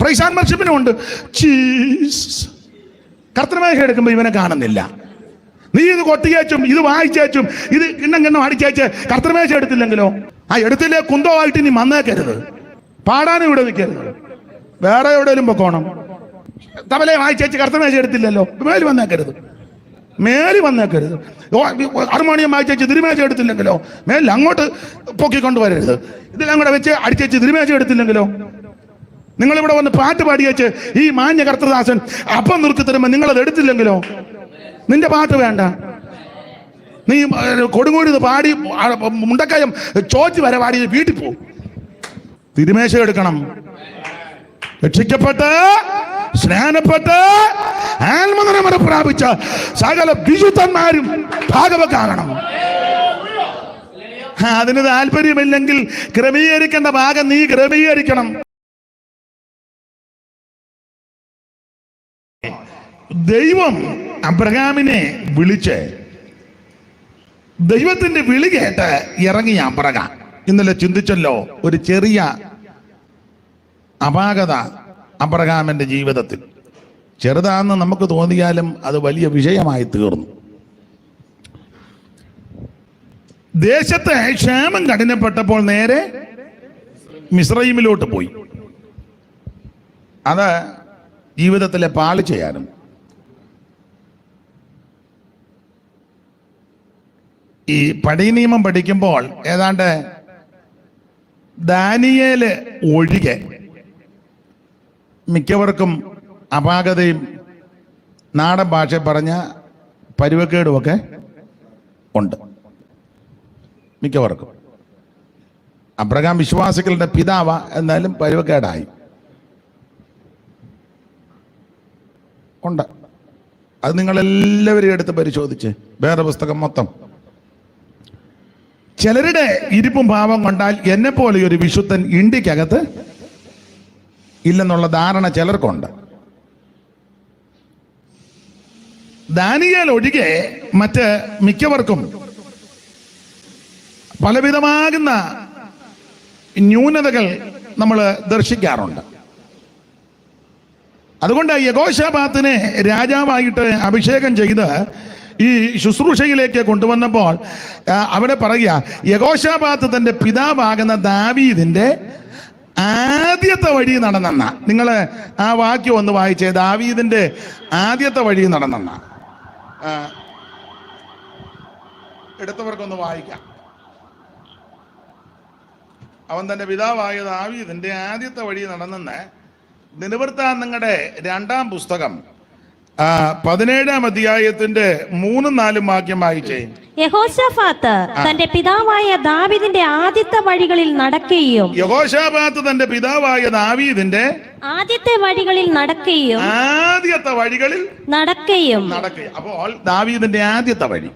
Price and വർഷിപ്പിനും ഉണ്ട്. കർത്തൃമേശ എടുക്കുമ്പോൾ ഇവനെ കാണുന്നില്ല. നീ ഇത് കൊത്തിയേച്ചും ഇത് വായിച്ചേച്ചും ഇത് കിണ്ണം അടിച്ചേച്ച് കർത്തൃമേശ എടുത്തില്ലെങ്കിലോ? എടുത്തില്ലേ കുന്തമായിട്ട് നീ വന്നേക്കരുത്. പാടാനും ഇവിടെ നിൽക്കരുത്. വേറെ എവിടെയെങ്കിലും പൊക്കോണം. തബലയെ വായിച്ചേച്ച് കർത്തൃമേശ എടുത്തില്ലല്ലോ, മേല് വന്നേക്കരുത്. ഹാർമോണിയം വായിച്ചേച്ച് തിരുമേശ എടുത്തില്ലെങ്കിലോ? മേലിൽ അങ്ങോട്ട് പൊക്കിക്കൊണ്ട് വരരുത്. ഇതെല്ലാം കൂടെ വെച്ച് അടിച്ചേച്ച് തിരുമേശ എടുത്തില്ലെങ്കിലോ? നിങ്ങളിവിടെ വന്ന് പാട്ട് പാടിയേച്ച് ഈ മാന്യ കർത്തൃദാസൻ അപ്പം നുറുക്കി തരുമ്പോൾ നിങ്ങളത് എടുത്തില്ലെങ്കിലോ? നിന്റെ പാട്ട് വേണ്ട. നീ കൊടുങ്ങൂരി പാടി മുണ്ടക്കയം ചോച്ച് വരെ പാടി വീട്ടിൽ പോകും. തിരുമേശ എടുക്കണം. രക്ഷിക്കപ്പെട്ട് സ്നാനപ്പെട്ട് ആത്മനിർമ്മലം പ്രാപിച്ച സകല വിശുദ്ധന്മാരും ഭാഗവക്കാകണം. അതിന് താല്പര്യമില്ലെങ്കിൽ ക്രമീകരിക്കേണ്ട ഭാഗം നീ ക്രമീകരിക്കണം. ദൈവം അബ്രഹാമിനെ വിളിച്ച് ദൈവത്തിന്റെ വിളി കേട്ട് ഇറങ്ങിയ അബ്രഹാം ഇന്നലെ ചിന്തിച്ചല്ലോ. ഒരു ചെറിയ അപാകത അബ്രഹാമിന്റെ ജീവിതത്തിൽ, ചെറുതാണെന്ന് നമുക്ക് തോന്നിയാലും അത് വലിയ വിഷയമായി തീർന്നു. ദേശത്തെ ക്ഷാമം കഠിനപ്പെട്ടപ്പോൾ നേരെ മിസ്രയീമിലോട്ട് പോയി. അത് ജീവിതത്തിലെ പാളിച്ചയായിരുന്നു. ഈ പടി നിയമം പഠിക്കുമ്പോൾ ഏതാണ്ട് ദാനിയേല് ഒഴികെ മിക്കവർക്കും അപാകതയും നാടൻ ഭാഷ പറഞ്ഞ പരുവക്കേടുമൊക്കെ ഉണ്ട്. മിക്കവർക്കും അബ്രഹാം വിശ്വാസികളുടെ പിതാവ, എന്നാലും പരുവക്കേടായി ഉണ്ട്. അത് നിങ്ങളെല്ലാവരും എടുത്ത് പരിശോധിച്ച് വേറെ പുസ്തകം മൊത്തം. ചിലരുടെ ഇരിപ്പും ഭാവം കൊണ്ടാൽ എന്നെ പോലെ ഒരു വിശുദ്ധൻ ഇന്ത്യക്കകത്ത് ഇല്ലെന്നുള്ള ധാരണ ചിലർക്കുണ്ട്. ദാനിയേൽ ഒഴികെ മറ്റ് മിക്കവർക്കും പലവിധമാകുന്ന ന്യൂനതകൾ നമ്മൾ ദർശിക്കാറുണ്ട്. അതുകൊണ്ട് യെഹോശാഫാത്തിനെ രാജാവായിട്ട് അഭിഷേകം ചെയ്ത് ഈ ശുശ്രൂഷയിലേക്ക് കൊണ്ടുവന്നപ്പോൾ അവിടെ പറയുക, യെഹോശാഫാത്ത് തന്റെ പിതാവാകുന്ന ദാവീദിന്റെ ആദ്യത്തെ വഴി നടന്നെന്ന. നിങ്ങൾ ആ വാക്യം ഒന്ന് വായിച്ചേ. ദാവീദിന്റെ ആദ്യത്തെ വഴി നടന്നെന്ന. എടുത്തവർക്കൊന്ന് വായിക്കാം. അവൻ തന്റെ പിതാവായ ദാവീദിന്റെ ആദ്യത്തെ വഴി നടന്നെന്ന് ദിനവൃത്താന്തങ്ങളുടെ 2-ാം പുസ്തകം 17-ാം അധ്യായത്തിന്റെ 3-4 വാക്യം വായിച്ചേ. യെഹോശാഫാത്ത് തന്റെ പിതാവായ ദാവീദിന്റെ ആദ്യത്തെ വഴികളിൽ നടക്കുകയും യെഹോശാഫാത്ത് തന്റെ പിതാവായ ദാവീദിന്റെ ആദ്യത്തെ വഴികളിൽ നടക്കുകയും അപ്പോൾ ദാവീദിന്റെ ആദ്യത്തെ വഴി.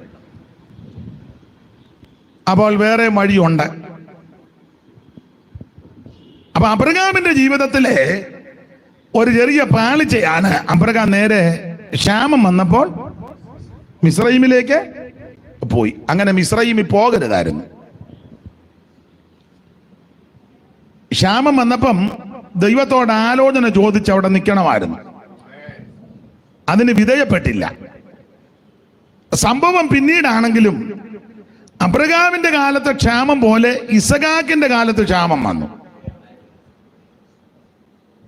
അപ്പോൾ വേറെ വഴിയുണ്ട്. അപ്പൊ അബ്രഹാമിന്റെ ജീവിതത്തിലെ ഒരു ചെറിയ പാളിച്ചയാണ്. അബ്രഹാം നേരെ ക്ഷാമം വന്നപ്പോൾ മിസ്രയീമിലേക്ക് പോയി. അങ്ങനെ മിസ്രയീമിൽ പോകരുതായിരുന്നു. ക്ഷാമം വന്നപ്പം ദൈവത്തോട് ആലോചന ചോദിച്ച് അവിടെ നിൽക്കണമായിരുന്നു. അതിന് വിധേയപ്പെട്ടില്ല. സംഭവം പിന്നീടാണെങ്കിലും അബ്രഹാമിന്റെ കാലത്തെ ക്ഷാമം പോലെ ഇസഹാക്കിന്റെ കാലത്ത് ക്ഷാമം വന്നു.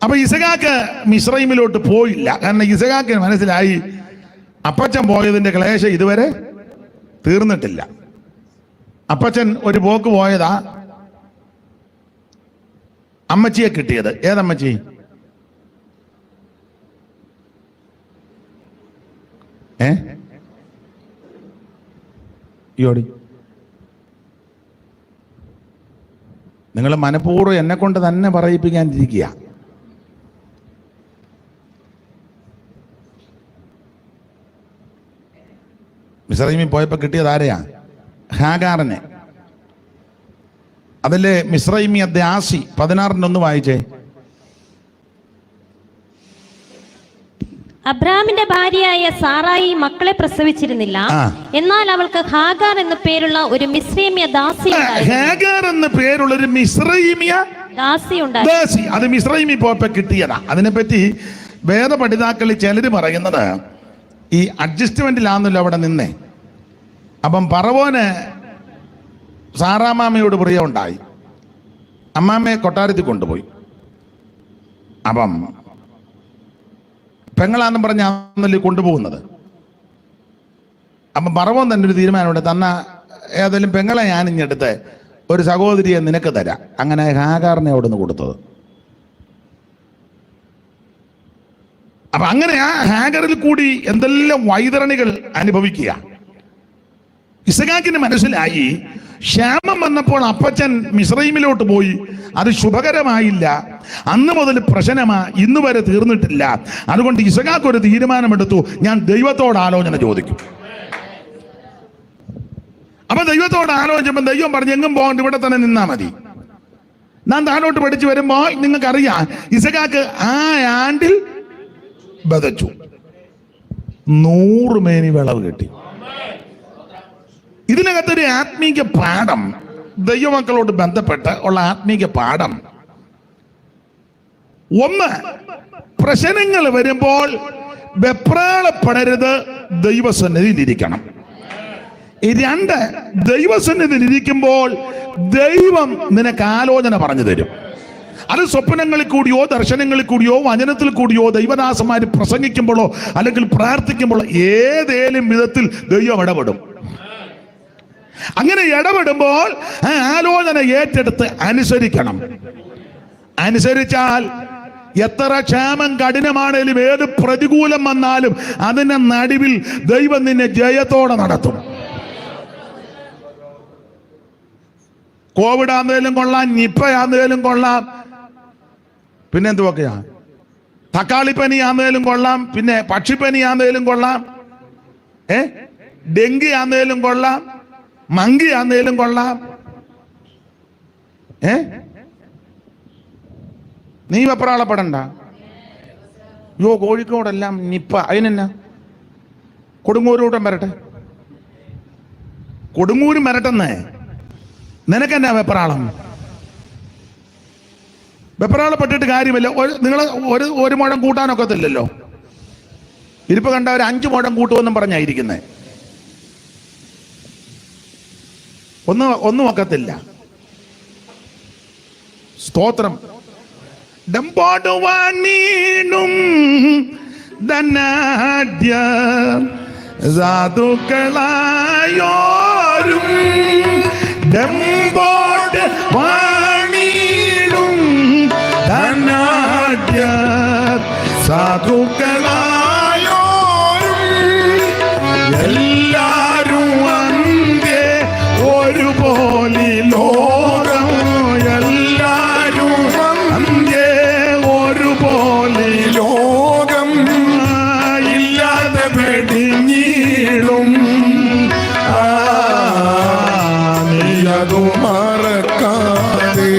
അപ്പൊ ഇസഹാക്ക് മിസ്രയീമിലോട്ട് പോയില്ല. കാരണം ഇസഹാക്കിന് മനസ്സിലായി അപ്പച്ചൻ പോയതിന്റെ ക്ലേശം ഇതുവരെ തീർന്നിട്ടില്ല. അപ്പച്ചൻ ഒരു പോക്ക് പോയതാ, അമ്മച്ചിയെ കിട്ടിയത്. ഏതമ്മച്ചി? യോടി നിങ്ങൾ മനഃപൂർവ്വം എന്നെ കൊണ്ട് തന്നെ പറയിപ്പിക്കാനിരിക്കുക. മിസ്രയീമിൽ പോയപ്പോൾ കിട്ടിയത് ആരെയാ? ഹാഗാറിനെ. അതിലെ മിസ്രയീമിയ ദാസി 16-1 വായിച്ചേ. അബ്രാമിന്റെ ഭാര്യയായ സാറായി മക്കളെ പ്രസവിച്ചിരുന്നില്ല. എന്നാൽ അവൾക്ക് ഹാഗാർ എന്ന പേരുള്ള ഒരു മിസ്രയീമിയ ദാസി. ഹാഗാർ എന്ന പേരുള്ള ഒരു മിസ്രയീമിയ ദാസിയുണ്ടായി. ദാസി, അത് മിസ്രൈമിൽ പോയപ്പോ കിട്ടിയതാ. അതിനെപ്പറ്റി വേദപഠിതാക്കളിൽ ചിലര് പറയുന്നത് ഈ അഡ്ജസ്റ്റ്മെന്റിലാന്നല്ലോ അവിടെ നിന്നേ. അപ്പം പറവോന് സാറാമാമയോട് പ്രിയമുണ്ടായി, അമ്മാമ്മയെ കൊട്ടാരത്തിൽ കൊണ്ടുപോയി. അപ്പം പെങ്ങളാന്നും പറഞ്ഞാന്നല്ലേ കൊണ്ടുപോകുന്നത്. അപ്പം പറവോൻ തന്നെ ഒരു തീരുമാനമുണ്ട്, തന്ന ഏതായാലും പെങ്ങളെ ഞാൻ ഇങ്ങെടുത്ത് ഒരു സഹോദരിയെ നിനക്ക് തരാം. അങ്ങനെ ഹാഗാറിനെ അവിടെ നിന്ന് കൊടുത്തത്. അപ്പൊ അങ്ങനെ ആ ഹാഗറിൽ കൂടി എന്തെല്ലാം വൈതരണികൾ അനുഭവിക്കുക. ഇസഹാക്കിന് മനസ്സിലായി, ക്ഷാമം വന്നപ്പോൾ അപ്പച്ചൻ മിസ്രൈമിലോട്ട് പോയി, അത് ശുഭകരമായില്ല, അന്ന് മുതൽ പ്രശ്നമാ, ഇന്ന് വരെ തീർന്നിട്ടില്ല. അതുകൊണ്ട് ഇസഹാക്ക് ഒരു തീരുമാനമെടുത്തു, ഞാൻ ദൈവത്തോട് ആലോചന ചോദിക്കും. അപ്പൊ ദൈവത്തോട് ആലോചിച്ചപ്പോൾ ദൈവം പറഞ്ഞു, എങ്ങും പോകണ്ട, ഇവിടെ തന്നെ നിന്നാ മതി. ഞാൻ താഴോട്ട് പഠിച്ചു വരുമ്പോൾ നിങ്ങൾക്കറിയാം, ഇസഹാക്ക് ആ ആണ്ടിൽ ബതച്ചു 100 മേനി വിളവ് കിട്ടി. ഇതിനകത്തൊരു ആത്മീക പാഠം, ദൈവമക്കളോട് ബന്ധപ്പെട്ട് ഉള്ള ആത്മീക പാഠം. ഒന്ന്, പ്രശ്നങ്ങൾ വരുമ്പോൾ വെപ്രാളപ്പെടരുത്, ദൈവസന്നിധിയിലിരിക്കണം. 2, ദൈവസന്നിധിയിലിരിക്കുമ്പോൾ ദൈവം നിനക്ക് ആലോചന പറഞ്ഞു തരും. അത് സ്വപ്നങ്ങളിൽ കൂടിയോ ദർശനങ്ങളിൽ കൂടിയോ വചനത്തിൽ കൂടിയോ ദൈവദാസന്മാർ പ്രസംഗിക്കുമ്പോഴോ അല്ലെങ്കിൽ പ്രാർത്ഥിക്കുമ്പോഴോ ഏതേലും വിധത്തിൽ ദൈവം ഇടപെടും. അങ്ങനെ ഇടപെടുമ്പോൾ ആ ആലോചന ഏറ്റെടുത്ത് അനുസരിക്കണം. അനുസരിച്ചാൽ എത്ര ക്ഷാമം കഠിനമാണേലും ഏത് പ്രതികൂലം വന്നാലും അതിന്റെ നടുവിൽ ദൈവം നിന്നെ ജയത്തോടെ നടത്തും. കോവിഡ് ആണെങ്കിലും കൊള്ളാം, നിപ്പ ആണെങ്കിലും കൊള്ളാം, പിന്നെ എന്തുവൊക്കെയാ, തക്കാളിപ്പനി ആണെങ്കിലും കൊള്ളാം, പിന്നെ പക്ഷിപ്പനി ആണെങ്കിലും കൊള്ളാം, ഡെങ്കി ആണെങ്കിലും കൊള്ളാം, മങ്കി ആണെങ്കിലും കൊള്ളാം. നീ വെപ്രാളപ്പെടണ്ട. യോ കോഴിക്കോടെല്ലാം നിപ്പ, അതിനെന്നാ കൊടുങ്ങൂരൂട്ടം വരട്ടെ, കൊടുങ്ങൂരും വരട്ടെന്നേ. നിനക്കെന്നാ വെപ്രാളം? വെപ്രാളപ്പെട്ടിട്ട് കാര്യമില്ല. നിങ്ങൾ ഒരു മുഴം കൂട്ടാനൊക്കത്തില്ലല്ലോ. ഇരിപ്പ് കണ്ട ഒരു 5 മുഴം കൂട്ടുമെന്നും പറഞ്ഞായിരിക്കുന്നേ. ഒന്നും ഒക്കത്തില്ല. സ്തോത്രം. ഡംബോടുവാണീണും ധനാഢ്യ സാധുക്കളായോരും ഡംബോട് വാണീണും ധനാഢ്യ സാധുക്കളായോരും എല്ലാരും അന്ത്യേ ഒരുപോലെ ലോകം, എല്ലാരും അന്ത്യേ ഒരുപോലെ ലോകം, ഇല്ലാതെ വെടിഞ്ഞീളും നീയതു മറക്കാതെ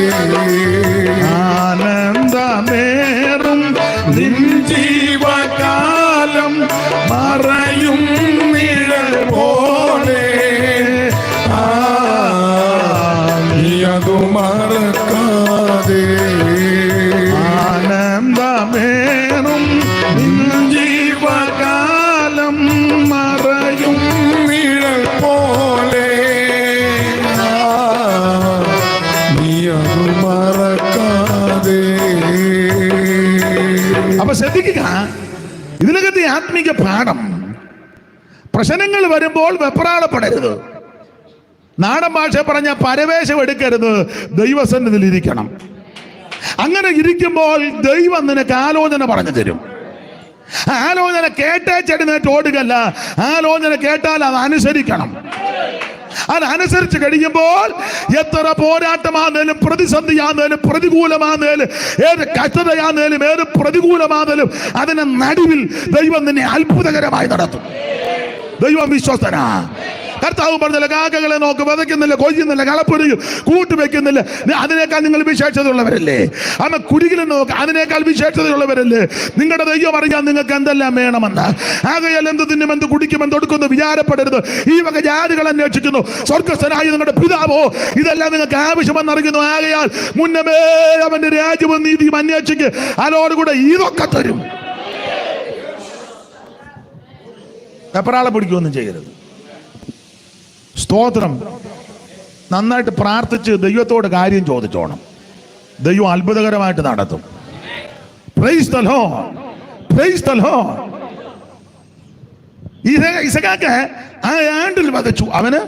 ആനന്ദമേറും നിൻ ജീവകാലം മറയും നിഴൽ പോലെ, നീയതു മറക്കാതെ ആനന്ദമേറും നിൻ ജീവകാലം മറയും നിഴൽ പോലെ, നീയതു മറക്കാതെ. അപ്പൊ ശ്രദ്ധിക്കുക, ഇതിനകത്ത് ആത്മീക പാഠം. പ്രശ്നങ്ങൾ വരുമ്പോൾ വെപ്രാളപ്പെടരുത്. നാടൻ ഭാഷ പറഞ്ഞ പരവേശം എടുക്കരുത്, ദൈവസന്നിധിയിൽ ഇരിക്കണം. അങ്ങനെ ഇരിക്കുമ്പോൾ ദൈവം നിനക്ക് ആലോചന പറഞ്ഞു തരും. ആലോചന കേട്ടേ ചെടിനേറ്റ് ഓടുകയല്ല, ആലോചന കേട്ടാൽ അത് അനുസരിക്കണം. അതനുസരിച്ച് കഴിയുമ്പോൾ എത്ര പോരാട്ടമാണെങ്കിലും പ്രതിസന്ധിയാണെങ്കിലും പ്രതികൂലമാണെങ്കിലും ഏത് കഷ്ടതയാണെങ്കിലും ഏത് പ്രതികൂലമാണെങ്കിലും അതിന്റെ നടുവിൽ ദൈവം നിന്നെ അത്ഭുതകരമായി നടത്തും. ദൈവം വിശ്വസ്തനാ. കർത്താവ് പറഞ്ഞില്ല, കാക്കകളെ നോക്ക്, വിതയ്ക്കുന്നില്ല, കൊയ്യുന്നില്ല, കളപ്പൊരിയും കൂട്ടുവെക്കുന്നില്ല, അതിനേക്കാൾ നിങ്ങൾ വിശേഷതയുള്ളവരല്ലേ? അമ്മ കുരുകിലും നോക്ക്, അതിനേക്കാൾ വിശേഷതയുള്ളവരല്ലേ? നിങ്ങളുടെ ദൈവം അറിയാൻ നിങ്ങൾക്ക് എന്തെല്ലാം വേണമെന്ന്. ആകയാൽ എന്ത് തിന്നും, എന്ത് കുടിക്കും, എന്തൊടുക്കുന്നു വിചാരപ്പെടരുത്. ഈ വക ജാതികൾ അന്വേഷിക്കുന്നു, സ്വർഗസ്ഥനായ നിങ്ങളുടെ പിതാവോ ഇതെല്ലാം നിങ്ങൾക്ക് ആവശ്യമെന്നറിയുന്നു. ആകയാൽ മുന്നമേ അവന്റെ രാജ്യവും നീതിയും അന്വേഷിക്ക്, അതോടുകൂടെ ഇതൊക്കെ തരും. എപ്പറാളെ പിടിക്കുകയൊന്നും ചെയ്യരുത്. സ്തോത്രം. നന്നായിട്ട് പ്രാർത്ഥിച്ച് ദൈവത്തോട് കാര്യം ചോദിച്ചോണം. ദൈവം അത്ഭുതകരമായിട്ട് നടത്തും. Praise the lord, praise the lord. Isaac ആ ആണ്ടിൽ വധിച്ചു. അവന്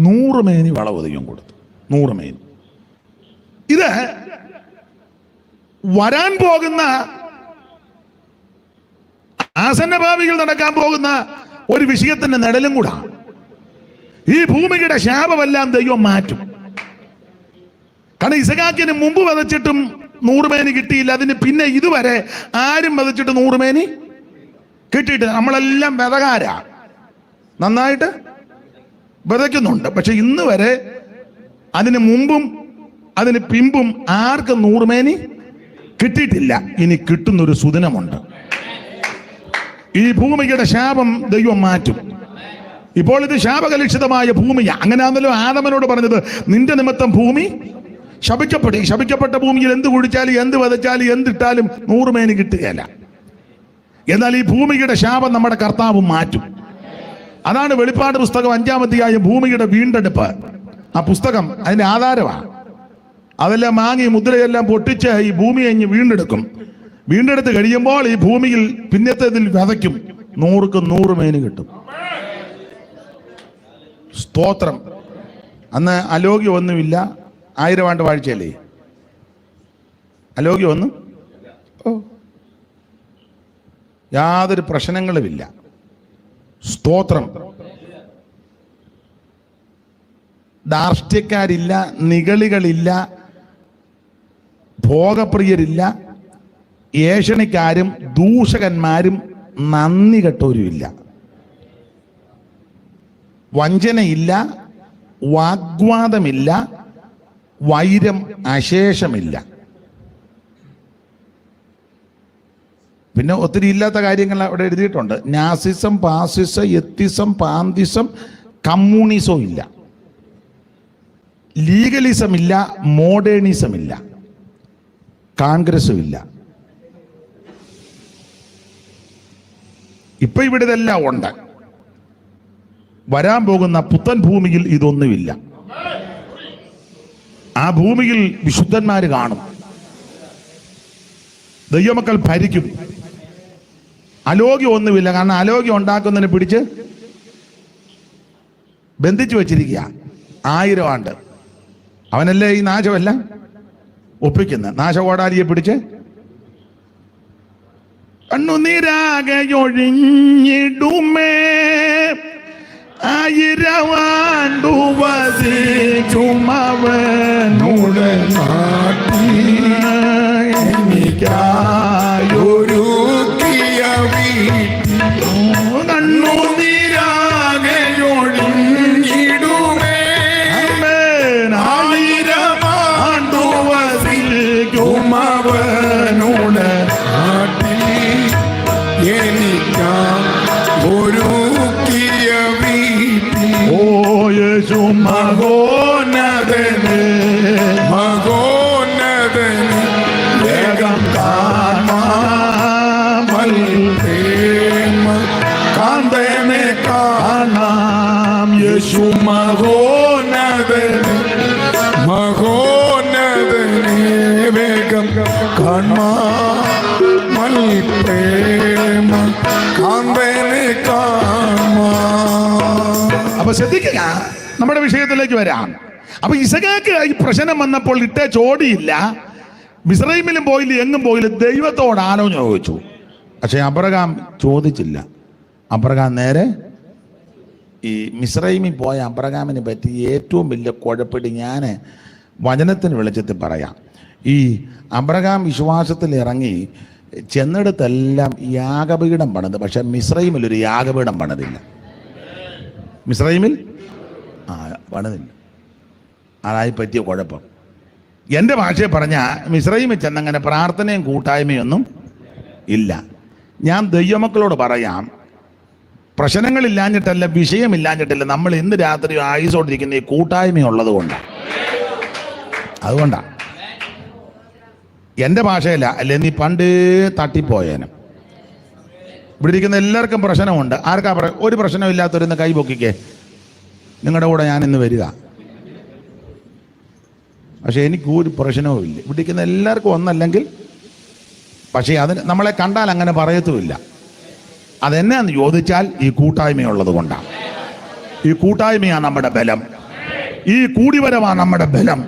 100 മേനി വളവ് ദൈവം കൊടുത്തു. 100 മേനി. ഇത് വരാൻ പോകുന്ന ആസന്നഭാവികൾ നടക്കാൻ പോകുന്ന ഒരു വിഷയത്തിന്റെ നിഴലും കൂടാ. ഈ ഭൂമിയുടെ ശാപമെല്ലാം ദൈവം മാറ്റും. കാരണം ഇസഹാക്കിന് മുമ്പ് വധിച്ചിട്ടും 100 മേനി കിട്ടിയില്ല. അതിന് പിന്നെ ഇതുവരെ ആരും വധിച്ചിട്ട് 100 മേനി കിട്ടിയിട്ട്. നമ്മളെല്ലാം വിതകാരാ, നന്നായിട്ട് വിതയ്ക്കുന്നുണ്ട്. പക്ഷെ ഇന്ന് വരെ അതിന് മുമ്പും അതിന് പിമ്പും ആർക്കും 100 മേനി കിട്ടിയിട്ടില്ല. ഇനി കിട്ടുന്നൊരു സുദിനമുണ്ട്. ഈ ഭൂമിയുടെ ശാപം ദൈവം മാറ്റും. ഇപ്പോൾ ഇത് ശാപകലുഷിതമായ ഭൂമിയാ. അങ്ങനെയാണല്ലോ ആദമനോട് പറഞ്ഞത്, നിന്റെ നിമിത്തം ഭൂമി ശപിക്കപ്പെടും. ശപിക്കപ്പെട്ട ഭൂമിയിൽ എന്ത് കുഴിച്ചാലും എന്ത് വിതച്ചാലും എന്തിട്ടാലും 100 മേനി കിട്ടുകയില്ല. എന്നാൽ ഈ ഭൂമിയുടെ ശാപം നമ്മുടെ കർത്താവ് മാറ്റും. അതാണ് വെളിപ്പാട് പുസ്തകം 5-ാം അധ്യായം ഭൂമിയുടെ വീണ്ടെടുപ്പ്. ആ പുസ്തകം അതിന്റെ ആധാരമാണ്. അതെല്ലാം വാങ്ങി മുദ്രയെല്ലാം പൊട്ടിച്ച് ഈ ഭൂമിയെ ഇഞ്ഞ് വീണ്ടെടുക്കും. വീണ്ടെടുത്ത് കഴിയുമ്പോൾ ഈ ഭൂമിയിൽ പിന്നത്തേതിൽ വിതയ്ക്കും. 100ക്ക് 100 മേനി കിട്ടും. സ്തോത്രം. അന്ന് അലോഗ്യം ഒന്നുമില്ല. 1000 ആണ്ട് വാഴ്ചയല്ലേ? അലോഗ്യം ഒന്നും യാതൊരു പ്രശ്നങ്ങളുമില്ല. സ്തോത്രം. ധാർഷ്ട്യക്കാരില്ല, നിഗളികളില്ല, ഭോഗപ്രിയരില്ല, ഏഷണിക്കാരും ദൂഷകന്മാരും നന്ദി കെട്ടവരുമില്ല. വഞ്ചനയില്ല, വാഗ്വാദമില്ല, വൈരം അശേഷമില്ല. പിന്നെ ഒത്തിരി ഇല്ലാത്ത കാര്യങ്ങൾ അവിടെ എഴുതിയിട്ടുണ്ട്. നാസിസം, പാസിസം, എത്തിസം, പാന്തിസം, കമ്മ്യൂണിസം ഇല്ല. ലീഗലിസം ഇല്ല, മോഡേണിസം ഇല്ല, കോൺഗ്രസും ഇല്ല. ഇപ്പൊ ഇവിടെ ഇതെല്ലാം ഉണ്ട്. വരാൻ പോകുന്ന പുത്തൻ ഭൂമിയിൽ ഇതൊന്നുമില്ല. ആ ഭൂമിയിൽ വിശുദ്ധന്മാര് കാണും. ദൈവമക്കൾ ഭരിക്കും. അലോഗ്യം ഒന്നുമില്ല. കാരണം അലോഗ്യം ഉണ്ടാക്കുന്നതിനെ പിടിച്ച് ബന്ധിച്ചു വെച്ചിരിക്കുക 1000 ആണ്ട്. അവനല്ലേ ഈ നാശമെല്ലാം ഒപ്പിക്കുന്നത്. നാശകോടാലിയെ പിടിച്ച് കണ്ണുനീരാകയൊഴിഞ്ഞിടുമേ 1000 ആണ്ടു വസിക്കുമവനുടെ എനിക്കായൊരുക്കിയ കണ്ണുനീരാകയൊഴിഞ്ഞിടുമേ 1000 ആണ്ടു വസിക്കുമവനുടെ എനിക്കൊരുക്കിയ വീട്ടിൽ ഓ യേശു മഹോന്നതനെ മഹോന്നതനെ വേഗം കാണാമൽ പ്രേമ കാന്തനെ കാണാം. യേശു മഹോന്നതനെ മഹോന്നതനെ വേഗം കാണാമൽ പ്രേമ കാന്തനെ കാണാം. അപ്പൊ ശ്രദ്ധിക്കുക, നമ്മുടെ വിഷയത്തിലേക്ക് വരാം. അപ്പൊ ഇസഹാക്ക് ഈ പ്രശ്നം വന്നപ്പോൾ ഇട്ടേ ചോടിയില്ല, മിസ്രൈമിലും പോയില്ല, എങ്ങും പോയില്ല. ദൈവത്തോട് ആലോചന ചോദിച്ചു. പക്ഷെ അബ്രഹാം ചോദിച്ചില്ല. അബ്രഹാം നേരെ ഈ മിസ്രൈമിൽ പോയ അബ്രഹാമിനെ പറ്റി ഏറ്റവും വലിയ കുഴപ്പടി ഞാൻ വചനത്തിന് വെളിച്ചത്തിൽ പറയാം. ഈ അബ്രഹാം വിശ്വാസത്തിൽ ഇറങ്ങി ചെന്നിടത്തെല്ലാം യാഗപീഠം പണിത്. പക്ഷെ മിസ്രൈമിൽ ഒരു യാഗപീഠം പണിതില്ല. മിസ്രൈമിൽ പണിതില്ല. അതായി പറ്റിയ കുഴപ്പം. എൻ്റെ ഭാഷയെ പറഞ്ഞാൽ മിസ്രൈമിൽ ചെന്നങ്ങനെ പ്രാർത്ഥനയും കൂട്ടായ്മയൊന്നും ഇല്ല. ഞാൻ ദൈവമക്കളോട് പറയാം, പ്രശ്നങ്ങളില്ലാഞ്ഞിട്ടല്ല, വിഷയമില്ലാഞ്ഞിട്ടല്ല, നമ്മൾ ഇന്ന് രാത്രി ആയുസോണ്ടിരിക്കുന്ന ഈ കൂട്ടായ്മയുള്ളത് കൊണ്ടാണ്. അതുകൊണ്ടാണ്. എൻ്റെ ഭാഷയല്ല, അല്ലെ നീ പണ്ട് തട്ടിപ്പോയേനും. ഇവിടെ ഇരിക്കുന്ന എല്ലാവർക്കും പ്രശ്നമുണ്ട്. ആർക്കാ ഒരു പ്രശ്നമില്ലാത്തവരൊന്ന് കൈ പൊക്കിക്കേ, നിങ്ങളുടെ കൂടെ ഞാൻ ഇന്ന് വരിക. പക്ഷെ എനിക്ക് ഒരു പ്രശ്നവും ഇല്ല. ഇവിടെ ഇരിക്കുന്ന എല്ലാവർക്കും ഒന്നല്ലെങ്കിൽ, പക്ഷേ അതിന് നമ്മളെ കണ്ടാൽ അങ്ങനെ പറയത്തുമില്ല. അതെന്നാന്ന് ചോദിച്ചാൽ ഈ കൂട്ടായ്മയുള്ളത് കൊണ്ടാണ്. ഈ കൂട്ടായ്മയാണ് നമ്മുടെ ബലം. ഈ കൂടിവരവാണ് നമ്മുടെ ബലം.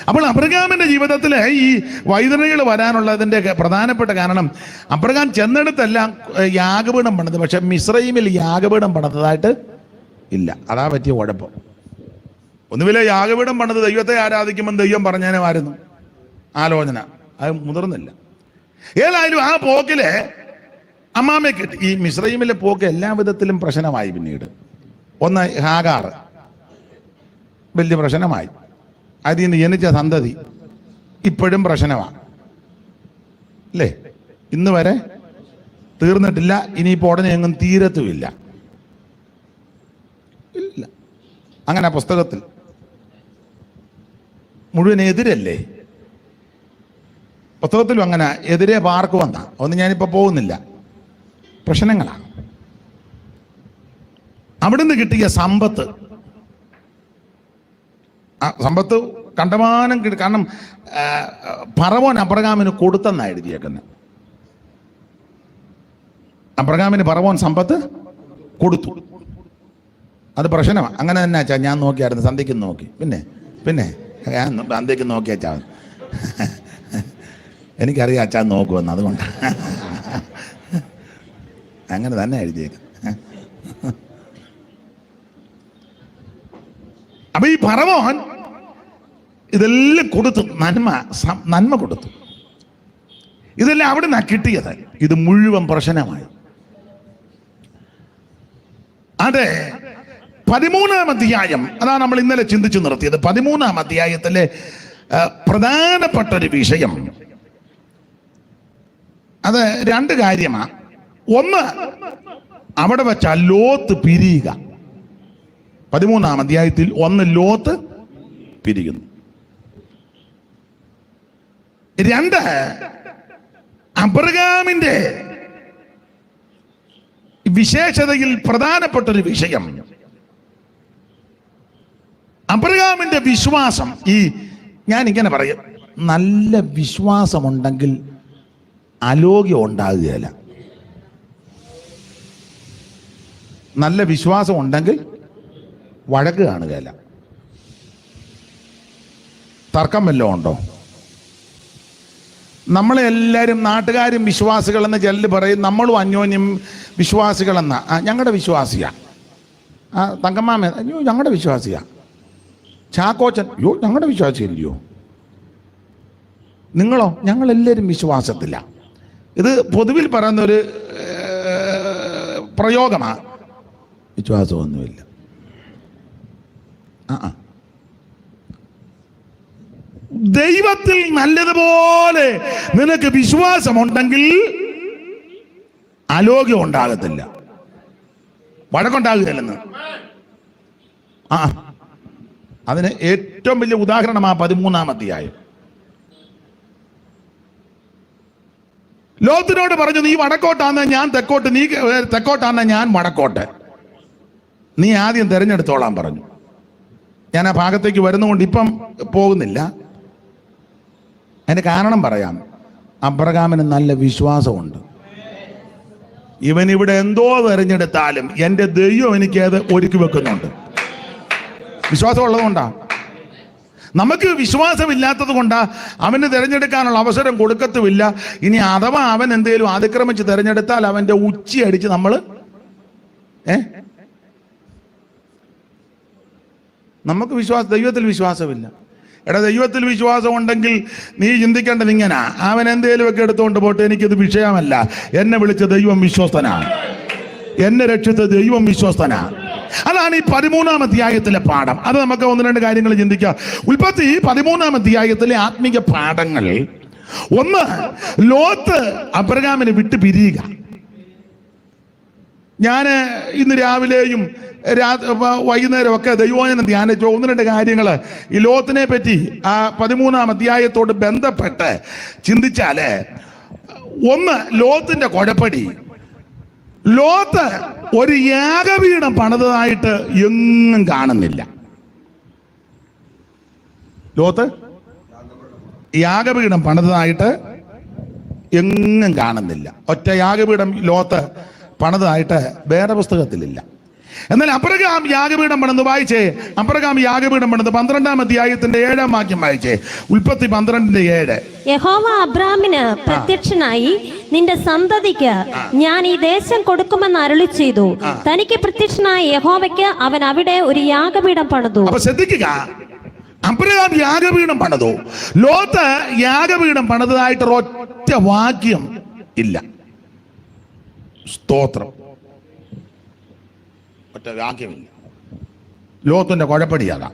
അപ്പോൾ അബ്രഹാമിന്റെ ജീവിതത്തിൽ ഈ വൈതരണികൾ വരാനുള്ളതിൻ്റെ പ്രധാനപ്പെട്ട കാരണം, അബ്രഹാം ചെന്നിടത്തെല്ലാം യാഗപീഠം പണിത്, പക്ഷെ മിസ്രൈമിൽ യാഗപീഠം പണിതതായിട്ട് ഇല്ല. അതാ പറ്റിയ കുഴപ്പം. ഒന്നുമില്ല, യാഗപീഠം പണിത് ദൈവത്തെ ആരാധിക്കുമ്പോൾ ദൈവം പറഞ്ഞേനുമായിരുന്നു ആലോചന, അത് മുതിർന്നില്ല. ഏതായാലും ആ പോക്കില് അമ്മാമയെ കിട്ടി. ഈ മിസ്രൈമിലെ പോക്ക് എല്ലാ വിധത്തിലും പ്രശ്നമായി. പിന്നീട് ഒന്ന് ഹാഗാർ വലിയ പ്രശ്നമായി. അതിൽ നിന്ന് ജനിച്ച സന്തതി ഇപ്പോഴും പ്രശ്നമാണ് അല്ലേ? ഇന്ന് വരെ തീർന്നിട്ടില്ല. ഇനിയിപ്പോൾ ഉടനെ എങ്ങും തീരത്തുമില്ല. ഇല്ല, അങ്ങനെ പുസ്തകത്തിൽ മുഴുവൻ എതിരല്ലേ? പുസ്തകത്തിലും അങ്ങനെ എതിരെ പാർക്ക് വന്ന ഒന്നും ഞാനിപ്പോൾ പോകുന്നില്ല. പ്രശ്നങ്ങളാണ്. അവിടുന്ന് കിട്ടിയ സമ്പത്ത് കണ്ടമാനം കിട്ടി. കാരണം ഫറവോൻ അബ്രഹാമിന് കൊടുത്തെന്നാണ് എഴുതിയേക്കുന്നത്. അബ്രഹാമിന് ഫറവോൻ സമ്പത്ത് കൊടുത്തു. അത് പ്രശ്നമാണ്. അങ്ങനെ തന്നെ അച്ഛാ ഞാൻ നോക്കിയായിരുന്നു, സന്ധ്യയ്ക്ക് നോക്കി. പിന്നെ ഞാൻ സന്ധ്യയ്ക്ക് നോക്കി അച്ഛാ, എനിക്കറിയാം അച്ഛാ നോക്കുമെന്ന്, അതുകൊണ്ട് അങ്ങനെ തന്നെ എഴുതിയേക്കും. അപ്പൊ ഈ ഫറവോൻ ഇതെല്ലാം കൊടുത്തു, നന്മ കൊടുത്തു. ഇതെല്ലാം അവിടെ നിന്നാണ് കിട്ടിയത്. ഇത് മുഴുവൻ പ്രശ്നമായി. അതെ, 13-ാം അധ്യായം, അതാണ് നമ്മൾ ഇന്നലെ ചിന്തിച്ചു നിർത്തിയത്. 13-ാം അധ്യായത്തിലെ പ്രധാനപ്പെട്ട ഒരു വിഷയം, അത് രണ്ട് കാര്യമാണ്. ഒന്ന്, അവിടെ വെച്ച ലോത്ത് പിരിയുക. 13-ാം അധ്യായത്തിൽ ഒന്ന്, ലോത്ത് പിരിയുന്നു. രണ്ട്, അബ്രഹാമിന്റെ വിശേഷതയിൽ പ്രധാനപ്പെട്ടൊരു വിഷയം, അബ്രഹാമിന്റെ വിശ്വാസം. ഞാൻ ഇങ്ങനെ പറയും, നല്ല വിശ്വാസമുണ്ടെങ്കിൽ അലോഗ്യം ഉണ്ടാകുകയില്ല. നല്ല വിശ്വാസം ഉണ്ടെങ്കിൽ വഴക്ക് കാണുകയില്ല. തർക്കം വല്ലതും ഉണ്ടോ? നമ്മളെല്ലാവരും നാട്ടുകാരും വിശ്വാസികളെന്ന് ചിലർ പറയും. നമ്മളും അന്യോന്യം വിശ്വാസികളെന്ന. ഞങ്ങളുടെ വിശ്വാസിയാ. തങ്കമ്മാമ, അയ്യോ ഞങ്ങളുടെ വിശ്വാസിയാ. ചാക്കോച്ചൻ, അയ്യോ ഞങ്ങളുടെ വിശ്വാസിയല്ലയോ. നിങ്ങളോ? ഞങ്ങളെല്ലാവരും വിശ്വാസത്തില്ല. ഇത് പൊതുവിൽ പറയുന്നൊരു പ്രയോഗമാണ്. വിശ്വാസമൊന്നുമില്ല. ദൈവത്തിൽ നല്ലതുപോലെ നിനക്ക് വിശ്വാസമുണ്ടെങ്കിൽ അലോഗ്യം ഉണ്ടാകത്തില്ല, വഴക്കുണ്ടാകുകയല്ലെന്ന്. അതിന് ഏറ്റവും വലിയ ഉദാഹരണമാണ് 13-ാം അധ്യായം. ലോത്തിനോട് പറഞ്ഞു, നീ വടക്കോട്ടാന്ന് ഞാൻ തെക്കോട്ട്, നീ തെക്കോട്ടാന്ന് ഞാൻ വടക്കോട്ട്, നീ ആദ്യം തിരഞ്ഞെടുത്തോളാൻ പറഞ്ഞു. ഞാൻ ആ ഭാഗത്തേക്ക് വരുന്നതുകൊണ്ട് ഇപ്പം പോകുന്നില്ല. അതിന്റെ കാരണം പറയാം. അബ്രഹാമിന് നല്ല വിശ്വാസമുണ്ട്. ഇവൻ ഇവിടെ എന്തോ തിരഞ്ഞെടുത്താലും എൻ്റെ ദൈവം എനിക്ക് അത് ഒരുക്കി വെക്കുന്നുണ്ട്. വിശ്വാസം ഉള്ളതുകൊണ്ടാണ്. നമുക്ക് വിശ്വാസമില്ലാത്തത് കൊണ്ടാ അവന് തിരഞ്ഞെടുക്കാനുള്ള അവസരം കൊടുക്കത്തുമില്ല. ഇനി അഥവാ അവൻ എന്തെങ്കിലും അതിക്രമിച്ച് തിരഞ്ഞെടുത്താൽ അവന്റെ ഉച്ചി അടിച്ച് നമ്മൾ നമുക്ക് ദൈവത്തിൽ വിശ്വാസമില്ല. എടാ, ദൈവത്തിൽ വിശ്വാസം ഉണ്ടെങ്കിൽ നീ ചിന്തിക്കേണ്ടത് ഇങ്ങനെ, അവൻ എന്തേലുമൊക്കെ എടുത്തുകൊണ്ട് പോട്ടെ, എനിക്കിത് വിഷയമല്ല. എന്നെ വിളിച്ച ദൈവം വിശ്വസ്തനാണ്, എന്നെ രക്ഷിച്ച ദൈവം വിശ്വസ്തനാണ്. അതാണ് ഈ 13-ാം അധ്യായത്തിലെ പാഠം. അത് നമുക്ക് ഒന്ന് രണ്ട് കാര്യങ്ങൾ ചിന്തിക്കാം. ഉൽപ്പത്തി 13-ാം അധ്യായത്തിലെ ആത്മീക പാഠങ്ങൾ, ഒന്ന്, ലോത്ത് അബ്രഹാമിനെ വിട്ട് പിരിയുക. ഞാൻ ഇന്ന് രാവിലെയും വൈകുന്നേരം ഒക്കെ ദൈവവചനം ധ്യാനിച്ചു ഒന്ന് രണ്ട് കാര്യങ്ങൾ ഈ ലോത്തിനെ പറ്റി ആ 13-ാം അധ്യായത്തോട് ബന്ധപ്പെട്ട് ചിന്തിച്ചാല്, ഒന്ന്, ലോത്തിന്റെ കുഴപ്പടി. ലോത്ത് ഒരു യാഗപീഠം പണിതതായിട്ട് എങ്ങും കാണുന്നില്ല. ലോത്ത് യാഗപീഠം പണിതതായിട്ട് എങ്ങും കാണുന്നില്ല. ഒറ്റ യാഗപീഠം ലോത്ത് പണിതതായിട്ട് വേറെ പുസ്തകത്തിലില്ല. എന്നാൽ അബ്രഹാം യാഗപീഠം പണിത് വായിച്ചേ. അബ്രഹാം യാഗപീഠം പണിത് 12-ാം അധ്യായത്തിന്റെ 7-ാം വാക്യം വായിച്ചേ. ഉൽപ്പത്തി 12:7. യഹോവ അബ്രാമിന് പ്രത്യക്ഷനായി, നിന്റെ സന്തതിക്ക് ഞാൻ ഈ ദേശം കൊടുക്കുമെന്ന് അരുളി ചെയ്തു. തനിക്ക് പ്രത്യക്ഷനായ യഹോവയ്ക്ക് അവൻ അവിടെ ഒരു യാഗപീഠം പണിതു. അപ്പൊ ശ്രദ്ധിക്കുക, അബ്രഹാം യാഗപീഠം പണിതു. ലോത്ത് യാഗപീഠം പണിതതായിട്ട് ഒറ്റ വാക്യം ഇല്ല. സ്തോത്രം, ഒറ്റ വാക്യമില്ല. ലോകത്തിന്റെ കുഴപ്പടിയാകാ.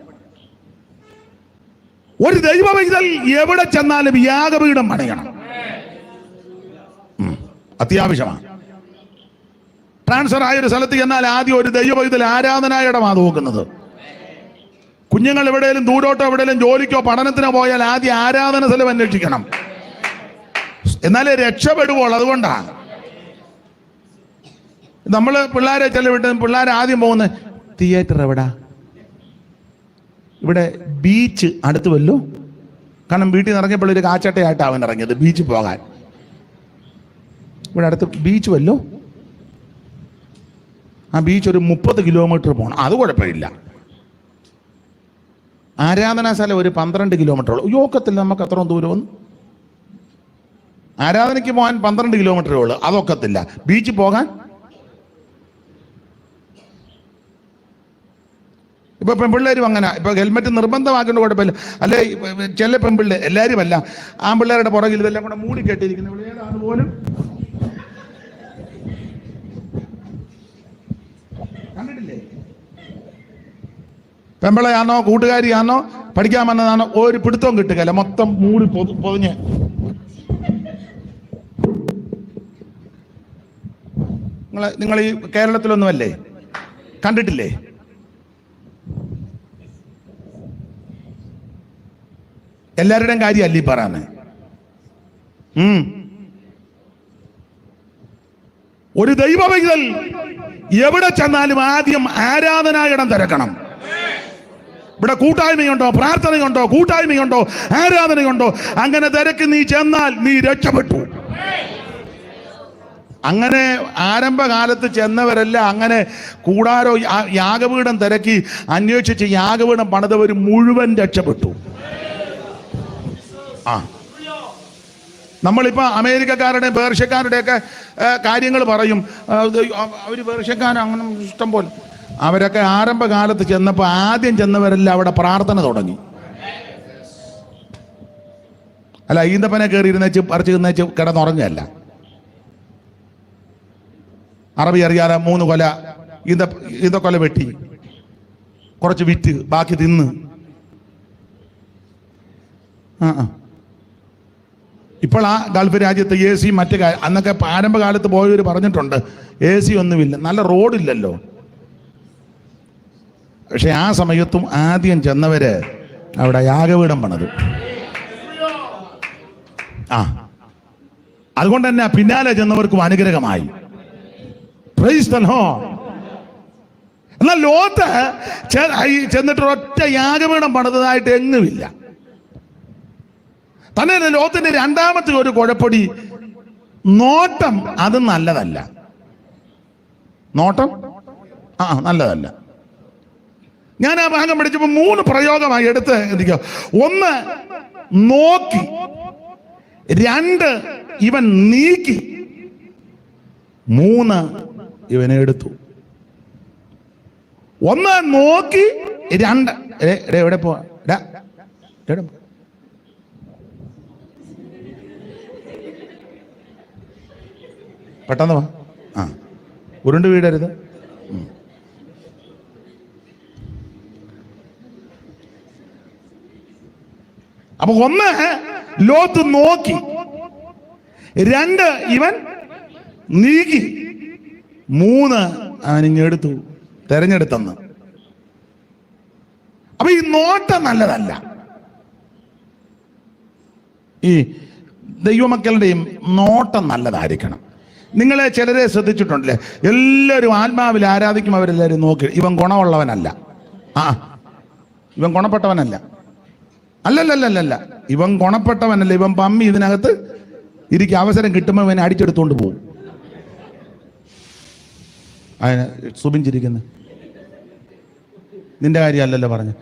ഒരു ദൈവവൈതൽ എവിടെ ചെന്നാലും യാഗപീഠം പണിയണം, അത്യാവശ്യമാണ്. ട്രാൻസ്ഫർ ആയ ഒരു സ്ഥലത്ത് ചെന്നാൽ ആദ്യം ഒരു ദൈവവൈതൽ ആരാധനായിടമാണ് നോക്കുന്നത്. കുഞ്ഞുങ്ങൾ എവിടെയെങ്കിലും ദൂരോട്ടോ എവിടെയെങ്കിലും ജോലിക്കോ പഠനത്തിനോ പോയാൽ ആദ്യം ആരാധന സ്ഥലം അന്വേഷിക്കണം, എന്നാലേ രക്ഷപ്പെടുവോൾ. അതുകൊണ്ടാണ് നമ്മൾ പിള്ളേരെ ചെലവിട്ട് പിള്ളേർ ആദ്യം പോകുന്നത് തിയേറ്റർ എവിടാ, ഇവിടെ ബീച്ച് അടുത്ത് വല്ലോ. കാരണം വീട്ടിൽ നിന്ന് ഇറങ്ങിയപ്പോൾ ഒരു കാച്ചട്ടയായിട്ടാണ് അവൻ ഇറങ്ങിയത് ബീച്ചിൽ പോകാൻ. ഇവിടെ അടുത്ത് ബീച്ച് വല്ലോ, ആ ബീച്ച് ഒരു 30 കിലോമീറ്റർ പോകണം. അത് കുഴപ്പമില്ല. ആരാധനാ സ്ഥലം ഒരു 12 കിലോമീറ്റർ. യോക്കത്തില്ല നമുക്ക് അത്രയും ദൂരമൊന്നും. ആരാധനയ്ക്ക് പോകാൻ 12 കിലോമീറ്ററേ ഉള്ളൂ. അതൊക്കത്തില്ല. ബീച്ചിൽ പോകാൻ ഇപ്പൊ പെൺപിള്ളേരും അങ്ങനെ. ഇപ്പൊ ഹെൽമെറ്റ് നിർബന്ധമാക്കേണ്ട കുഴപ്പമില്ല. അല്ലെ ചില പെൺപിള്ളേർ, എല്ലാവരും അല്ല, ആൺപിള്ളേരുടെ പുറകിൽ ഇതെല്ലാം കൂടെ മൂടി കെട്ടിയിരിക്കുന്നു. ഇവിടെ ഏതാണ് പോലും കണ്ടിട്ടില്ലേ? പെമ്പിളയാണോ കൂട്ടുകാരിയാണോ പഠിക്കാൻ വന്നതാണോ ഒരു പിടുത്തവും കിട്ടുകയല്ല. മൊത്തം മൂടി പൊതിഞ്ഞ്. നിങ്ങൾ ഈ കേരളത്തിലൊന്നുമല്ലേ കണ്ടിട്ടില്ലേ? എല്ലാവരുടെയും കാര്യമല്ല ഈ പറയുന്നത്. ഒരു ദൈവവൈതൽ എവിടെ ചെന്നാലും ആദ്യം ആരാധനായിടം തിരക്കണം. ഇവിടെ കൂട്ടായ്മയുണ്ടോ, പ്രാർത്ഥനയുണ്ടോ, കൂട്ടായ്മയുണ്ടോ, ആരാധനയുണ്ടോ? അങ്ങനെ തിരക്ക് നീ ചെന്നാൽ നീ രക്ഷപ്പെട്ടു. അങ്ങനെ ആരംഭകാലത്ത് ചെന്നവരെല്ലാം അങ്ങനെ കൂടാരോ യാഗപീഠം തിരക്കി അന്വേഷിച്ച് യാഗപീഠം പണിതവർ മുഴുവൻ രക്ഷപ്പെട്ടു. നമ്മളിപ്പോൾ അമേരിക്കക്കാരുടെ പേർഷ്യക്കാരുടെയൊക്കെ കാര്യങ്ങൾ പറയും. അവർ പേർഷ്യക്കാരും അങ്ങനെ ഇഷ്ടം പോലെ. അവരൊക്കെ ആരംഭകാലത്ത് ചെന്നപ്പോൾ ആദ്യം ചെന്നവരെല്ലാം അവിടെ പ്രാർത്ഥന തുടങ്ങി. അല്ല, ഈന്തപ്പനെ കയറി ഇരുന്നേച്ച് പറിച്ച് തിന്നേച്ച് കിടന്നുറങ്ങുകയല്ല. അറബി അറിയാതെ 3 കൊല ഈന്തക്കൊല വെട്ടി കുറച്ച് വിറ്റ് ബാക്കി തിന്ന്. ഇപ്പോൾ ആ ഗൾഫ് രാജ്യത്ത് AC മറ്റു അന്നൊക്കെ ആരംഭകാലത്ത് പോയവർ പറഞ്ഞിട്ടുണ്ട് AC ഒന്നുമില്ല, നല്ല റോഡില്ലല്ലോ. പക്ഷെ ആ സമയത്തും ആദ്യം ചെന്നവര് അവിടെ യാഗപീഠം പണിതു. അതുകൊണ്ട് തന്നെ പിന്നാലെ ചെന്നവർക്കും അനുഗ്രഹമായി. Price the Lord. എന്നാൽ ലോത്ത് ചെന്നിട്ട് ഒറ്റ യാഗപീഠം പണിതതായിട്ട് എങ്ങുമില്ല. തന്നെ ലോകത്തിന്റെ രണ്ടാമത്തെ ഒരു കുഴപ്പടി, നോട്ടം അത് നല്ലതല്ല. നോട്ടം നല്ലതല്ല. ഞാൻ ആ ഭാഗം പഠിച്ചപ്പോൾ 3 പ്രയോഗമായി എടുത്ത് എന്തിക്കോ. 1, നോക്കി. 2, ഇവൻ നീക്കി. 3, ഇവനെ എടുത്തു. 1 നോക്കി, 2 എവിടെ പോവാ? പെട്ടെന്ന് വാ. ഉരുണ്ട് വീടരുത്. അപ്പൊ ഒന്ന്, ലോത്ത് നോക്കി. രണ്ട്, ഇവൻ നീക്കി. മൂന്ന്, അവനിങ്ങെടുത്തു, തെരഞ്ഞെടുത്തെന്ന്. അപ്പൊ ഈ നോട്ടം നല്ലതല്ല. ഈ ദൈവമക്കളുടെയും നോട്ടം നല്ലതായിരിക്കണം. നിങ്ങളെ ചിലരെ ശ്രദ്ധിച്ചിട്ടുണ്ടല്ലേ, എല്ലാവരും ആത്മാവിൽ ആരാധിക്കും, അവരെല്ലാവരും നോക്കി ഇവൻ ഗുണമുള്ളവനല്ല, ഇവൻ ഗുണപ്പെട്ടവനല്ല, അല്ലല്ലല്ലല്ല, ഇവൻ ഗുണപ്പെട്ടവനല്ല, ഇവൻ പമ്മി ഇതിനകത്ത് ഇരിക്കും, അവസരം കിട്ടുമ്പോൾ ഇവനെ അടിച്ചെടുത്തോണ്ട് പോകും. അതിന് സുബിഞ്ചിരിക്കുന്നു, നിന്റെ കാര്യമല്ലല്ലോ പറഞ്ഞു.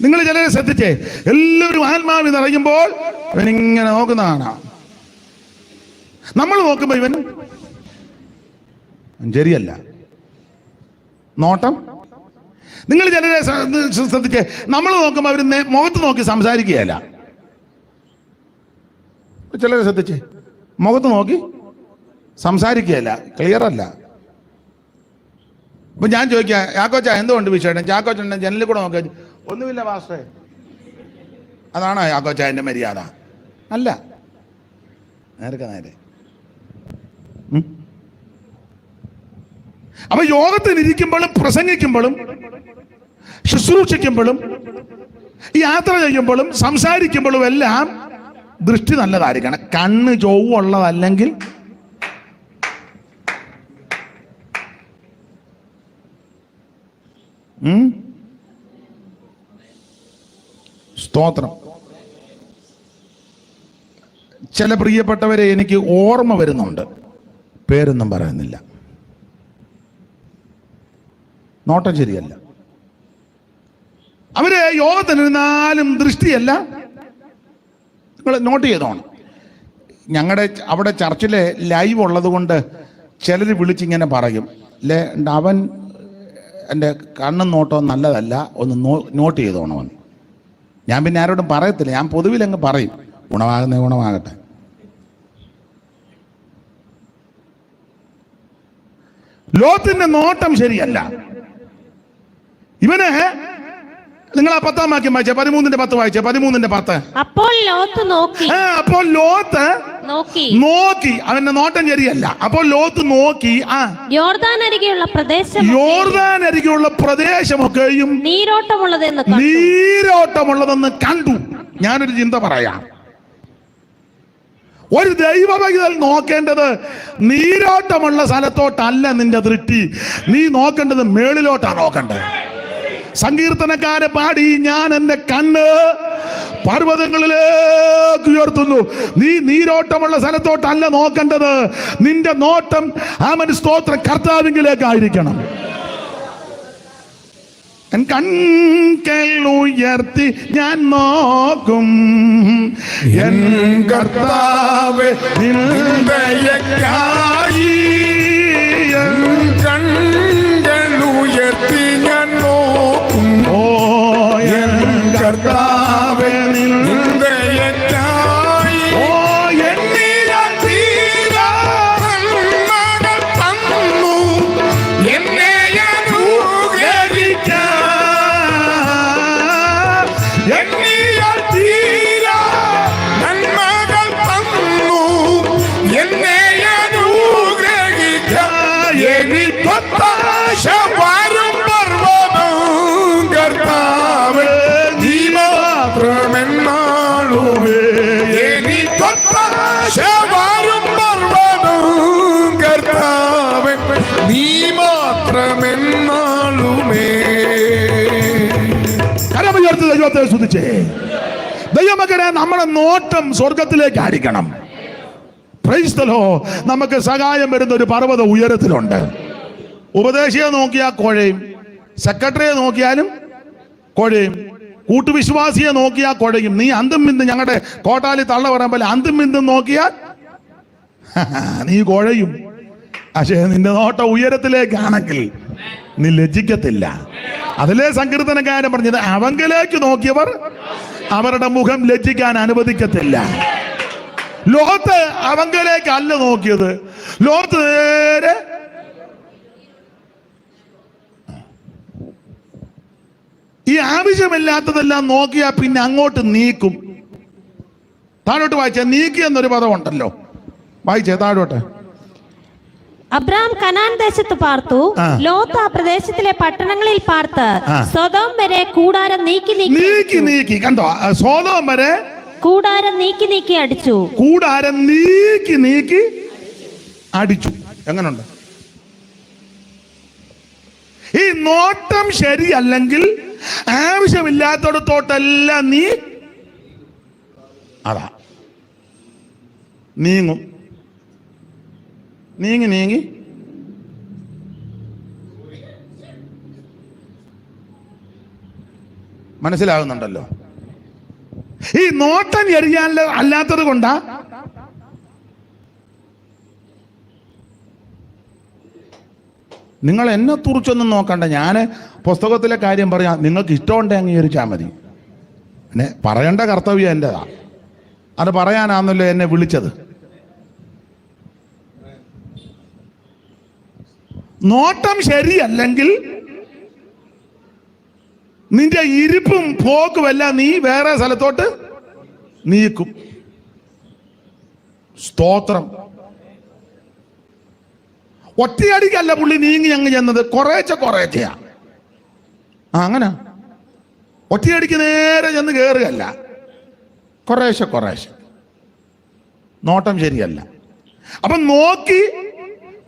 നിങ്ങൾ ചിലരെ ശ്രദ്ധിച്ചേ, എല്ലാവരും ആത്മാവിൽ നിറയുമ്പോൾ ഇവനിങ്ങനെ നോക്കുന്നതാണ്. നമ്മൾ നോക്കുമ്പോ ഇവൻ ശരിയല്ല. നോട്ടം. നിങ്ങൾ ചിലരെ ശ്രദ്ധിച്ചേ, നമ്മൾ നോക്കുമ്പോ അവർ മുഖത്ത് നോക്കി സംസാരിക്കുകയല്ല. ചിലരെ ശ്രദ്ധിച്ചേ, മുഖത്ത് നോക്കി സംസാരിക്കുകയല്ല, ക്ലിയർ അല്ല. അപ്പൊ ഞാൻ ചോദിക്കാം, ചാക്കോച്ച എന്തുകൊണ്ട് വിഷയം? ചാക്കോച്ച ജനലിൽ കൂടെ നോക്കിയാൽ ഒന്നുമില്ല പാസ്റ്റേ, അതാണോ ചാക്കോച്ചായന്റെ മര്യാദ? അല്ല, നേരെ. അപ്പൊ യോഗത്തിനിരിക്കുമ്പോഴും പ്രസംഗിക്കുമ്പോഴും ശുശ്രൂഷിക്കുമ്പോഴും യാത്ര ചെയ്യുമ്പോഴും സംസാരിക്കുമ്പോഴും എല്ലാം ദൃഷ്ടി നല്ലതായിരിക്കണം. കണ്ണ് ചൊവ്വുള്ളതല്ലെങ്കിൽ സ്തോത്രം. ചില പ്രിയപ്പെട്ടവരെ എനിക്ക് ഓർമ്മ വരുന്നുണ്ട്, പേരൊന്നും പറയുന്നില്ല. നോട്ടം ശരിയല്ല. അവര് യോഗത്തിനിരുന്നാലും ദൃഷ്ടിയല്ല. നിങ്ങൾ നോട്ട് ചെയ്തോണം. ഞങ്ങളുടെ അവിടെ ചർച്ചിലെ ലൈവ് ഉള്ളത് കൊണ്ട് ചിലർ വിളിച്ചിങ്ങനെ പറയും, അവൻ എൻ്റെ കണ്ണും നോട്ടവും നല്ലതല്ല, ഒന്ന് നോട്ട് ചെയ്തോണമെന്ന്. ഞാൻ പിന്നെ ആരോടും പറയത്തില്ല, ഞാൻ പൊതുവിലങ്ങ് പറയും, ഗുണമാകുന്ന ഗുണമാകട്ടെ. ലോത്തിന്റെ നോട്ടം ശരിയല്ല. ഇവന് നിങ്ങൾ ആ 10-ാം വാക്യം വായിച്ചേ, 13-10 വായിച്ചേ, 13-10. അപ്പോൾ ലോത്ത് നോക്കി, അവന്റെ നോട്ടം ശരിയല്ല. അപ്പോൾ ലോത്ത് നോക്കി, യോർദാൻ അരികെയുള്ള പ്രദേശമൊക്കെയും നീരോട്ടമുള്ളതെന്ന് കണ്ടു. ഞാനൊരു ചിന്ത പറയാം. ഒരു ദൈവഭക്തൻ നോക്കേണ്ടത് നീരോട്ടമുള്ള സ്ഥലത്തോട്ടല്ല നിന്റെ ദൃഷ്ടി, നീ നോക്കേണ്ടത് മേളിലോട്ടാണ് നോക്കേണ്ടത്. സങ്കീർത്തനക്കാരെ പാടി, ഞാൻ എന്റെ കണ്ണ് പർവ്വതങ്ങളിലേക്ക് ഉയർത്തുന്നു. നീ നീരോട്ടമുള്ള സ്ഥലത്തോട്ടല്ല നോക്കേണ്ടത്, നിന്റെ നോട്ടം സ്തോത്രം കർത്താവിങ്കിലേക്കായിരിക്കണം. കൺകൾ ഉയർത്തി ഞാൻ നോക്കും, എൻ കർത്താവേ നിൻ ദയയ്ക്കായി. കൺകൾ ഉയർത്തി ഞാൻ നോക്കും, ഓ എൻ കർത്താവേ നിൻ ദയയ്ക്കായി. ഓ ദൈവത്തെ സ്തുതിച്ചേ. ദൈവമക്കളെ, നമ്മുടെ നോട്ടം സ്വർഗത്തിലേക്ക് ആയിരിക്കണം. Price the Lord. നമുക്ക് സഹായം വരുന്ന ഒരു പർവ്വത ഉയരത്തിലുണ്ട്. ഉപദേശിയെ നോക്കിയാൽ കുഴയും, സെക്രട്ടറിയെ നോക്കിയാലും കുഴയും, കൂട്ടുവിശ്വാസിയെ നോക്കിയാൽ കുഴയും. നീ അന്തും ബിന്ദും, ഞങ്ങളുടെ കോട്ടാലി തള്ള പറയാൻ പോലെ അന്തും ബിന്ദും നോക്കിയാൽ നീ കുഴയും. പക്ഷേ നിന്റെ നോട്ടം ഉയരത്തിലേക്കാണെങ്കിൽ നീ ലജ്ജിക്കത്തില്ല. അതിലെ സങ്കീർത്തനക്കാരൻ പറഞ്ഞത്, അവങ്കിലേക്ക് നോക്കിയവർ അവരുടെ മുഖം ലജ്ജിക്കാൻ അനുവദിക്കത്തില്ല. ലോത്ത് അവങ്കിലേക്കല്ല നോക്കിയത്, ലോത്ത് നേരെ ഈ ആവശ്യമില്ലാത്തതെല്ലാം നോക്കിയാൽ പിന്നെ അങ്ങോട്ട് നീക്കും. താഴോട്ട് വായിച്ചേ, നീക്കി എന്നൊരു പദം ഉണ്ടല്ലോ, വായിച്ചേ താഴോട്ട്. അബ്രാം കനാൻ ദേശത്ത് പാർത്തു. ലോത്ത് ആ പ്രദേശത്തിലെ പട്ടണങ്ങളിൽ പാർത്ത് സൊദോം വരെ കൂടാരം നീക്കി കണ്ടോ, സൊദോം വരെ കൂടാരം നീക്കി അടിച്ചു. കൂടാരം നീക്കി അടിച്ചു. എങ്ങനുണ്ട്? ഈ നോട്ടം ശരിയല്ലെങ്കിൽ ആവശ്യമില്ലാത്തടത്തോട്ടെല്ലാം അതാ നീങ്ങും. നീങ്ങി മനസ്സിലാകുന്നുണ്ടല്ലോ. ഈ നോട്ടം എറിയാൻ അല്ലാത്തത് കൊണ്ടാ നിങ്ങൾ എന്നെ തുറിച്ചൊന്നും നോക്കണ്ട. ഞാൻ പുസ്തകത്തിലെ കാര്യം പറയാം, നിങ്ങൾക്ക് ഇഷ്ടമുണ്ടെ അംഗീകരിച്ചാൽ മതി. എന്നെ പറയേണ്ട കർത്തവ്യം എൻ്റെതാ, അത് പറയാനാണല്ലോ എന്നെ വിളിച്ചത്. നോട്ടം ശരിയല്ലെങ്കിൽ നിന്റെ ഇരിപ്പും പോക്കുമെല്ലാം നീ വേറെ സ്ഥലത്തോട്ട് നീക്കും. സ്തോത്രം. ഒറ്റയടിക്കല്ല പുള്ളി നീങ്ങി അങ്ങ് ചെന്നത്, കുറേച്ചെയാ. അങ്ങനെ ഒറ്റയടിക്ക് നേരെ ചെന്ന് കയറുകയല്ല, കുറേശ്ശെ. നോട്ടം ശരിയല്ല. അപ്പൊ നോക്കി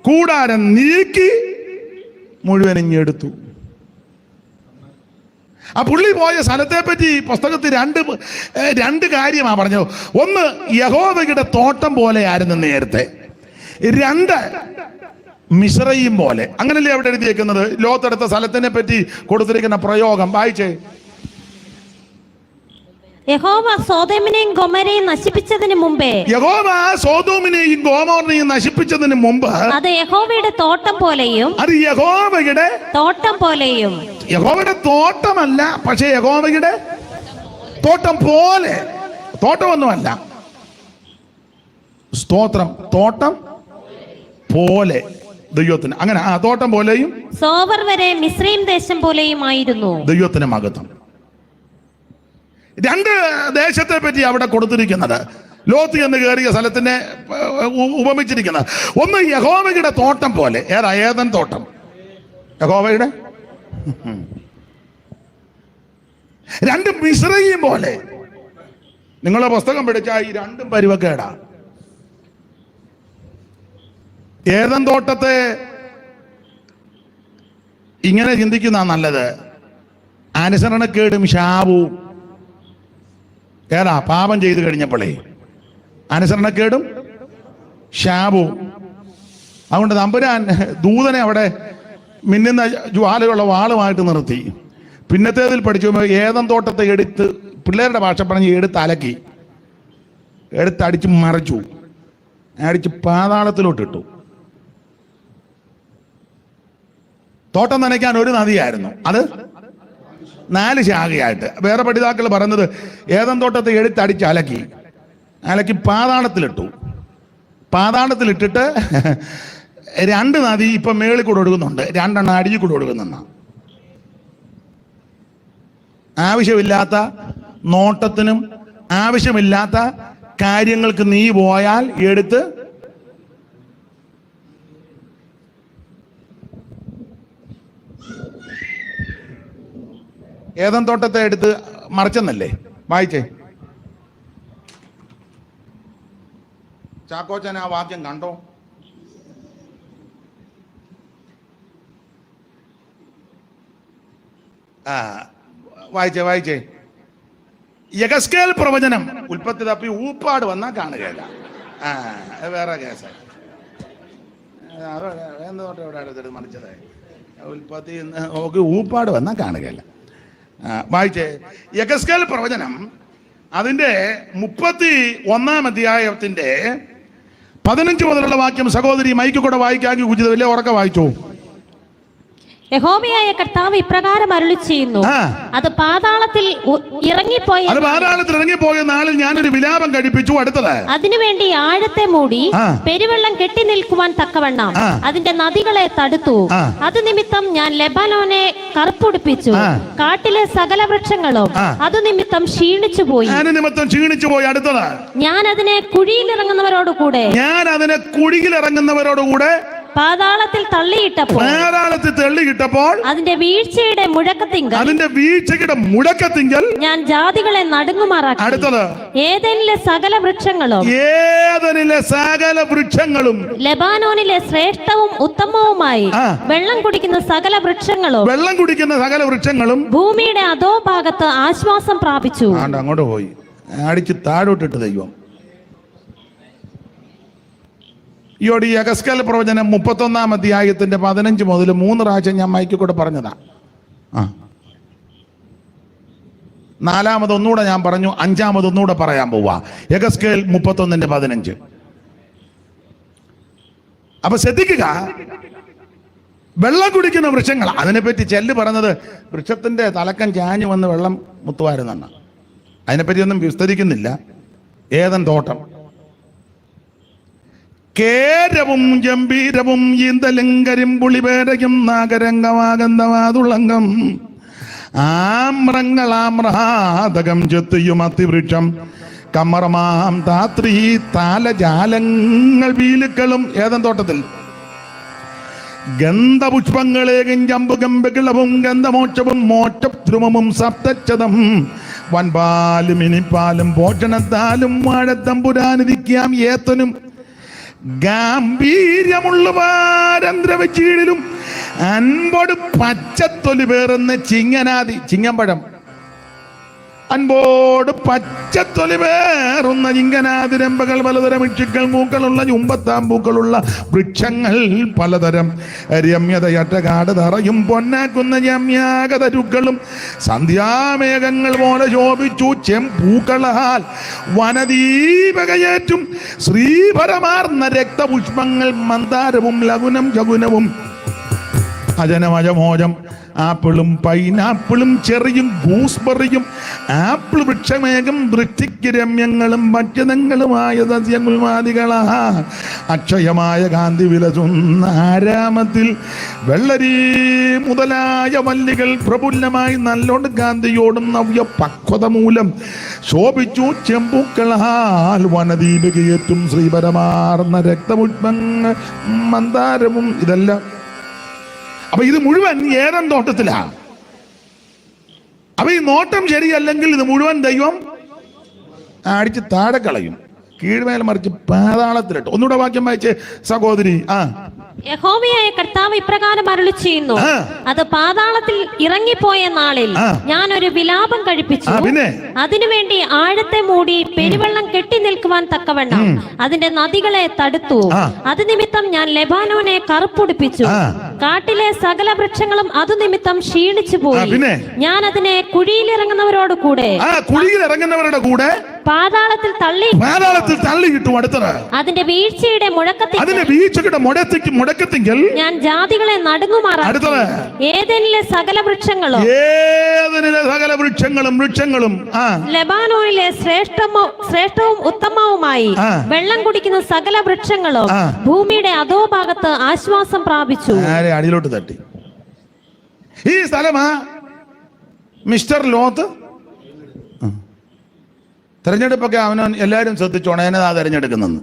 കൂടാരം നീക്കി മുഴുവൻ ഇങ്ങെടുത്തു. ആ പുള്ളി പോയ സ്ഥലത്തെ പറ്റി പുസ്തകത്തിൽ രണ്ട് കാര്യമാണ് പറഞ്ഞത്. ഒന്ന്, യഹോവയുടെ തോട്ടം പോലെയായിരുന്നു നേരത്തെ. രണ്ട്, മിസ്രയീം പോലെ. അങ്ങനല്ലേ അവിടെ എഴുതിയേക്കുന്നത്? ലോത്തെടുത്ത സ്ഥലത്തിനെ പറ്റി കൊടുത്തിരിക്കുന്ന പ്രയോഗം വായിച്ചേ. യഹോവ സോദോമിനെയും ഗൊമോരയെയും നശിപ്പിച്ചതിന് മുമ്പേ, യഹോവ സോദോമിനെയും ഗൊമോരയെയും നശിപ്പിച്ചതിന് മുമ്പ് അത് യഹോവയുടെ തോട്ടം പോലെയും, അത് യഹോവയുടെ തോട്ടം പോലെയും. യഹോവയുടെ തോട്ടമല്ല, പക്ഷേ യഹോവയുടെ തോട്ടം പോലെ. തോട്ടമൊന്നുമല്ല, സ്തോത്രം. തോട്ടം പോലെ ദൈവത്തിന്. അങ്ങനെ ആ തോട്ടം പോലെയും സോവർ വരെ മിസ്രയീം ദേശം പോലെയും ആയിരുന്നു. ദൈവത്തിന് മഹത്വം. രണ്ട് ദേശത്തെ പറ്റി അവിടെ കൊടുത്തിരിക്കുന്നത്, ലോത്ത് എന്ന് കയറിയ സ്ഥലത്തിനെ ഉപമിച്ചിരിക്കുന്നത്. ഒന്ന് യഹോവയുടെ തോട്ടം പോലെ. ഏതൻ തോട്ടം? യഹോവയുടെ. രണ്ട്, മിസ്രയീം പോലെ. നിങ്ങളെ പുസ്തകം പഠിച്ചാൽ ഈ രണ്ടും പരുവക്കേടാ. ഏതൻ തോട്ടത്തെ ഇങ്ങനെ ചിന്തിക്കുന്ന നല്ലത്. അനുസരണക്കേടും ശാപവും. പാപം ചെയ്തു കഴിഞ്ഞപ്പോഴേ അനുസരണക്കേടും ശാപവും. അതുകൊണ്ട് തമ്പുരാൻ ദൂതനെ അവിടെ മിന്നുന്ന ജ്വാലയുള്ള വാളുമായിട്ട് നിർത്തി. പിന്നത്തേതിൽ പഠിച്ചു ഏതൻ തോട്ടത്തെ എടുത്ത്, പിള്ളേരുടെ ഭാഷ പറഞ്ഞ് എടുത്തലക്കി, എടുത്തടിച്ച് മറിച്ചു, അടിച്ച് പാതാളത്തിലോട്ടിട്ടു. തോട്ടം നനയ്ക്കാൻ ഒരു നദിയായിരുന്നു, അത് 4 ശാഖയായിട്ട്. വേറെ പഠിതാക്കൾ പറയുന്നത് ഏതൻ തോട്ടത്തെ എടുത്തടിച്ച് അലക്കി പാതാളത്തിലിട്ടു. പാതാളത്തിലിട്ടിട്ട് 2 നദി ഇപ്പൊ മേളിൽ കൂടെ ഒഴുകുന്നുണ്ട്, 2 എണ്ണം അടിയിൽ കൂടെ ഒഴുകുന്ന. ആവശ്യമില്ലാത്ത നോട്ടത്തിനും ആവശ്യമില്ലാത്ത കാര്യങ്ങൾക്ക് നീ പോയാൽ എടുത്ത് ഏതൻ തോട്ടത്തെ എടുത്ത് മറിച്ചെന്നല്ലേ വായിച്ചേ. ചാക്കോച്ചൻ ആ വാക്യം കണ്ടോ? വായിച്ചേ. യഗസ്കേൽ പ്രവചനം. ഉൽപ്പത്തി തപ്പി ഊപ്പാട് വന്നാൽ കാണുകയില്ല. വേറെ കേസ്. എന്തോട്ടെ ഇവിടെ അടുത്തിട്ട് മറിച്ചത്. ഉൽപ്പത്തി ഊപ്പാട് വന്നാൽ കാണുകയില്ല. വായിച്ചേ. യഗസ്കേൽ പ്രവചനം അതിന്റെ 31-ാം അധ്യായത്തിന്റെ 15 മുതലുള്ള വാക്യം സഹോദരി മൈക്ക് കൂടെ വായിക്കാമെങ്കിൽ ഉചിതമല്ലേ? ഉറക്കെ വായിച്ചോ. യഹോവയായ കർത്താവ് ഇപ്രകാരം അരുളി ചെയ്യുന്നു, അത് പാതാളത്തിൽ ഇറങ്ങിപ്പോയ നാളിൽ ഞാനൊരു വിലാപം കഴിപ്പിച്ചു. അടുത്തത്, അതിനുവേണ്ടി ആഴത്തെ മൂടി പെരുവെള്ളം കെട്ടി നിൽക്കുവാൻ തക്കവണ്ണം അതിന്റെ നദികളെ തടുത്തു. അത് നിമിത്തം ഞാൻ ലെബാനോനെ കറുപ്പുടിപ്പിച്ചു. കാട്ടിലെ സകല വൃക്ഷങ്ങളും അത് നിമിത്തം ക്ഷീണിച്ചു പോയി. അടുത്തത്, ഞാൻ അതിനെ കുഴിയിലിറങ്ങുന്നവരോടുകൂടെ പാതാളത്തിൽ തള്ളിയിട്ടപ്പോൾ അതിന്റെ വീഴ്ചയുടെ മുഴക്കത്തിങ്കൽ ഞാൻ ജാതികളെ നടുങ്ങുമാറാക്കി. അടുത്തത്, ഏദനിലെ സകല വൃക്ഷങ്ങളും ലെബാനോനിലെ ശ്രേഷ്ഠവും ഉത്തമവുമായി വെള്ളം കുടിക്കുന്ന സകല വൃക്ഷങ്ങളും ഭൂമിയുടെ അധോഭാഗത്ത് ആശ്വാസം പ്രാപിച്ചു. അങ്ങോട്ട് പോയി അടിച്ച് താഴോട്ടിട്ട് ദൈവം. ഈ യഗസ്കേൽ പ്രവചനം 31-ാം അധ്യായത്തിന്റെ 15 മുതൽ 3 പ്രാവശ്യം ഞാൻ മൈക്കിൽ കൂടെ പറഞ്ഞതാ. 4-ാമത് ഒന്നുകൂടെ ഞാൻ പറഞ്ഞു, 5-ാമത് ഒന്നുകൂടെ പറയാൻ പോവാ. യഗസ്കേൽ 31:15. അപ്പൊ ശ്രദ്ധിക്കുക, വെള്ളം കുടിക്കുന്ന വൃക്ഷങ്ങൾ. അതിനെപ്പറ്റി ചെല്ല് പറഞ്ഞത് വൃക്ഷത്തിന്റെ തലക്കം ചാഞ്ഞു വന്ന് വെള്ളം മുത്തുവാരുന്നെന്ന. അതിനെപ്പറ്റിയൊന്നും വിസ്തരിക്കുന്നില്ല. ഏദൻ തോട്ടം കേരവും ഗംഭീരവും ഈന്തലും കരിമ്പുളിപേരയും നാഗരംഗമാകന്തവാതുളങ്കം ആമ്രങ്ങളാമ്രഹാതകം ചെത്തിയും അത്തിവൃക്ഷം കമ്മറമാം താത്രി താലജാലങ്ങൾ വീലുക്കളും. ഏതൻ തോട്ടത്തിൽ ഗന്ധപുഷ്പങ്ങളേകും ജമ്പുകമ്പകിളവും ഗന്ധമോക്ഷവും മോക്ഷദ്രുമവും സപ്തച്ചതം വൻപാലും ഇനിപ്പാലും ഭോഷണത്താലും വാഴത്തമ്പുരാനിരിക്കാം ഏത്തനും ഗാംഭീര്യമുള്ളവാരന്ദ്രവച്ചീടിലും അൻപോട് പച്ചത്തൊലി പേറുന്ന ചിങ്ങനാദി ചിങ്ങമ്പഴം. അൻപോട് പച്ചത്തൊലി പേറുന്ന ചിങ്ങനാതിരമ്പകൾ പലതരം ഇക്ഷിക്കൾ പൂക്കളുള്ള ചുമ്പത്താമ്പൂക്കളുള്ള വൃക്ഷങ്ങൾ പലതരം രമ്യതയട്ടകാട് തറയും പൊന്നാക്കുന്ന രമ്യാകതരുക്കളും സന്ധ്യാമേഘങ്ങൾ പോലെ ശോഭിച്ചു ചെമ്പൂക്കളാൽ വനദീപകയേറ്റും ശ്രീപരമാർന്ന രക്തപുഷ്പങ്ങൾ മന്ദാരവും ലഘുനം ശകുനവും അജനമജമോജം ആപ്പിളും പൈനാപ്പിളും ചെറിയും ഗൂസ്ബെറിയും ആപ്പിൾ വൃക്ഷമേകം വൃശ്ചിക്ക് രമ്യങ്ങളും ഭക്ഷ്യതങ്ങളുമായ സസ്യമുൽമാദികളാ അക്ഷയമായ കാന്തി വിലസുന്ന ആരാമത്തിൽ വെള്ളരി മുതലായ വല്ലികൾ പ്രഫുല്ലമായി നല്ലോണ്ട് കാന്തിയോടും നവ്യ പക്വത മൂലം ശോഭിച്ചു ചെമ്പൂക്കളാൽ വനദീപികയേറ്റും ശ്രീപരമാർന്ന രക്തപുഷ്പങ്ങൾ മന്ദാരവും. ഇതെല്ലാം അപ്പൊ ഇത് മുഴുവൻ ഏദൻ തോട്ടത്തിലാണ്. അപ്പൊ ഈ നോട്ടം ശരിയല്ലെങ്കിൽ ഇത് മുഴുവൻ ദൈവം അടിച്ച് താഴെ കളയും, കീഴ്മേൽ മറിച്ച് പാതാളത്തിലിട്ട്. ഒന്നുകൂടെ വാക്യം വായിച്ച് സഹോദരി. യഹോവയായ കർത്താവ് ഇപ്രകാരം അരുളി ചെയ്യുന്നു, അത് പാതാളത്തിൽ ഇറങ്ങിപ്പോയ നാളിൽ ഞാൻ ഒരു വിലാപം കഴിപ്പിച്ചു. അതിനുവേണ്ടി ആഴത്തെ മൂടി പെരുവെള്ളം കെട്ടി നിൽക്കുവാൻ തക്കവണ്ണം അതിന്റെ നദികളെ തടുത്തു. അത് നിമിത്തം ഞാൻ ലെബാനോനെ കറുപ്പുടിപ്പിച്ചു. കാട്ടിലെ സകല വൃക്ഷങ്ങളും അത് നിമിത്തം ക്ഷീണിച്ചു പോയി. ഞാൻ അതിനെ കുഴിയിലിറങ്ങുന്നവരോട് കൂടെ പാതാളത്തിൽ തള്ളിയിട്ടു. അടുത്തത്, അതിന്റെ വീഴ്ചയുടെ മുഴക്കത്തിങ്കൽ ഞാൻ ജാതികളെ നടുങ്ങുമാറാക്കി. ഏദനിലെ സകല വൃക്ഷങ്ങളും ലെബാനോനിലെ ശ്രേഷ്ഠവും ഉത്തമവുമായി വെള്ളം കുടിക്കുന്ന സകല വൃക്ഷങ്ങളും ഭൂമിയുടെ അധോഭാഗത്ത് ആശ്വാസം പ്രാപിച്ചു. അടിയിലോട്ട് തട്ടി. ഈ സ്ഥലമാ മിസ്റ്റർ ലോത്ത്. തെരഞ്ഞെടുപ്പൊക്കെ അവനവൻ എല്ലാവരും ശ്രദ്ധിച്ചോണം, എന്നതാ തെരഞ്ഞെടുക്കുന്നെന്ന്.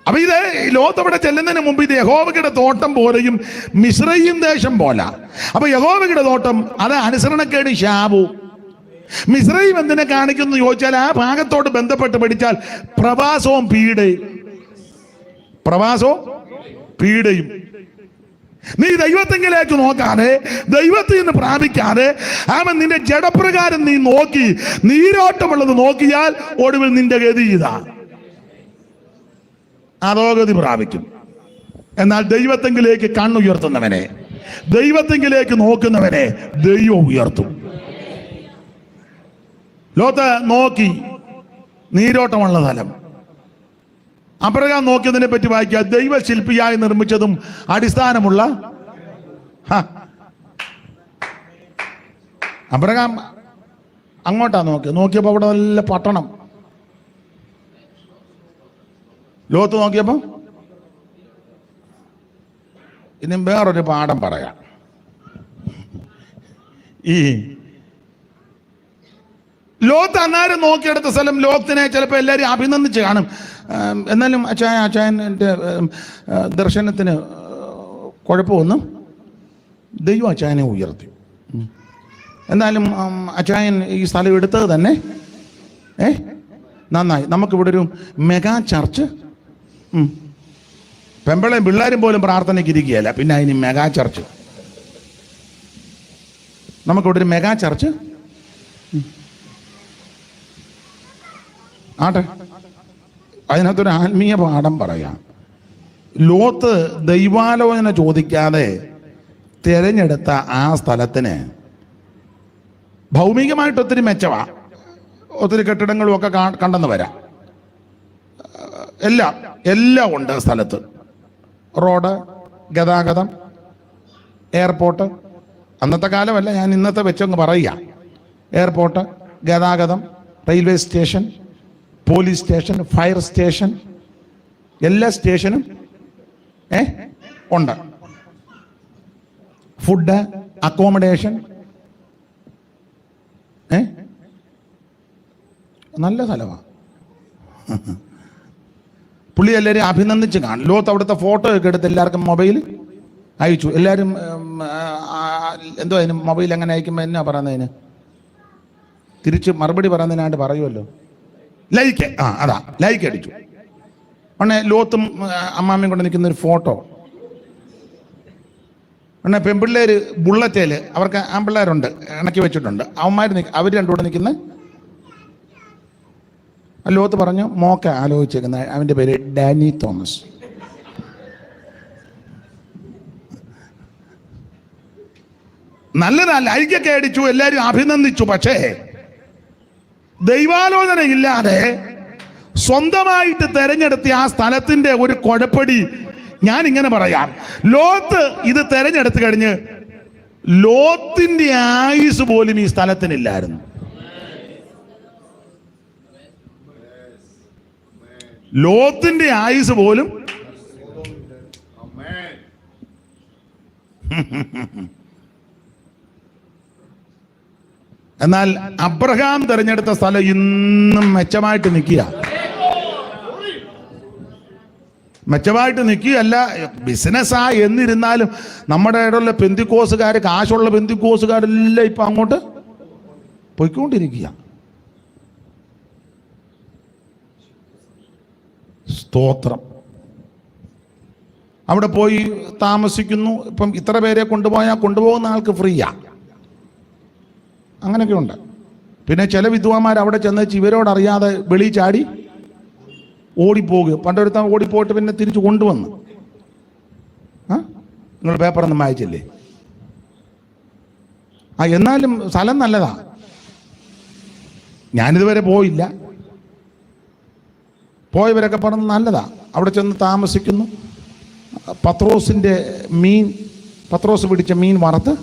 അപ്പൊ ഇത് ലോത്ത് അവിടെ ചെല്ലുന്നതിന് മുമ്പ് ഇത് യഹോവയുടെ തോട്ടം പോലെയും മിസ്രയീം ദേശം പോല. അപ്പൊ യഹോവയുടെ തോട്ടം അത് അനുസരണക്കേട് ശാപു. മിസ്രയീം എന്തിനെ കാണിക്കുന്നു ചോദിച്ചാൽ ആ ഭാഗത്തോട് ബന്ധപ്പെട്ട് പഠിച്ചാൽ പ്രവാസവും പീഡയും. നീ ദൈവത്തെങ്കിലേക്ക് നോക്കാതെ, ദൈവത്തിൽ നിന്ന് പ്രാപിക്കാതെ അവൻ നിന്റെ ജഡപ്രകാരം നീ നോക്കി നീരോട്ടമുള്ളത് നോക്കിയാൽ ഒടുവിൽ നിന്റെ ഗതി ഇതാ, അധോഗതി പ്രാപിക്കും. എന്നാൽ ദൈവത്തെങ്കിലേക്ക് കണ്ണുയർത്തുന്നവനെ, ദൈവത്തെങ്കിലേക്ക് നോക്കുന്നവനെ ദൈവം ഉയർത്തും. ലോത്ത് നോക്കി നീരോട്ടമുള്ള സ്ഥലം. അബ്രഹാം നോക്കിയതിനെ പറ്റി വായിക്കുക. ദൈവശില്പിയായി നിർമ്മിച്ചതും അടിസ്ഥാനമുള്ള അബ്രഹാം അങ്ങോട്ടാ നോക്കിയപ്പോ അവിടെ നല്ല പട്ടണം. ലോത്ത് നോക്കിയപ്പോ ഇനി വേറൊരു പാഠം പറയാം. ഈ ലോത്ത് അന്നേരം നോക്കിയെടുത്ത സ്ഥലം ലോത്തിനെ ചിലപ്പോൾ എല്ലാവരും അഭിനന്ദിച്ച് കാണും. എന്നാലും അച്ചായൻ്റെ ദർശനത്തിന് കുഴപ്പമൊന്നും ദൈവം അച്ചായനെ ഉയർത്തി. എന്നാലും അച്ചായൻ ഈ സ്ഥലം എടുത്തത് തന്നെ നന്നായി. നമുക്കിവിടെ ഒരു മെഗാ ചർച്ച്, പെമ്പിളയും പിള്ളേരും പോലും പ്രാർത്ഥനയ്ക്ക് ഇരിക്കുകയല്ല, പിന്നെ അതിന് മെഗാ ചർച്ച്. നമുക്കിവിടെ ഒരു മെഗാ ചർച്ച് ആട്ടെ. അതിനകത്തൊരു ആത്മീയ പാഠം പറയാം. ലോത്ത് ദൈവാലോചന ചോദിക്കാതെ തിരഞ്ഞെടുത്ത ആ സ്ഥലത്തിന് ഭൗമികമായിട്ട് ഒത്തിരി മെച്ചമാണ്. ഒത്തിരി കെട്ടിടങ്ങളും ഒക്കെ കണ്ടെന്ന് വരാം. എല്ലാം ഉണ്ട് സ്ഥലത്ത്. റോഡ്, ഗതാഗതം, എയർപോർട്ട്. അന്നത്തെ കാലമല്ല, ഞാൻ ഇന്നത്തെ വെച്ചങ്ങ് പറയുക. എയർപോർട്ട്, ഗതാഗതം, railway station, police station, fire station, എല്ലാ സ്റ്റേഷനും ഉണ്ട്. ഫുഡ്, അക്കോമഡേഷൻ, നല്ല സ്ഥലമാണ്. പുള്ളി എല്ലാവരും അഭിനന്ദിച്ച് കാണും. ലോത്ത് അവിടുത്തെ ഫോട്ടോ ഒക്കെ എടുത്ത് എല്ലാവർക്കും മൊബൈൽ അയച്ചു. എല്ലാവരും എന്തോ അതിന് മൊബൈൽ അങ്ങനെ അയക്കുമ്പോൾ എന്നാ പറയുന്നതിന് തിരിച്ച് മറുപടി പറയുന്നതിനായിട്ട് പറയുമല്ലോ, ലൈക്ക്. അതാ ലൈക്ക് അടിച്ചു. ഉടനെ ലോത്തും അമ്മാമ്മയും കൊണ്ട് നിൽക്കുന്ന ഒരു ഫോട്ടോ. ഉടനെ പെൺപിള്ളേർ ബുള്ളറ്റേൽ, അവർക്ക് ആൺപിള്ളേരുണ്ട്, ഇണക്കി വെച്ചിട്ടുണ്ട്. അവർ രണ്ടുകൂടെ നിൽക്കുന്ന ലോത്ത് പറഞ്ഞു, മോക്ക ആലോചിച്ചേക്കുന്ന അവൻ്റെ പേര് ഡാനി തോമസ്. നല്ലതാ, ലൈക്കൊക്കെ അടിച്ചു, എല്ലാവരും അഭിനന്ദിച്ചു. പക്ഷേ ദൈവാലോചന ഇല്ലാതെ സ്വന്തമായിട്ട് തെരഞ്ഞെടുത്ത ആ സ്ഥലത്തിന്റെ ഒരു കുഴപ്പടി ഞാൻ ഇങ്ങനെ പറയാം. ലോത്ത് ഇത് തെരഞ്ഞെടുത്ത് കഴിഞ്ഞ് ലോത്തിന്റെ ആയുസ് പോലും ഈ സ്ഥലത്തിനില്ലായിരുന്നു. ലോത്തിന്റെ ആയുസ് പോലും എന്നാൽ അബ്രഹാം തെരഞ്ഞെടുത്ത സ്ഥലം ഇന്നും മെച്ചമായിട്ട് നിൽക്കുക. മെച്ചമായിട്ട് നിൽക്കുകയല്ല, ബിസിനസ്സാ എന്നിരുന്നാലും നമ്മുടെ ഇടയിലുള്ള പെന്തിക്കോസുകാർ, കാശുള്ള പെന്തിക്കോസുകാരെല്ലാം ഇപ്പം അങ്ങോട്ട് പോയിക്കൊണ്ടിരിക്കുക. സ്തോത്രം. അവിടെ പോയി താമസിക്കുന്നു. ഇപ്പം ഇത്ര പേരെ കൊണ്ടുപോകുന്ന ആൾക്ക് ഫ്രീയാ. അങ്ങനെയൊക്കെ ഉണ്ട്. പിന്നെ ചില വിദ്വാന്മാർ അവിടെ ചെന്ന് ഇവരോടറിയാതെ വെളി ചാടി ഓടിപ്പോകുക. പണ്ടൊരുത്താൻ ഓടിപ്പോയിട്ട് പിന്നെ തിരിച്ചു കൊണ്ടുവന്ന്. നിങ്ങൾ പേപ്പറൊന്നും വായിച്ചില്ലേ? എന്നാലും സ്ഥലം നല്ലതാ. ഞാനിതുവരെ പോയില്ല. പോയവരൊക്കെ പറഞ്ഞ് നല്ലതാ. അവിടെ ചെന്ന് താമസിക്കുന്നു. പത്രോസ് പിടിച്ച മീൻ വറുത്ത്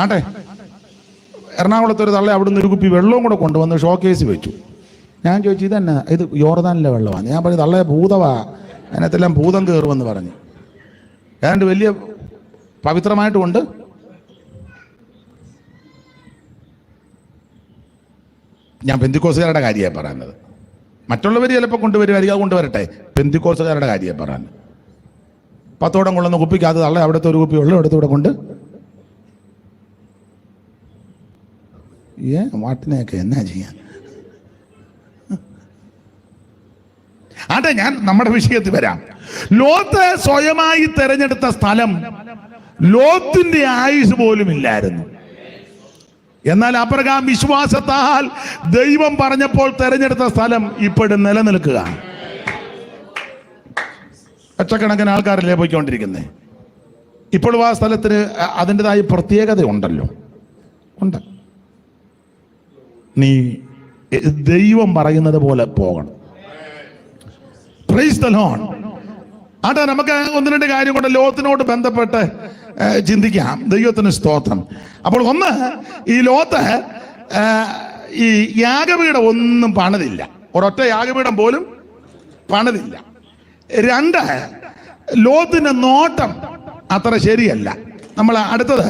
ആട്ടെ. എറണാകുളത്തൊരു തള്ള അവിടുന്ന് ഒരു കുപ്പി വെള്ളവും കൂടെ കൊണ്ടുവന്ന് ഷോക്കേസ് വെച്ചു. ഞാൻ ചോദിച്ചു, ഇതന്നെ ഇത് യോർദാനിലെ വെള്ളമാണ്. ഞാൻ പറഞ്ഞു, തള്ളയെ ഭൂതവാ, അതിനകത്തെല്ലാം ഭൂതം കയറുമെന്ന് പറഞ്ഞു. ഏതാണ്ട് വലിയ പവിത്രമായിട്ടുമുണ്ട്. ഞാൻ പെന്തിക്കോസുകാരുടെ കാര്യമാണ് പറയുന്നത്. മറ്റുള്ളവർ ചിലപ്പോൾ കൊണ്ടുവരുമായിരിക്കും, അത് കൊണ്ടുവരട്ടെ. പെന്തിക്കോസുകാരുടെ കാര്യമാണ് പറയുന്നത്. 10 കുടം കൊള്ളുന്ന കുപ്പിക്കകത്ത് തള്ള അവിടുത്തെ ഒരു കുപ്പി വെള്ളം എടുത്തുകൂടെ കൊണ്ട് വാട്ടിനെയൊക്കെ എന്നാ ചെയ്യാൻ. അതെ, ഞാൻ നമ്മുടെ വിഷയത്തിൽ വരാം. ലോത്ത് സ്വയമായി തെരഞ്ഞെടുത്ത സ്ഥലം ലോത്തിന്റെ ആയുസ് പോലും ഇല്ലായിരുന്നു. എന്നാൽ അബ്രഹാം വിശ്വാസത്താൽ ദൈവം പറഞ്ഞപ്പോൾ തെരഞ്ഞെടുത്ത സ്ഥലം ഇപ്പോഴും നിലനിൽക്കുക. ലക്ഷക്കണക്കിന് ആൾക്കാരല്ലേ പോയിക്കൊണ്ടിരിക്കുന്നത്. ഇപ്പോഴും ആ സ്ഥലത്തിന് അതിൻ്റെതായ പ്രത്യേകത ഉണ്ടല്ലോ. ഉണ്ട്. നീ ദൈവം പറയുന്നത് പോലെ പോകണം. Price the Lord. ആട്ടെ, നമുക്ക് ഒന്ന് രണ്ട് കാര്യം കൊണ്ട് ലോത്തിനോട് ബന്ധപ്പെട്ട് ചിന്തിക്കാം. ദൈവത്തിന് സ്തോത്രം. അപ്പോൾ ഒന്ന്, ഈ ലോത്ത് ഈ യാഗപീഠം ഒന്നും പണിതില്ല, ഒരൊറ്റ യാഗപീഠം പോലും പണിതില്ല. രണ്ട്, ലോത്തിന്റെ നോട്ടം അത്ര ശരിയല്ല. നമ്മൾ അടുത്തത്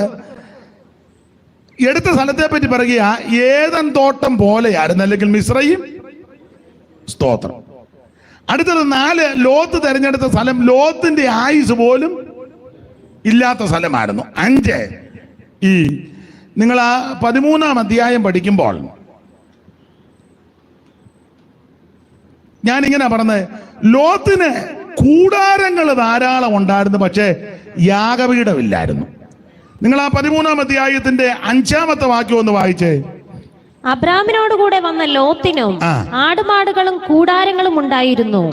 എടുത്ത സ്ഥലത്തെ പറ്റി പറയുക, ഏദൻ തോട്ടം പോലെയായിരുന്നു, അല്ലെങ്കിൽ മിസ്രയീം. സ്തോത്രം. അടുത്തത് 4, ലോത്ത് തെരഞ്ഞെടുത്ത സ്ഥലം ലോത്തിന്റെ ആയുസ് പോലും ഇല്ലാത്ത സ്ഥലമായിരുന്നു. 5, ഈ നിങ്ങൾ ആ 13-ാം അധ്യായം പഠിക്കുമ്പോൾ ഞാനിങ്ങനെ പറഞ്ഞത്, ലോത്തിന് കൂടാരങ്ങൾ ധാരാളം ഉണ്ടായിരുന്നു, പക്ഷേ യാഗപീഠമില്ലായിരുന്നു. നിങ്ങൾ ആ 13-ാം അധ്യായത്തിന്റെ 5-ാമത്തെ വാക്യം ഒന്ന് വായിച്ചേ. അബ്രാമിനോട് കൂടെ വന്ന ലോത്തിനും ആടുമാടുകളും കൂടാരങ്ങളും ഉണ്ടായിരുന്നു.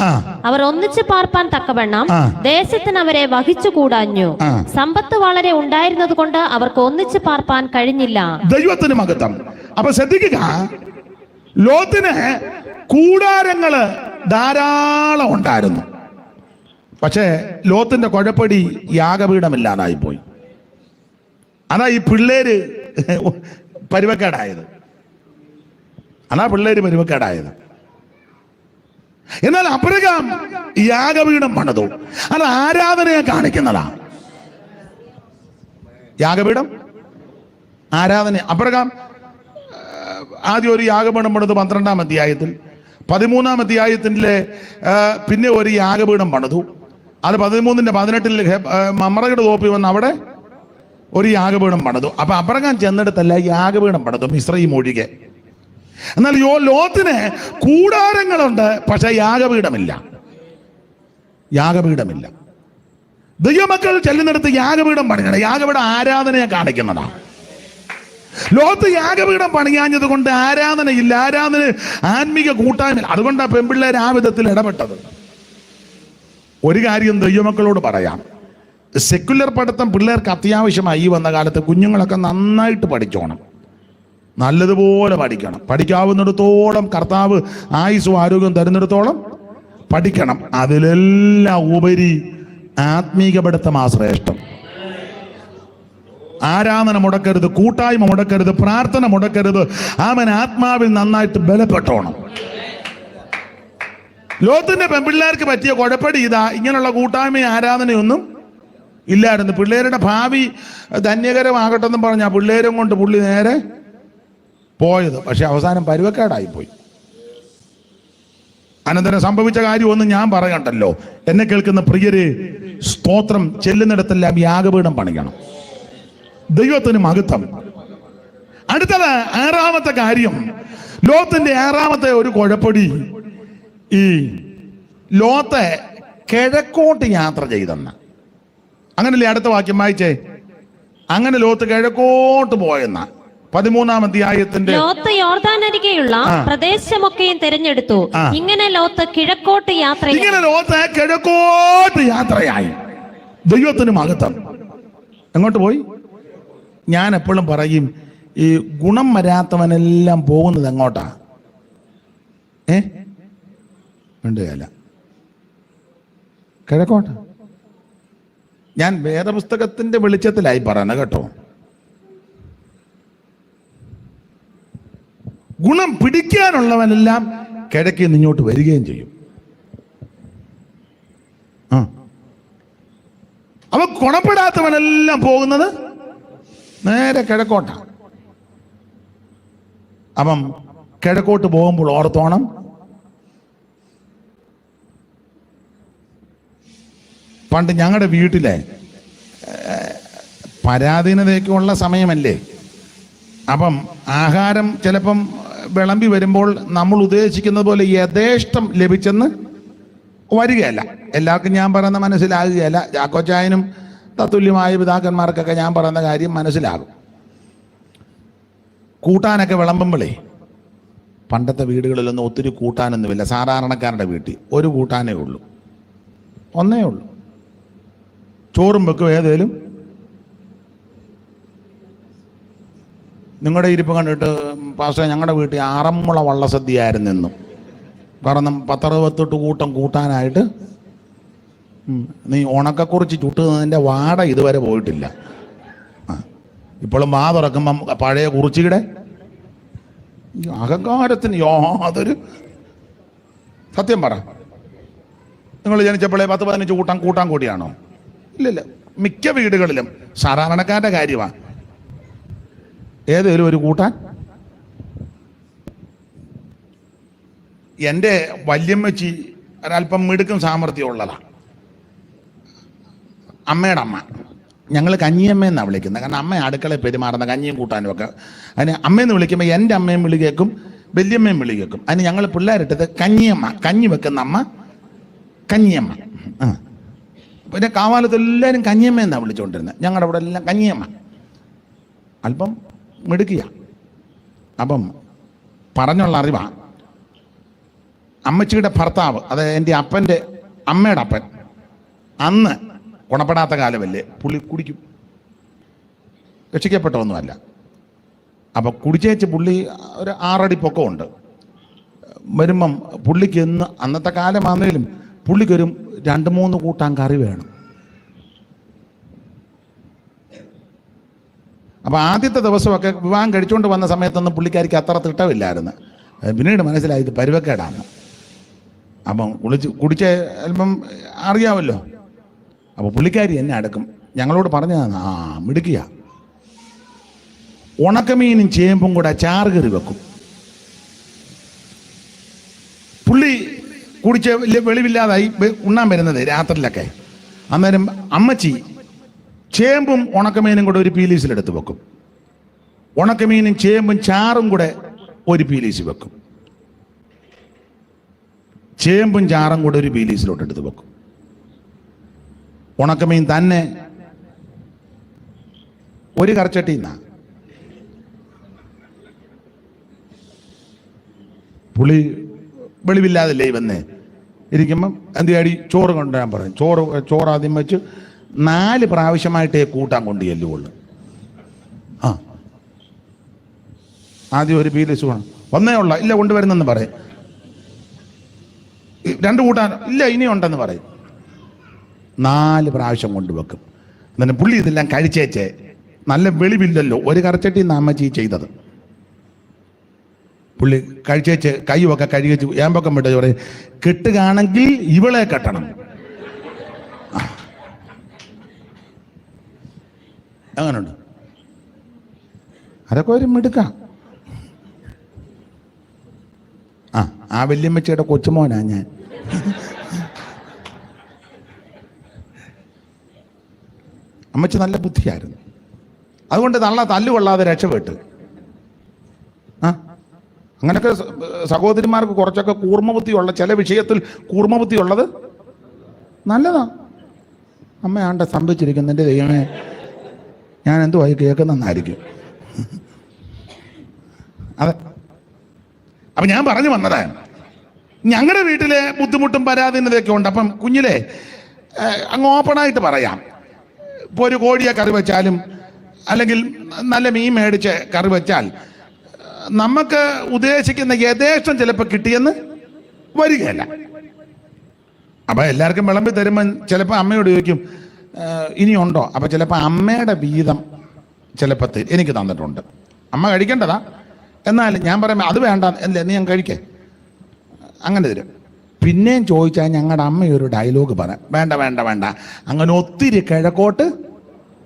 അവർ ഒന്നിച്ച് പാർപ്പാൻ തക്കവണ്ണം ദേശത്തിന് അവരെ വഹിച്ചു കൂടാഞ്ഞു. സമ്പത്ത് വളരെ ഉണ്ടായിരുന്നത് കൊണ്ട് അവർക്ക് ഒന്നിച്ച് പാർപ്പാൻ കഴിഞ്ഞില്ല. ദൈവത്തിന് മഹത്വം. അപ്പൊ ശ്രദ്ധിക്കുക, ലോത്തിന് കൂടാരങ്ങള് ധാരാളം ഉണ്ടായിരുന്നു, പക്ഷേ ലോത്തിന്റെ കുഴപ്പടി യാഗപീഠമില്ലാതായി പോയി. അതാ ഈ പിള്ളേര് പരുവക്കേടായത്. എന്നാൽ അബ്രഹാം യാഗപീഠം പണിതു. അത് ആരാധനയെ കാണിക്കുന്നതാ. യാഗപീഠം ആരാധന. അബ്രഹാം ആദ്യം ഒരു യാഗപീഠം പണിതു 12-ാം അധ്യായത്തിൽ. 13-ാം അധ്യായത്തിലെ പിന്നെ ഒരു യാഗപീഠം പണിതു. അത് 13-ന്റെ 18-ൽ മമ്രയുടെ തോപ്പി വന്ന് അവിടെ ഒരു യാഗപീഠം പണിതു. അപ്പൊ അബ്രഹാം ചെന്നിടത്തല്ല യാഗപീഠം പണിതു, മിസ്രയീം ഒഴികെ. എന്നാൽ ലോത്തിന് കൂടാരങ്ങളുണ്ട്, പക്ഷെ യാഗപീഠമില്ല. ദൈവമക്കൾ ചെല്ലുന്നിടത്ത് യാഗപീഠം പണിയണം. യാഗപീഠം ആരാധനയെ കാണിക്കുന്നതാണ്. ലോത്ത് യാഗപീഠം പണിയാഞ്ഞത് കൊണ്ട് ആരാധനയില്ല, ആരാധന ആത്മീക കൂട്ടായ്മ. അതുകൊണ്ടാണ് പെൺപിള്ളേർ ആ വിധത്തിൽ ഇടപെട്ടത്. ഒരു കാര്യം ദൈവമക്കളോട് പറയാം, സെക്യുലർ പഠിത്തം പിള്ളേർക്ക് അത്യാവശ്യമായി. ഈ വന്ന കാലത്ത് കുഞ്ഞുങ്ങളൊക്കെ നന്നായിട്ട് പഠിച്ചോണം, നല്ലതുപോലെ പഠിക്കണം. പഠിക്കാവുന്നിടത്തോളം, കർത്താവ് ആയുസ്സും ആരോഗ്യം തരുന്നിടത്തോളം പഠിക്കണം. അതിലെല്ലാം ഉപരി ആത്മീക പഠിത്തമാ ശ്രേഷ്ഠം. ആരാധന മുടക്കരുത്, കൂട്ടായ്മ മുടക്കരുത്, പ്രാർത്ഥന മുടക്കരുത്. അവൻ ആത്മാവിൽ നന്നായിട്ട് ബലപ്പെട്ടോണം. ലോകത്തിന്റെ പെൺപിള്ളേർക്ക് പറ്റിയ കുഴപ്പടി ഇതാ, ഇങ്ങനെയുള്ള കൂട്ടായ്മ ആരാധനയൊന്നും ഇല്ലായിരുന്നു. പിള്ളേരുടെ ഭാവി ധന്യകരമാകട്ടെ എന്നും പറഞ്ഞ പിള്ളേരും കൊണ്ട് പുള്ളി നേരെ പോയത്. പക്ഷെ അവസാനം പരുവക്കേടായിപ്പോയി. അനന്തരം സംഭവിച്ച കാര്യമൊന്നും ഞാൻ പറയണ്ടല്ലോ. എന്നെ കേൾക്കുന്ന പ്രിയര്, സ്തോത്രം, ചെല്ലുന്നിടത്തെല്ലാം യാഗപീഠം പണിയണം. ദൈവത്തിന് മഹത്വം. അടുത്തത് 6-ാമത്തെ കാര്യം, ലോത്തിന്റെ 6-ാമത്തെ ഒരു കുഴപ്പടി, ഈ ലോത്ത് കിഴക്കോട്ട് യാത്ര ചെയ്തെന്ന്. അങ്ങനല്ലേ അടുത്ത വാക്യം വായിച്ചേ. അങ്ങനെ ലോത്ത് കിഴക്കോട്ട് പോയെന്ന 13-ാം അധ്യായത്തിന്റെ. ലോത്ത് യോർദാൻ അരികെയുള്ള പ്രദേശമൊക്കെയും തിരഞ്ഞെടുത്തു. ഇങ്ങനെ ലോത്ത് കിഴക്കോട്ട് യാത്രയായി. ദൈവത്തിന് മഹത്വം. എങ്ങോട്ട് പോയി? ഞാൻ എപ്പോഴും പറയും, ഈ ഗുണം വരാത്തവനെല്ലാം പോകുന്നത് എങ്ങോട്ടാ? വേണ്ടല്ല, കിഴക്കോട്ട്. ഞാൻ വേദപുസ്തകത്തിന്റെ വെളിച്ചത്തിലായി പറയുന്നത് കേട്ടോ. ഗുണം പിടിക്കാനുള്ളവനെല്ലാം കിഴക്കിൽ നിന്ന് ഇങ്ങോട്ട് വരികയും ചെയ്യും. അവ ഗുണപ്പെടാത്തവനെല്ലാം പോകുന്നത് നേരെ കിഴക്കോട്ടാണ്. അപ്പം കിഴക്കോട്ട് പോകുമ്പോൾ ഓർത്തോണം, പണ്ട് ഞങ്ങളുടെ വീട്ടിലെ പരാധീനതയൊക്കെയുള്ള സമയമല്ലേ. അപ്പം ആഹാരം ചിലപ്പം വിളമ്പി വരുമ്പോൾ നമ്മൾ ഉദ്ദേശിക്കുന്നത് പോലെ യഥേഷ്ടം ലഭിച്ചെന്ന് വരികയല്ല. എല്ലാവർക്കും ഞാൻ പറയുന്ന മനസ്സിലാകുകയല്ല. ചാക്കോച്ചായനും തത്തുല്യമായ പിതാക്കന്മാർക്കൊക്കെ ഞാൻ പറയുന്ന കാര്യം മനസ്സിലാകും. കൂട്ടാനൊക്കെ വിളമ്പുമ്പോഴേ, പണ്ടത്തെ വീടുകളിലൊന്നും ഒത്തിരി കൂട്ടാനൊന്നുമില്ല. സാധാരണക്കാരുടെ വീട്ടിൽ ഒരു കൂട്ടാനേ ഉള്ളൂ, ഒന്നേ ഉള്ളൂ. ചോറും വെക്കും. ഏതേലും നിങ്ങളുടെ ഇരിപ്പ് കണ്ടിട്ട് പാസ്റ്റർ ഞങ്ങളുടെ വീട്ടിൽ 6 മുള വള്ളസദ്യയായിരുന്നു എന്നും കാരണം 10-68 കൂട്ടം കൂട്ടാനായിട്ട് നീ ഉണക്കക്കുറിച്ച് ചുട്ടുന്നതിൻ്റെ വാട ഇതുവരെ പോയിട്ടില്ല. ഇപ്പോഴും വാ തുറക്കുമ്പം പഴയ കുറിച്ചിയുടെ അഹങ്കാരത്തിന് യാതൊരു. സത്യം പറ, നിങ്ങൾ ജനിച്ചപ്പോഴേ 10-15 കൂട്ടാൻ കൂടിയാണോ? ഇല്ലല്ല. മിക്ക വീടുകളിലും സാധാരണക്കാരുടെ കാര്യമാണ്. ഏതെങ്കിലും ഒരു കൂട്ടാൻ. എൻ്റെ വല്യമ്മച്ചി ഒരല്പം മിടുക്കും സാമർഥ്യമുള്ളതാണ്. അമ്മയുടെ അമ്മ, ഞങ്ങൾ കഞ്ഞിയമ്മയെന്നാണ് വിളിക്കുന്നത്. കാരണം അമ്മ അടുക്കളയിൽ പെരുമാറുന്ന കഞ്ഞിയും കൂട്ടാനും ഒക്കെ. അതിന് അമ്മയെന്ന് വിളിക്കുമ്പോൾ എൻ്റെ അമ്മയും വിളി കേൾക്കും, വല്യമ്മയും വിളി കേൾക്കും. അതിന് ഞങ്ങൾ പിള്ളേരിട്ടത് കഞ്ഞിയമ്മ, കഞ്ഞി വെക്കുന്ന അമ്മ കഞ്ഞിയമ്മ. പിന്നെ കാവാലത്ത് എല്ലാവരും കഞ്ഞിയമ്മയെന്നാണ് വിളിച്ചുകൊണ്ടിരുന്നത്. ഞങ്ങളുടെ അവിടെ എല്ലാം കഞ്ഞിയമ്മ. അല്പം മിടുക്കിയ. അപ്പം പറഞ്ഞുള്ള അറിവാണ്. അമ്മച്ചിയുടെ ഭർത്താവ്, അതായത് എൻ്റെ അപ്പൻ്റെ അമ്മയുടെ അപ്പൻ, അന്ന് ഗുണപ്പെടാത്ത കാലമല്ലേ, പുള്ളി കുടിക്കും. രക്ഷിക്കപ്പെട്ടൊന്നുമല്ല. അപ്പം കുടിച്ചേച്ച് പുള്ളി ഒരു 6 അടി പൊക്കമുണ്ട്. വരുമ്പം പുള്ളിക്ക് അന്നത്തെ കാലമാണെങ്കിലും പുള്ളിക്കൊരു 2-3 കൂട്ടാൻ കറി വേണം. അപ്പം ആദ്യത്തെ ദിവസമൊക്കെ വിവാഹം കഴിച്ചുകൊണ്ട് വന്ന സമയത്തൊന്നും പുള്ളിക്കാരിക്ക് അത്ര തിട്ടമില്ലായിരുന്നു. പിന്നീട് മനസ്സിലായി ഇത് പരുവക്കേടാണ്. അപ്പം കുടിച്ച് അല്പം അറിയാമല്ലോ. അപ്പോൾ പുള്ളിക്കാരി എന്നെ അടക്കും. ഞങ്ങളോട് പറഞ്ഞതാണ്, മിടുക്കിയ. ഉണക്കമീനും ചേമ്പും കൂടെ ചാറ് കറി വെക്കും. പുള്ളി കുടിച്ച് വെളിവില്ലാതായി ഉണ്ണാൻ വരുന്നത് രാത്രിയിലൊക്കെ. അന്നേരം അമ്മച്ചി ചേമ്പും ഉണക്കമീനും കൂടെ ഒരു പീലീസിലെടുത്ത് വെക്കും. ഉണക്കമീനും ചേമ്പും ചാറും കൂടെ ഒരു പീലീസ് വെക്കും. ചേമ്പും ചാറും കൂടെ ഒരു പീലീസിലോട്ട് എടുത്ത് വെക്കും. ഉണക്കമീൻ തന്നെ ഒരു കറച്ചട്ടിന്നാ. പുളി വെളിവില്ലാതല്ലേ വന്നേ ഇരിക്കുമ്പം എന്തിയാടി ചോറ് കൊണ്ടുവരാൻ പറയും. ചോറ് ആദ്യം വെച്ച് 4 പ്രാവശ്യമായിട്ടേ കൂട്ടാൻ കൊണ്ട് ചെല്ലുള്ളൂ. ആദ്യം ഒരു പീലീസ് വേണം. ഒന്നേ ഉള്ള, ഇല്ല കൊണ്ടുവരുന്നെന്ന് പറയും. 2 കൂട്ടാൻ, ഇല്ല ഇനി ഉണ്ടെന്ന് പറയും. 4 പ്രാവശ്യം കൊണ്ടുവെക്കും. എന്നിട്ട് പുള്ളി ഇതെല്ലാം കഴിച്ചേച്ചേ, നല്ല വെളിവില്ലല്ലോ, ഒരു കറച്ചട്ടി അമ്മച്ചി ചെയ്തത്. പുള്ളി കഴിച്ചേച്ച് കൈയൊക്കെ കഴുകിച്ച് ഏമ്പൊക്കം വിട്ട് പറയും, കെട്ടുകയാണെങ്കിൽ ഇവളെ കെട്ടണം. അങ്ങനുണ്ട്. അതൊക്കെ ഒരു മിടുക്കാം. ആ വല്യമ്മച്ചിയുടെ കൊച്ചുമോനാ ഞാൻ. അമ്മച്ചി നല്ല ബുദ്ധിയായിരുന്നു. അതുകൊണ്ട് നല്ല തല്ലുകൊള്ളാതെ രക്ഷപ്പെട്ട്. അങ്ങനെയൊക്കെ സഹോദരിമാർക്ക് കുറച്ചൊക്കെ കൂർമ്മബുദ്ധിയുള്ള, ചില വിഷയത്തിൽ കൂർമ്മബുദ്ധി ഉള്ളത് നല്ലതാ. അമ്മയാണ്ട സംഭവിച്ചിരിക്കുന്നതിൻ്റെ ദൈവമേ, ഞാൻ എന്തുവായി കേൾക്കുന്നെന്നായിരിക്കും. അതെ. അപ്പം ഞാൻ പറഞ്ഞു വന്നതാ, ഞങ്ങളുടെ വീട്ടിലെ ബുദ്ധിമുട്ടും പരാധീനതയൊക്കെ ഉണ്ട്. അപ്പം കുഞ്ഞിലെ അങ്ങ് ഓപ്പണായിട്ട് പറയാം. ഇപ്പോൾ ഒരു കോഴിയെ കറി വെച്ചാലും അല്ലെങ്കിൽ നല്ല മീൻ മേടിച്ച് കറി വെച്ചാൽ നമുക്ക് ഉദ്ദേശിക്കുന്ന യഥേഷ്ടം ചിലപ്പോൾ കിട്ടിയെന്ന് വരികയല്ല. അപ്പം എല്ലാവർക്കും വിളമ്പി തരുമ്പം ചിലപ്പോൾ അമ്മയോട് ചോദിക്കും ഇനിയുണ്ടോ. അപ്പം ചിലപ്പോൾ അമ്മയുടെ വീതം ചിലപ്പോൾ എനിക്ക് തന്നിട്ടുണ്ട്. അമ്മ കഴിക്കേണ്ടതാ, എന്നാൽ ഞാൻ പറയുമ്പോൾ അത് വേണ്ട, അല്ലേ നീ ഞാൻ കഴിക്കേ, അങ്ങനെ തരും. പിന്നെയും ചോദിച്ചാൽ ഞങ്ങളുടെ അമ്മ ഒരു ഡയലോഗ് പറയാം, വേണ്ട വേണ്ട വേണ്ട, അങ്ങനെ ഒത്തിരി കിഴക്കോട്ട്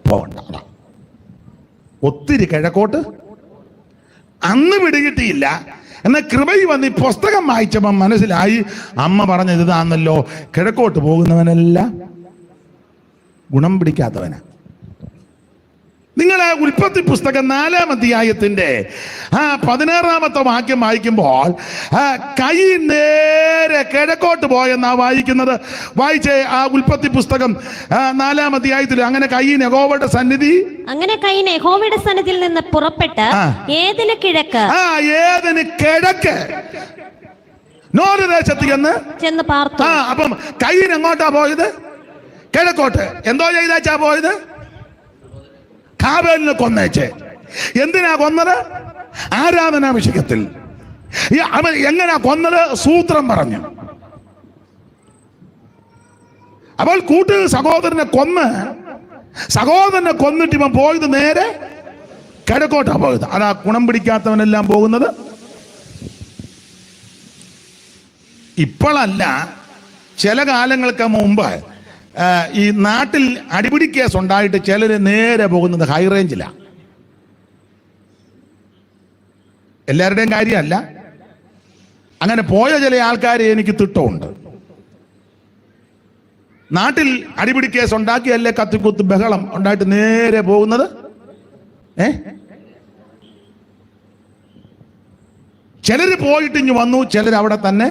പോകണ്ട. ഒത്തിരി കിഴക്കോട്ട് അന്ന് പിടികിട്ടിയില്ല. എന്നാൽ കൃപയിൽ വന്ന് ഈ പുസ്തകം വായിച്ചപ്പം മനസ്സിലായി, അമ്മ പറഞ്ഞത് ഇതാണല്ലോ, കിഴക്കോട്ട് പോകുന്നവനെല്ലാം ഗുണം പിടിക്കാത്തവനാ. നിങ്ങൾ ആ ഉൽപ്പത്തി പുസ്തകം 4-ാം അധ്യായത്തിന്റെ 16-ാമത്തെ വാക്യം വായിക്കുമ്പോൾ കൈ നേരെ കിഴക്കോട്ട് പോയെന്നാ വായിക്കുന്നത്. വായിച്ചേ ആ ഉൽപ്പത്തി പുസ്തകം 4-ാം അധ്യായത്തിൽ. അങ്ങനെ കൈയിന് യഹോവയുടെ സന്നിധി, അങ്ങനെ കൈയിന് യഹോവയുടെ സന്നിധിയിൽ നിന്ന് പുറപ്പെട്ട് ഏതിന് കിഴക്ക്, ഏതിന് കിഴക്ക് നോര് ദേശത്ത് ചെന്ന് പാർത്തു. അപ്പം കൈയിന് എങ്ങോട്ടാ പോയത്? കിഴക്കോട്ട്. എന്തോ ചെയ്താച്ചാ പോയത്? കാബേലിനെ കൊന്നേച്ച്. എന്തിനാ കൊന്നത്? ആരാധനാഭിഷേകത്തിൽ. അവൻ എങ്ങനെയാ കൊന്നത്? സൂത്രം പറഞ്ഞു. അപ്പോൾ സഹോദരനെ കൊന്നിട്ട് ഇവൻ പോയത് നേരെ കിഴക്കോട്ടാ പോയത്. അതാ ഗുണം പിടിക്കാത്തവനെല്ലാം പോകുന്നത്. ഇപ്പോഴല്ല, ചില കാലങ്ങൾക്ക് മുമ്പ് ഈ നാട്ടിൽ അടിപിടി കേസ് ഉണ്ടായിട്ട് ചിലര് നേരെ പോകുന്നത് ഹൈ റേഞ്ചിലാണ്. എല്ലാവരുടെയും കാര്യമല്ല, അങ്ങനെ പോയ ചില ആൾക്കാരെ എനിക്ക് തിട്ടമുണ്ട്. നാട്ടിൽ അടിപിടി കേസ് ഉണ്ടാക്കിയല്ലേ കത്തിക്കുത്ത് ബഹളം ഉണ്ടായിട്ട് നേരെ പോകുന്നത്. ചിലര് പോയിട്ട് ഇഞ്ഞ് വന്നു, ചിലർ അവിടെ തന്നെ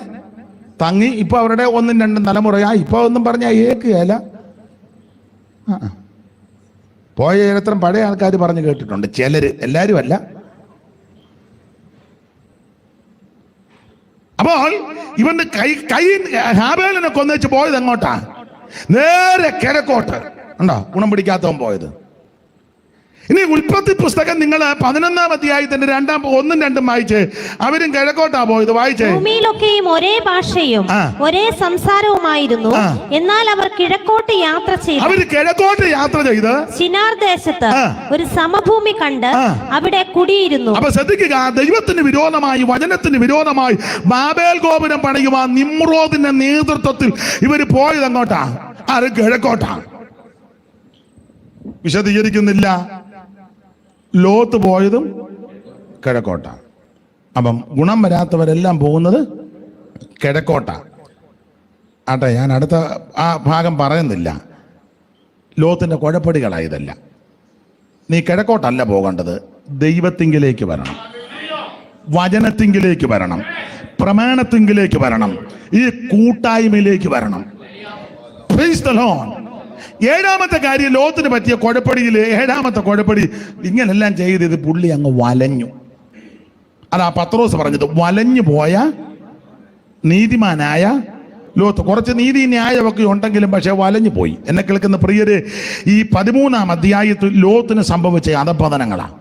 തങ്ങി. ഇപ്പൊ അവരുടെ 1-2 തലമുറയായി. ഇപ്പൊ ഒന്നും പറഞ്ഞാൽ ഏക്കുകയല്ല. പോയ ചരിത്രം പഴയ ആൾക്കാർ പറഞ്ഞു കേട്ടിട്ടുണ്ട്, ചിലര്, എല്ലാരും അല്ല. അപ്പോൾ ഇവന്റെ കൈ ഹാബേലിനെ കൊന്നേച്ച് പോയത് എങ്ങോട്ടാ? നേരെ കിഴക്കോട്ട്. ഉണ്ടോ ഗുണം പിടിക്കാത്തവൻ പോയത്. ഇനി ഉൽപ്പത്തി പുസ്തകം നിങ്ങൾ 11-ാം അധ്യായത്തിന്റെ 1-2 വായിച്ച്. അവരും കിഴക്കോട്ടാ പോയത്. വായിച്ചേ. ഭൂമിയിലൊക്കെയും ഒരേ ഭാഷയും ഒരേ സംസാരവുമായിരുന്നു. എന്നാൽ അവർ കിഴക്കോട്ട് യാത്ര ചെയ്ത് ശിനാർ ദേശത്ത് ഒരു സമഭൂമി കണ്ട് അവിടെ കുടിയിരുന്നു. അപ്പൊ ശ്രദ്ധിക്കുക, ദൈവത്തിന് വിരോധമായി, വചനത്തിന് വിരോധമായി ബാബേൽ ഗോപുരം പണിയുവാൻ നിമ്രോദിന്റെ നേതൃത്വത്തിൽ ഇവര് പോയത് എങ്ങോട്ടാ? അത് കിഴക്കോട്ടാ. വിശദീകരിക്കുന്നില്ല. ലോത്ത് പോയതും കിഴക്കോട്ടാണ്. അപ്പം ഗുണം വരാത്തവരെല്ലാം പോകുന്നത് കിഴക്കോട്ടാണ്. ആട്ടെ, ഞാൻ അടുത്ത ആ ഭാഗം പറയുന്നില്ല. ലോത്തിന്റെ കുഴപ്പടികളായതല്ല. നീ കിഴക്കോട്ടല്ല പോകേണ്ടത്, ദൈവത്തിങ്കിലേക്ക് വരണം, വചനത്തിങ്കിലേക്ക് വരണം, പ്രമാണത്തിങ്കിലേക്ക് വരണം, ഈ കൂട്ടായ്മയിലേക്ക് വരണം. Price the Lord. 7ാമത്തെ കാര്യം, ലോകത്തിന് പറ്റിയ കുഴപ്പടിയിൽ 7ാമത്തെ കുഴപ്പടി ഇങ്ങനെല്ലാം ചെയ്തത് പുള്ളി അങ്ങ് വലഞ്ഞു. അതാ പത്രോസ് പറഞ്ഞത്, വലഞ്ഞു പോയ നീതിമാനായ ലോത്ത്. കുറച്ച് നീതി ന്യായമൊക്കെ ഉണ്ടെങ്കിലും പക്ഷെ വലഞ്ഞു പോയി. എന്നെ കേൾക്കുന്ന പ്രിയര്, ഈ 13-ാം അധ്യായത്തിൽ ലോത്തിന് സംഭവിച്ച അധപതനങ്ങളാണ്.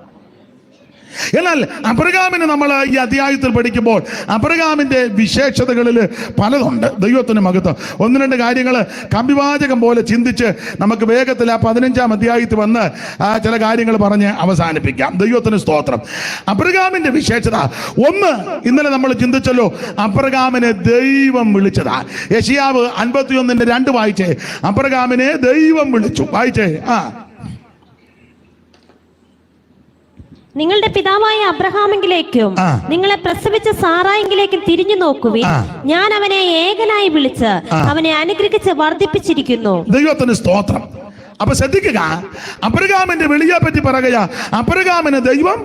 എന്നാൽ അബ്രഹാമിന് നമ്മൾ ഈ അധ്യായത്തിൽ പഠിക്കുമ്പോൾ അബ്രഹാമിന്റെ വിശേഷതകളിൽ പലതുണ്ട്. ദൈവത്തിന് മഹത്വം. 1-2 കാര്യങ്ങൾ കമ്പിവാചകം പോലെ ചിന്തിച്ച് നമുക്ക് വേഗത്തിൽ ആ 15-ാം അധ്യായത്തിൽ വന്ന് ചില കാര്യങ്ങൾ പറഞ്ഞ് അവസാനിപ്പിക്കാം. ദൈവത്തിന് സ്തോത്രം. അബ്രഹാമിന്റെ വിശേഷത 1 ഇന്നലെ നമ്മൾ ചിന്തിച്ചല്ലോ. അബ്രഹാമിനെ ദൈവം വിളിച്ചതാ. യെശയ്യാവ് 51:2 വായിച്ചേ. അബ്രഹാമിനെ ദൈവം വിളിച്ചു. വായിച്ചേ. നിങ്ങളുടെ പിതാവായ അബ്രഹാമെങ്കിലേക്കും നിങ്ങളെ പ്രസവിച്ച സാറായെങ്കിലേക്കും തിരിഞ്ഞു നോക്കുവിൻ. ഞാൻ അവനെ ഏകനായി വിളിച്ച് അവനെ അനുഗ്രഹിച്ച് വർദ്ധിപ്പിച്ചിരിക്കുന്നു. ദൈവത്തിന് സ്തോത്രം. അപ്പൊ ശ്രദ്ധിക്കുക, അബ്രഹാമിന്റെ വിളിയെ പറ്റി പറയുക. അബ്രഹാമിനെ ദൈവം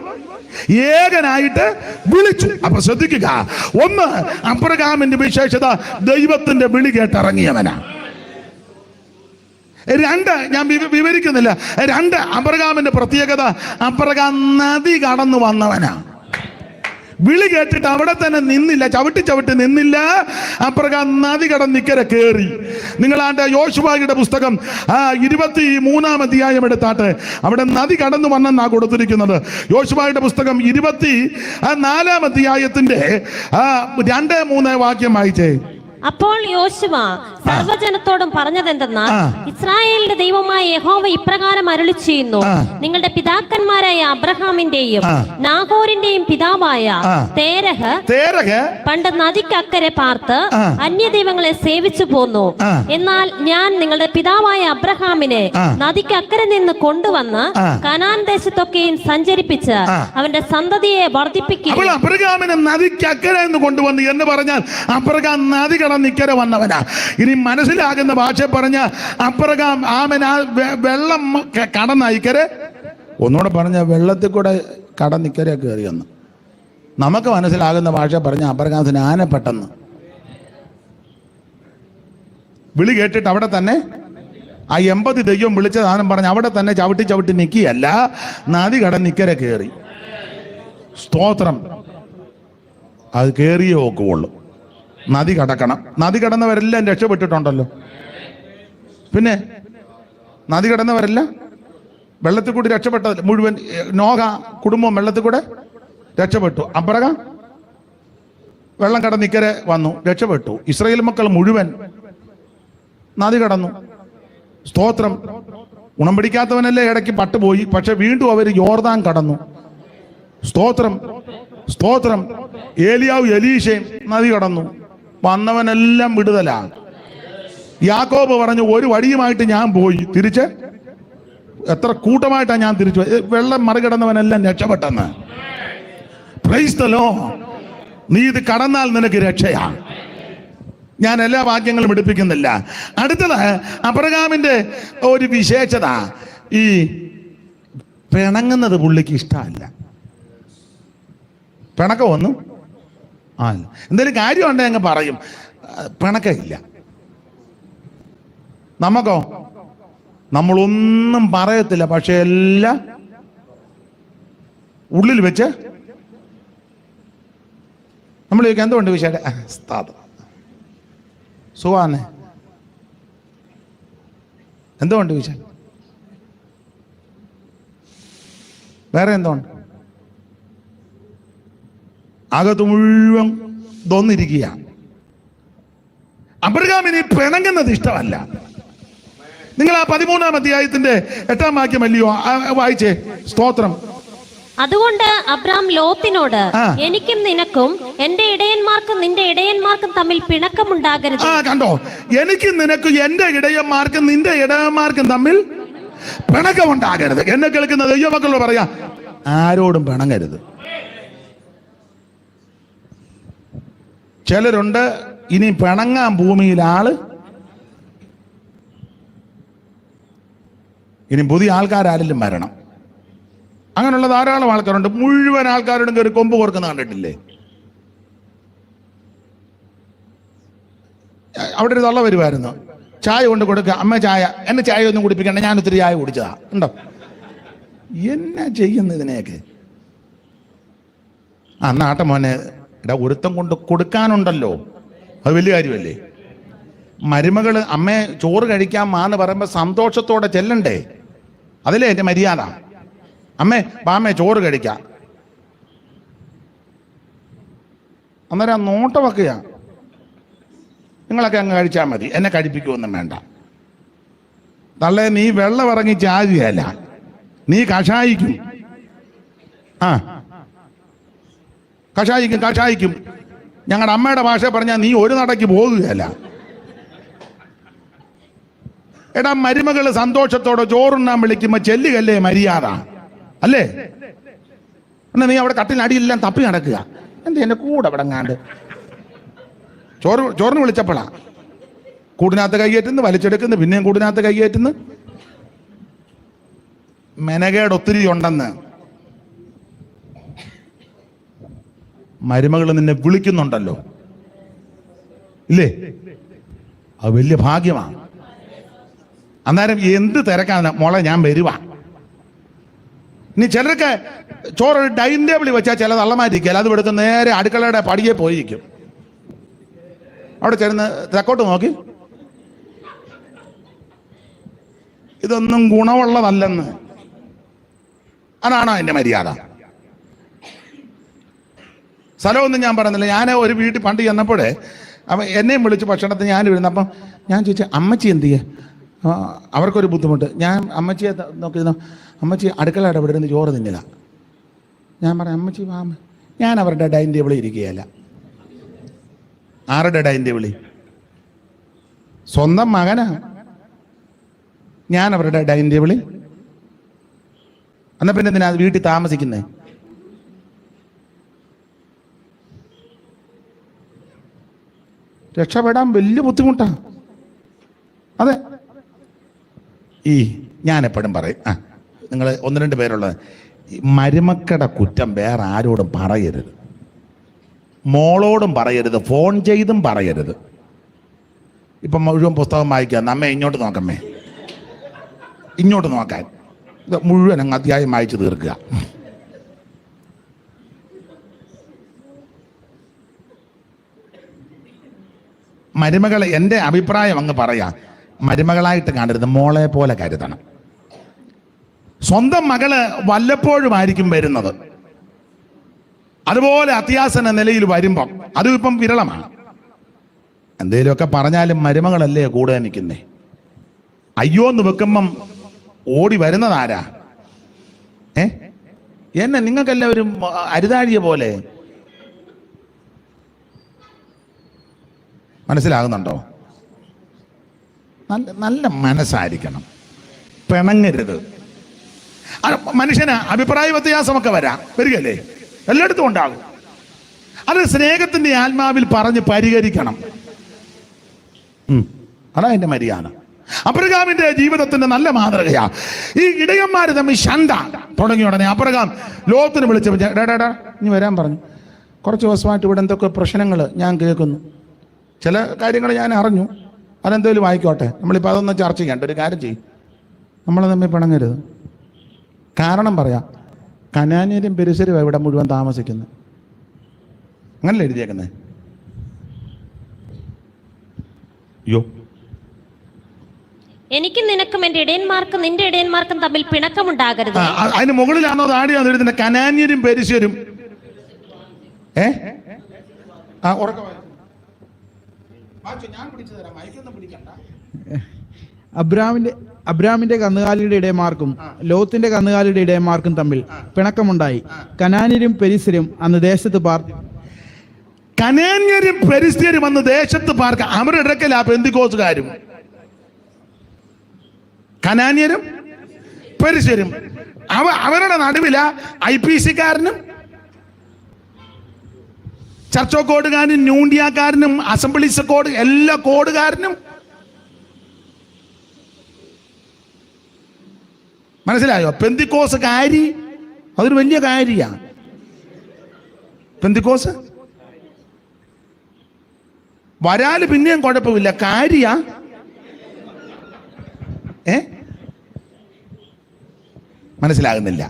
ഏകനായിട്ട് വിളിച്ചു. അപ്പൊ ശ്രദ്ധിക്കുക, 1 അബ്രഹാമിന്റെ വിശേഷത ദൈവത്തിന്റെ വിളി കേട്ടിറങ്ങിയവനാ. 2 ഞാൻ വിവരിക്കുന്നില്ല. 2 അബ്രഹാമിന്റെ പ്രത്യേകത, അബ്രഹാം നദി കടന്നു വന്നവനാ. വിളി കേട്ടിട്ട് അവിടെ തന്നെ നിന്നില്ല, ചവിട്ടി നിന്നില്ല. അബ്രഹാം നദി കടന്ന് ഇക്കരെ കയറി. നിങ്ങളാണ്ട് യോശുവയുടെ പുസ്തകം 23-ാം അധ്യായം എടുത്താട്ടെ, അവിടെ നദി കടന്നു വന്നെന്നാ കൊടുത്തിരിക്കുന്നത്. യോശുവയുടെ പുസ്തകം 24-ാം അധ്യായത്തിന്റെ 2-3 വാക്യം വായിച്ചേ. അപ്പോൾ യോശുവ സർവ്വജനത്തോടും പറഞ്ഞതെന്തെന്നാൽ, ഇസ്രായേലിന്റെ ദൈവമായ യഹോവ ഇപ്രകാരം അരുളിച്ചെയ്യുന്നു, നിങ്ങളുടെ പിതാക്കന്മാരായ അബ്രഹാമിന്റെയും നാഹോറിന്റെയും പിതാവായ തേരഹ് പണ്ട് നദിക്കക്കരെ പാർത്ത് അന്യദൈവങ്ങളെ സേവിച്ചു പോന്നു. എന്നാൽ ഞാൻ നിങ്ങളുടെ പിതാവായ അബ്രഹാമിനെ നദിക്കക്കരെ നിന്ന് കൊണ്ടുവന്ന് കനാൻ ദേശത്തൊക്കെയും സഞ്ചരിപ്പിച്ച് അവന്റെ സന്തതിയെ വർദ്ധിപ്പിക്കുക. അബ്രഹാമിനെ നദിക്കക്കരെ നിന്ന് കൊണ്ടുവന്നു എന്ന് പറഞ്ഞാൽ അബ്രഹാം നദി കടന്നിക്കരെ വന്നവനാ. ഇനി മനസ്സിലാകുന്ന ഭാഷ പറഞ്ഞ അബ്രഹാം വെള്ളം കടന്നയിക്കരെ, ഒന്നുകൂടെ പറഞ്ഞ വെള്ളത്തിൽ കൂടെ കടന്നിക്കരെ കയറിയെന്ന്. നമുക്ക് മനസ്സിലാകുന്ന ഭാഷ പറഞ്ഞ അബ്രഹാം സ്നാനപ്പെട്ടെന്ന്. വിളി കേട്ടിട്ട് അവിടെ തന്നെ ആ 80 ദൈവം വിളിച്ച സാധനം പറഞ്ഞ് അവിടെ തന്നെ ചവിട്ടി നിൽക്കുകയല്ല, നദി കടന്നിക്കരെ കയറി. സ്തോത്രം. അത് കയറിയേ ഒക്കുള്ളൂ. നദി കടക്കണം. നദി കടന്നവരെല്ലാം രക്ഷപ്പെട്ടിട്ടുണ്ടല്ലോ. പിന്നെ നദി കടന്നവരെല്ലാം വെള്ളത്തിൽ കൂടി രക്ഷപ്പെട്ടത് മുഴുവൻ. നോഹ കുടുംബം വെള്ളത്തിൽ കൂടെ രക്ഷപ്പെട്ടു. അബ്രഹാം വെള്ളം കടന്നിക്കരെ വന്നു, രക്ഷപ്പെട്ടു. ഇസ്രായേൽ മക്കൾ മുഴുവൻ നദി കടന്നു. സ്തോത്രം. ഗുണം പിടിക്കാത്തവനല്ലേ ഇടയ്ക്ക് പട്ടുപോയി, പക്ഷെ വീണ്ടും അവർ യോർദാൻ കടന്നു. സ്തോത്രം, സ്തോത്രം. ഏലിയാവും എലീശയും നദി കടന്നു. വന്നവനെല്ലാം വിടുതലാ. യാക്കോബ് പറഞ്ഞു, ഒരു വടിയുമായിട്ട് ഞാൻ പോയി, തിരിച്ച് എത്ര കൂട്ടമായിട്ടാണ് ഞാൻ തിരിച്ചു. വെള്ളം മറികടന്നവനെല്ലാം രക്ഷപ്പെട്ടെന്ന്. Praise the lord. നീ ഇത് കടന്നാൽ നിനക്ക് രക്ഷയാ. ഞാൻ എല്ലാ വാക്യങ്ങളും എടുപ്പിക്കുന്നില്ല. അടുത്തത് അബ്രഹാമിന്റെ ഒരു വിശേഷത, ഈ പിണങ്ങുന്നത് പുള്ളിക്ക് ഇഷ്ടമല്ല. പിണക്കമൊന്നും എന്തെങ്കിലും കാര്യമുണ്ടെങ്കിൽ അങ്ങ് പറയും, പിണക്കമില്ല. നമുക്കോ നമ്മളൊന്നും പറയത്തില്ല, പക്ഷെ എല്ലാം ഉള്ളിൽ വെച്ച് നമ്മൾ ചോദിക്കാം, എന്തുകൊണ്ട് വിശേഷം? സുഖാണ്, എന്തുകൊണ്ട് വിശേഷം? വേറെ എന്തുകൊണ്ട്? അകത്ത് മുഴുവൻ തോന്നിരിക്കുക. അബ്രഹാമിന് പിണങ്ങുന്നത് ഇഷ്ടമല്ല. നിങ്ങൾ ആ 13-ാം അധ്യായത്തിന്റെ 8-ാം വാക്യമല്ലയോ വായിച്ചേ? സ്തോത്രം. അതുകൊണ്ട് അബ്രാം ലോത്തിനോട്, എനിക്കും നിനക്കും എന്റെ ഇടയന്മാർക്കും നിന്റെ ഇടയന്മാർക്കും തമ്മിൽ പിണക്കമുണ്ടാകരുത്. കണ്ടോ, എനിക്കും നിനക്കും എന്റെ ഇടയന്മാർക്കും നിന്റെ ഇടയന്മാർക്കും തമ്മിൽ പിണക്കമുണ്ടാകരുത്. എന്നെ കേൾക്കുന്ന ദൈവമക്കളോട് പറയാ, ആരോടും പിണങ്ങരുത്. ചിലരുണ്ട് ഇനി പിണങ്ങാൻ ഭൂമിയിൽ ആള്, ഇനി പുതിയ ആൾക്കാരാരെങ്കിലും വരണം. അങ്ങനെയുള്ള ധാരാളം ആൾക്കാരുണ്ട്. മുഴുവൻ ആൾക്കാരോടും കയറി കൊമ്പ് കോർക്കുന്ന കണ്ടിട്ടില്ലേ? അവിടെ ഒരു തള്ള വരുമായിരുന്നു, ചായ കൊണ്ട് കൊടുക്കുക. അമ്മ ചായ, എന്നെ ചായ ഒന്നും കുടിപ്പിക്കണ്ട, ഞാൻ ഒത്തിരി ചായ കുടിച്ചതാ. ഉണ്ടോ? എന്നാ ചെയ്യുന്ന ഇതിനെയൊക്കെ? നാട്ട മോനെ, ഒരുത്തം കൊണ്ട് കൊടുക്കാനുണ്ടല്ലോ, അത് വലിയ കാര്യമല്ലേ? മരുമകള് അമ്മേ ചോറ് കഴിക്കാൻ മാന്ന് പറയുമ്പോ സന്തോഷത്തോടെ ചെല്ലണ്ടേ? അതിലേ എന്റെ മര്യാദ. അമ്മേ വാമ്മേ ചോറ് കഴിക്കാം. അന്നേരം നോട്ട വെക്കുക, നിങ്ങളൊക്കെ അങ്ങ് കഴിച്ചാൽ മതി, എന്നെ കഴിപ്പിക്കുമൊന്നും വേണ്ട. തള്ളേ, നീ വെള്ളം ഇറങ്ങി ചാകുകയല്ല, നീ കഷായിക്കും. കഷായിക്കും. ഞങ്ങളുടെ അമ്മയുടെ ഭാഷ പറഞ്ഞാൽ നീ ഒരു നടക്ക് പോകുകയല്ല. എടാ, മരുമകള് സന്തോഷത്തോടെ ചോറുണ്ണാൻ വിളിക്കുമ്പോ ചെല്ലുകല്ലേ മര്യാദ, അല്ലേ? എന്നാ നീ അവിടെ കട്ടിലടിയെല്ലാം തപ്പി നടക്കുക. എന്താ എന്റെ കൂടെ വിടങ്ങാണ്ട് ചോറിന് വിളിച്ചപ്പോഴാ കൂടിനകത്ത് കൈയേറ്റുന്നു, വലിച്ചെടുക്കുന്നു, പിന്നെയും കൂടിനകത്ത് കൈയേറ്റുന്നു. മെനകേട് ഒത്തിരി ഉണ്ടെന്ന്. മരുമകൾ നിന്നെ വിളിക്കുന്നുണ്ടല്ലോ, ഇല്ലേ? അത് വലിയ ഭാഗ്യമാണ്. അന്നേരം എന്ത് തിരക്കാണ് മോളെ, ഞാൻ വരുവാ. ഇനി ചിലർക്ക് ചോറ് ഡൈനിങ് ടേബിളിൽ വെച്ചാൽ ചില തള്ളമാരിക്കല്ല, അത് എടുത്ത് നേരെ അടുക്കളയുടെ പടിയെ പോയിരിക്കും. അവിടെ ചേർന്ന് തെക്കോട്ട് നോക്കി, ഇതൊന്നും ഗുണമുള്ളതല്ലെന്ന്. അതാണോ എൻ്റെ മര്യാദ? സ്ഥലമൊന്നും ഞാൻ പറയുന്നില്ല. ഞാൻ ഒരു വീട്ടിൽ പണ്ട് ചെന്നപ്പോഴേ അപ്പം എന്നെയും വിളിച്ച് ഭക്ഷണത്തിന് ഞാൻ വരുന്നു. അപ്പം ഞാൻ ചോദിച്ചു, അമ്മച്ചി എന്ത് ചെയ്യേ? അവർക്കൊരു ബുദ്ധിമുട്ട്. ഞാൻ അമ്മച്ചിയെ നോക്കിയിരുന്നു, അമ്മച്ചി അടുക്കളയുടെ ഇവിടെ നിന്ന് ചോറ് തിന്നില്ല. ഞാൻ പറഞ്ഞു, അമ്മച്ചി വാമ. ഞാൻ അവരുടെ ഡൈനിങ് ടേബിളിൽ ഇരിക്കുകയല്ല. ആരുടെ ഡൈനിങ് ടേബിളിൽ? സ്വന്തം മകനാ. ഞാൻ അവരുടെ ഡൈനിങ് ടേബിളിൽ. എന്നാൽ പിന്നെ എന്തിനാ വീട്ടിൽ താമസിക്കുന്നേ? രക്ഷപ്പെടാൻ വലിയ ബുദ്ധിമുട്ടാ. അതെ, ഞാൻ എപ്പോഴും പറയും, നിങ്ങൾ 1-2 പേരുള്ളത്, മരുമക്കളുടെ കുറ്റം വേറെ ആരോടും പറയരുത്. മോളോടും പറയരുത്, ഫോൺ ചെയ്തും പറയരുത്. ഇപ്പം മുഴുവൻ പുസ്തകം വായിക്കുക, നമ്മെ ഇങ്ങോട്ട് നോക്കമ്മേ, ഇങ്ങോട്ട് നോക്കാൻ. ഇത് മുഴുവൻ അങ്ങ് അധ്യായം വായിച്ച് തീർക്കുക. മരുമകളെ, എൻ്റെ അഭിപ്രായം അങ്ങ് പറയാം, മരുമകളായിട്ട് കാണരുത്, മോളെ പോലെ കരുതണം. സ്വന്തം മകള് വല്ലപ്പോഴും ആയിരിക്കും വരുന്നത്. അതുപോലെ അത്യാസന നിലയിൽ വരുമ്പം അതും ഇപ്പം വിരളമാണ്. എന്തേലുമൊക്കെ പറഞ്ഞാലും മരുമകളല്ലേ കൂടെ നിൽക്കുന്നേ. അയ്യോ എന്ന് വെക്കുമ്പം ഓടി വരുന്നതാരാ? എന്നെ നിങ്ങൾക്കെല്ലാവരും അരുതാഴിയ പോലെ മനസ്സിലാകുന്നുണ്ടോ? നല്ല നല്ല മനസ്സായിരിക്കണം, പിണങ്ങരുത്. മനുഷ്യന് അഭിപ്രായ വ്യത്യാസമൊക്കെ വരികയല്ലേ, എല്ലായിടത്തും ഉണ്ടാകും. അത് സ്നേഹത്തിന്റെ ആത്മാവിൽ പറഞ്ഞ് പരിഹരിക്കണം. അതാ എന്റെ മര്യാദ. അബ്രഹാമിന്റെ ജീവിതത്തിന്റെ നല്ല മാതൃകയാ. ഈ ഇടയന്മാര് തമ്മിൽ ശണ്ട തുടങ്ങിയ ഉടനെ അബ്രഹാം ലോത്തിനെ വിളിച്ചപ്പോൾ ഇനി വരാൻ പറഞ്ഞു. കുറച്ച് ദിവസമായിട്ട് ഇവിടെ എന്തൊക്കെ പ്രശ്നങ്ങൾ ഞാൻ കേൾക്കുന്നു, ചില കാര്യങ്ങൾ ഞാൻ അറിഞ്ഞു, അതെന്തേലും വായിക്കോട്ടെ, നമ്മളിപ്പോൾ അതൊന്നും ചർച്ച ചെയ്യണ്ട. ഒരു കാര്യം ചെയ്യും, നമ്മൾ തമ്മിൽ പിണങ്ങരുത്. കാരണം പറയാം, കനാന്യരും പെരിസരും ഇവിടെ മുഴുവൻ താമസിക്കുന്നത്. അങ്ങനല്ലേ എഴുതിയേക്കുന്നത്? അയ്യോ, എനിക്കും നിനക്കും എന്റെ ഇടയന്മാർക്കും നിന്റെ ഇടയന്മാർക്കും തമ്മിൽ പിണക്കമുണ്ടാകരുത്. അതിന് മുകളിലാണോ താടിയാണോ എഴുതുന്നത്? കനാന്യരും പെരിസരും. അബ്രാമിന്റെ കന്നുകാലിയുടെ ഇടയന്മാർക്കും ലോത്തിന്റെ കന്നുകാലിയുടെ ഇടയന്മാർക്കും തമ്മിൽ പിണക്കമുണ്ടായി. കനാന്യരും പെരിസ്യരും അന്ന് ദേശത്ത് പാർത്തു. കനാന്യരും പെരിസ്യരും അന്ന് ദേശത്ത് പാർക്ക. അവരുടെ ഇടയ്ക്കല്ല പെന്തിക്കോസുകാരും. കനാന്യരും പെരിസ്യരും അവരുടെ നടുവില IPC-കാരനും ചർച്ചോ കോഡുകാരനും ന്യൂണ്ടിയാക്കാരനും അസംബ്ലീസ് കോഡ് എല്ലാ കോഡുകാരനും. മനസ്സിലായോ? പെന്തിക്കോസ് കാരി, അതൊരു വലിയ കാര്യമാണ്. പെന്തിക്കോസ് വരാല് പിന്നെയും കുഴപ്പമില്ല, കാര്യ മനസ്സിലാകുന്നില്ല.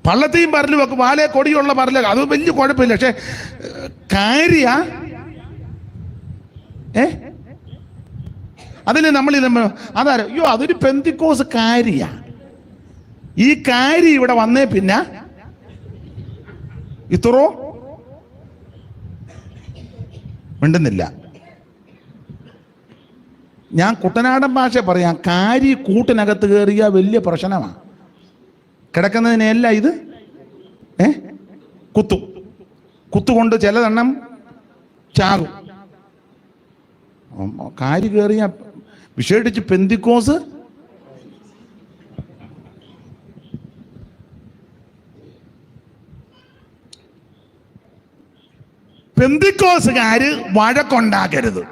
പള്ളത്തെയും പറലും ഒക്കെ വാലേ കൊടിയുള്ള പറല, അത് വലിയ കുഴപ്പമില്ല. പക്ഷെ കാര്യ അതിന് നമ്മൾ അതാരോ അയ്യോ അതൊരു പെന്തിക്കോസ് കാര്യ. ഈ കാര്യം ഇവിടെ വന്നേ പിന്നെ ഇത്രോ മിണ്ടുന്നില്ല. ഞാൻ കുട്ടനാടൻ ഭാഷ പറയാം. കാരി കൂട്ടിനകത്ത് കയറിയ വലിയ പ്രശ്നമാണ്. കിടക്കുന്നതിനെല്ലാം ഇത് കുത്തുകൊണ്ട് ചിലതെണ്ണം ചാകും. കാരി കയറിയ വിശേഷിച്ച് പെന്തിക്കോസ് പെന്തിക്കോസുകാര് വഴക്കുണ്ടാക്കരുത്.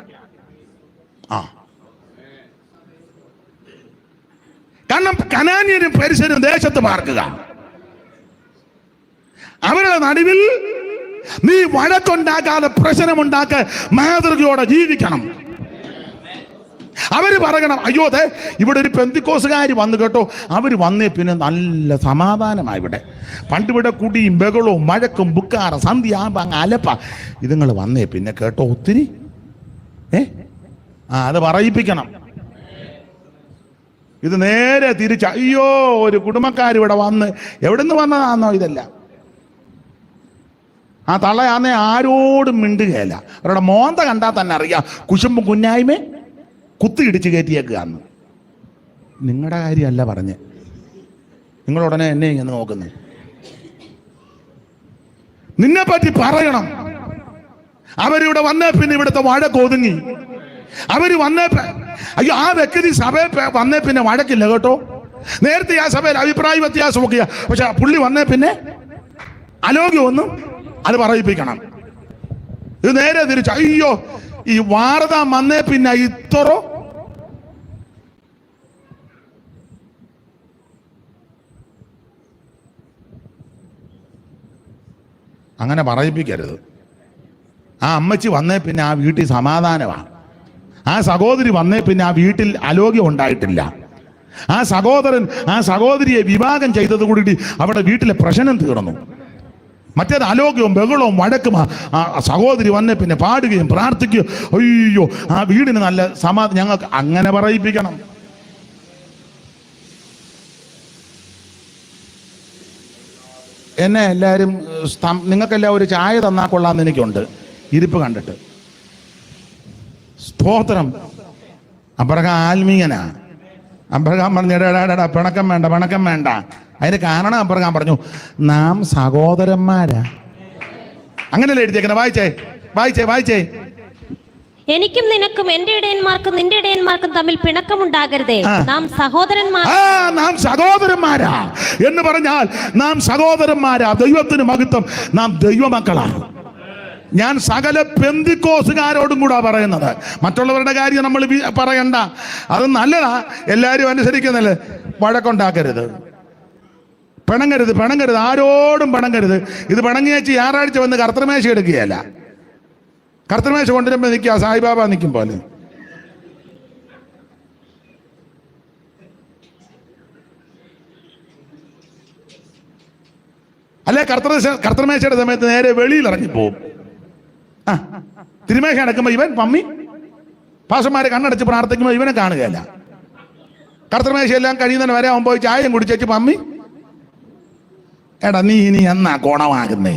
കാരണം കനാന്യരും പെരിസ്യരും ദേശത്ത് പാർക്കുക. അവരുടെ നടുവിൽ നീ വഴക്കുണ്ടാക്കാതെ പ്രശ്നമുണ്ടാക്ക മാതൃകയോടെ ജീവിക്കണം. അവര് പറയണം അയ്യോ അതെ ഇവിടെ ഒരു പെന്തിക്കോസുകാർ വന്നു കേട്ടോ, അവര് വന്നേ പിന്നെ നല്ല സമാധാനമായി. ഇവിടെ പണ്ടിവിടെ കുടിയും ബഹളവും മഴക്കും ബുക്കാറ സന്ധ്യ അങ്ങ് അലപ്പ. ഇതുങ്ങൾ വന്നേ പിന്നെ കേട്ടോ ഒത്തിരി അത് പറയിപ്പിക്കണം. ഇത് നേരെ തിരിച്ച് അയ്യോ ഒരു കുടുംബക്കാരിവിടെ വന്ന് എവിടുന്ന് വന്നതാണെന്നോ ഇതല്ല. ആ തള്ളയാന്നേ ആരോടും മിണ്ടുകയല്ല. അവരുടെ മോന്ത കണ്ടാൽ തന്നെ അറിയാം കുശുമ്പും കുഞ്ഞായ്മേ കുത്തിയിടിച്ച് കയറ്റിയേക്കുക. നിങ്ങളുടെ കാര്യമല്ല പറഞ്ഞ്, നിങ്ങളുടനെ എന്നെ ഇങ്ങനെ നോക്കുന്നു. നിന്നെ പറ്റി പറയണം. അവരിവിടെ വന്നേ പിന്നെ ഇവിടുത്തെ വഴക്ക് ഒതുങ്ങി. അവര് വന്നേ അയ്യോ ആ വ്യക്തി സഭയിൽ വന്നേ പിന്നെ വഴക്കില്ല കേട്ടോ. നേരത്തെ ആ സഭയിൽ അഭിപ്രായ വ്യത്യാസമൊക്കെയാ, പക്ഷെ പുള്ളി വന്നേ പിന്നെ അലോഗ്യമൊന്നും അത് പറയിപ്പിക്കണം. ഇത് നേരെ തിരിച്ചു അയ്യോ ഈ വാർത വന്നേ പിന്നെ ഇത്രോ അങ്ങനെ പറയിപ്പിക്കരുത്. ആ അമ്മച്ചി വന്നേ പിന്നെ ആ വീട്ടിൽ സമാധാനമാണ്. ആ സഹോദരി വന്നേ പിന്നെ ആ വീട്ടിൽ അലോഗ്യം ഉണ്ടായിട്ടില്ല. ആ സഹോദരൻ ആ സഹോദരിയെ വിവാഹം ചെയ്തത് കൂടി അവിടെ വീട്ടിലെ പ്രശ്നം തീർന്നു. മറ്റേത് അലോഗ്യവും ബഹളവും വഴക്കും. ആ സഹോദരി വന്നേ പിന്നെ പാടുകയും പ്രാർത്ഥിക്കുകയും അയ്യോ ആ വീടിന് നല്ല സമാധാനം. ഞങ്ങൾക്ക് അങ്ങനെ പറയിപ്പിക്കണം. എന്നെ എല്ലാവരും നിങ്ങൾക്കെല്ലാം ഒരു ചായ തന്നാൽ കൊള്ളാമെന്ന് എനിക്കുണ്ട്, ഇരിപ്പ് കണ്ടിട്ട്. സ്തോത്രം. അബ്രഹാം ആത്മീയനാ. അബ്രഹാം പറഞ്ഞു, എടാ പിണക്കം വേണ്ട, പിണക്കം വേണ്ട. അതിന് കാരണം അബ്രഹാം പറഞ്ഞു, നാം സഹോദരന്മാരാ. അങ്ങനെയല്ലേ എഴുതിയേക്കണേ? വായിച്ചേ വായിച്ചേ വായിച്ചേ. എനിക്കും നിനക്കും എന്റെ ഇടയന്മാർക്കും നിന്റെ ഇടയന്മാർക്കും തമ്മിൽ പിണക്കമുണ്ടാകരുതേ, നാം സഹോദരന്മാരാ. നാം സഹോദരന്മാരാ എന്ന് പറഞ്ഞാൽ നാം സഹോദരന്മാരാ. ദൈവത്തിന് മഹത്വം. നാം ദൈവമക്കളാണ്. ഞാൻ സകല പെന്തിക്കോസുകാരോടും കൂടാ പറയുന്നത്. മറ്റുള്ളവരുടെ കാര്യം നമ്മൾ പറയണ്ട, അത് നല്ലതാ, എല്ലാവരും അനുസരിക്കുന്നല്ലേ. വഴക്കുണ്ടാക്കരുത്, പിണങ്ങരുത്, പിണങ്ങരുത്, ആരോടും പിണങ്ങരുത്. ഇത് പിണങ്ങി വെച്ച് ഞായറാഴ്ച വന്ന് കർത്തൃമേശ എടുക്കുകയല്ല. കർത്തൃമേശ കൊണ്ടുവരുമ്പോൾ നിൽക്കുക സായിബാബ നിൽക്കും പോലെ. അല്ലെ കർത്തൃമേശയുടെ സമയത്ത് നേരെ വെളിയിൽ ഇറങ്ങിപ്പോവും. തിരുമേശ അടക്കുമ്പോൾ ഇവൻ പമ്മി പാഷന്മാരെ കണ്ണടച്ച് പ്രാർത്ഥിക്കുമ്പോൾ ഇവനെ കാണുകയല്ല. കർത്തൃമേശ എല്ലാം കഴിയുന്നതിന് വരെ അവൻ പോയി ചായയും കുടിച്ചേച്ച് പമ്മി, എടാ നീ ഇനി എന്നാ കോണമാകുന്നേ?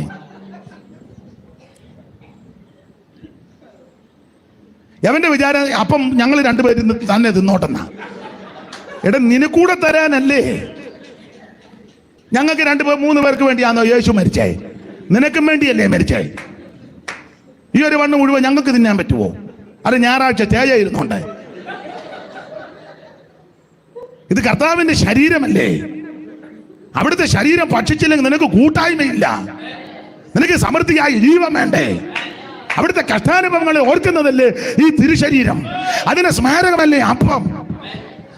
അവന്റെ വിചാരം അപ്പം ഞങ്ങൾ രണ്ടുപേരും തന്നെ തിന്നോട്ടെന്നാ. എടാ നിനക്കൂടെ തരാനല്ലേ? ഞങ്ങൾക്ക് 2-3 പേർക്ക് വേണ്ടിയാണോ യേശു മരിച്ചായി? നിനക്കും വേണ്ടിയല്ലേ മരിച്ചായി? ഈ ഒരു വണ്ണം മുഴുവൻ ഞങ്ങൾക്ക് തിന്നാൻ പറ്റുമോ? അത് ഞായറാഴ്ച തേജ ഇരുന്നുണ്ട്. ഇത് കർത്താവിന്റെ ശരീരമല്ലേ? അവിടുത്തെ ശരീരം ഭക്ഷിച്ചില്ലെങ്കിൽ നിനക്ക് കൂട്ടായ്മയില്ല, നിനക്ക് സമൃദ്ധിയായി ജീവൻ വേണ്ടേ? അവിടുത്തെ കഷ്ടാനുഭവങ്ങളെ ഓർക്കുന്നതല്ലേ ഈ തിരുശരീരം? അതിന് സ്മാരകമല്ലേ അപ്പം?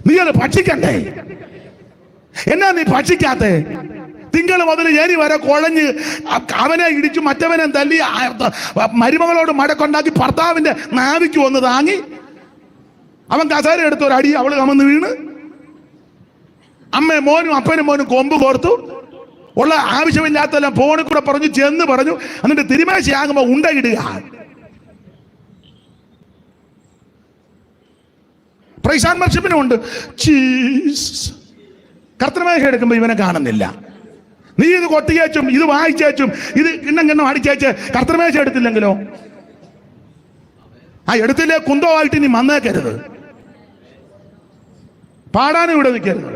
നീ അത് ഭക്ഷിക്കണ്ടേ? എന്നാ നീ ഭക്ഷിക്കാത്തെ? തിങ്കൾ മുതൽ ശനി വരെ കുഴഞ്ഞ് അവനെ ഇടിച്ചു മറ്റവനെ തല്ലി മരുമകളോട് മടക്കുണ്ടാക്കി ഭർത്താവിന്റെ നാവിക്ക് വന്ന് താങ്ങി അവൻ കസേര എടുത്ത ഒരു അടി അവള് കമന്ന് വീണ് അമ്മയും മോനും അപ്പനും മോനും കൊമ്പ് കോർത്തു ഉള്ള ആവശ്യമില്ലാത്തെല്ലാം ഫോണിൽ കൂടെ പറഞ്ഞു ചെന്ന് പറഞ്ഞു. എന്നിട്ട് തിരുമേശയാകുമ്പോ ഉണ്ടയിടുക. പ്രൈസ് ആൻഡ് വർഷിപ്പിനും ഉണ്ട്. കർത്തൃമേശ എടുക്കുമ്പോ ഇവനെ കാണുന്നില്ല. നീ ഇത് കൊട്ടിയേച്ചും ഇത് വായിച്ചേച്ചും ഇത് കിണ്ണം അടിച്ചേച്ച് കർത്തൃമേശ എടുത്തില്ലെങ്കിലോ? എടുത്തില്ലേ കുന്തമായിട്ട് ഇനി വന്നേക്കരുത്. പാടാനും ഇവിടെ നിൽക്കരുത്,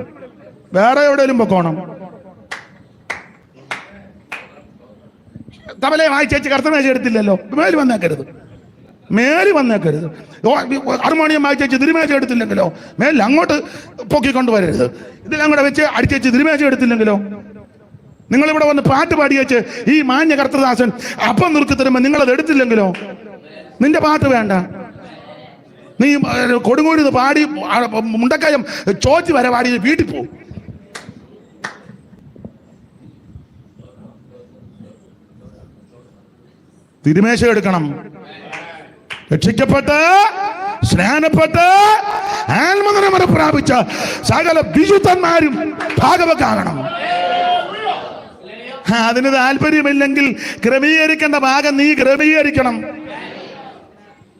വേറെ എവിടെയെങ്കിലും പൊക്കോണം. തബലയെ വായിച്ചേച്ച് കർത്തൃമേശ എടുത്തില്ലല്ലോ, മേല് വന്നേക്കരുത്, മേല് വന്നേക്കരുത്. ഹാർമോണിയം വായിച്ചേച്ച് തിരുമേശ എടുത്തില്ലെങ്കിലോ? മേലിൽ അങ്ങോട്ട് പൊക്കിക്കൊണ്ടുവരരുത്. ഇതെല്ലാം കൂടെ വെച്ച് അടിച്ചേച്ച് തിരുമേശ എടുത്തില്ലെങ്കിലോ? നിങ്ങളിവിടെ വന്ന് പാട്ട് പാടിയേച്ച് ഈ മാന്യ കർത്തൃദാസൻ അപ്പം നുറുക്കി തരുമ്പോൾ നിങ്ങളത് എടുത്തില്ലെങ്കിലോ? നിന്റെ പാട്ട് വേണ്ട. നീ കൊടുങ്ങൂരിന്ന് പാടി മുണ്ടക്കയം ചോച്ച് വരെ പാടി വീട്ടിൽ പോകും. തിരുമേശ എടുക്കണം. രക്ഷിക്കപ്പെട്ട് സ്നാനപ്പെട്ട് ആത്മനിർമ്മല പ്രാപിച്ച സകല വിശുദ്ധന്മാരും ഭാഗവക്കാകണം. അതിന് താല്പര്യമില്ലെങ്കിൽ ക്രമീകരിക്കേണ്ട ഭാഗം നീ ക്രമീകരിക്കണം.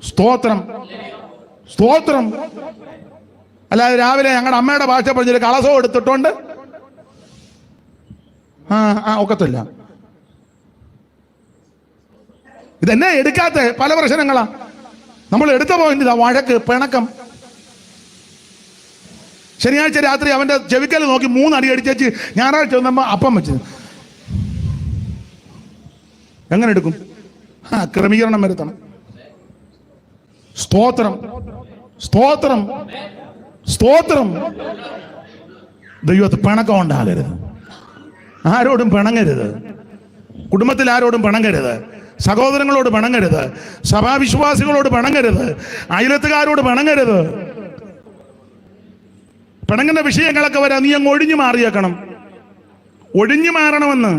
സ്തോത്രം, സ്തോത്രം. അല്ലാതെ രാവിലെ ഞങ്ങളുടെ അമ്മയുടെ ഭാഷ പറഞ്ഞൊരു കളസവും എടുത്തിട്ടുണ്ട് ഒക്കത്തില്ല. ഇതെന്നെ എടുക്കാത്ത പല പ്രശ്നങ്ങളാ. നമ്മൾ എടുത്ത പോയിന്റ് ഇതാ, വഴക്ക്, പിണക്കം. ശനിയാഴ്ച രാത്രി അവന്റെ ചെവിക്കൽ നോക്കി 3 അടി അടിച്ചേച്ച് ഞായറാഴ്ച വന്നപ്പോ അപ്പം വെച്ചത് എങ്ങനെ എടുക്കും? ക്രമീകരണം വരുത്തണം. സ്തോത്രം, സ്തോത്രം, സ്തോത്രം. ദൈവത്തിൽ പിണക്കം ഉണ്ടാകരുത്. ആരോടും പിണങ്ങരുത്. കുടുംബത്തിൽ ആരോടും പിണങ്ങരുത്. സഹോദരങ്ങളോട് പിണങ്ങരുത്. സഭാവിശ്വാസികളോട് പിണങ്ങരുത്. അയലത്തുകാരോട് പിണങ്ങരുത്. പിണങ്ങുന്ന വിഷയങ്ങളൊക്കെ വരാൻ നീ അങ്ങ് ഒഴിഞ്ഞു മാറിയേക്കണം. ഒഴിഞ്ഞു മാറണമെന്ന്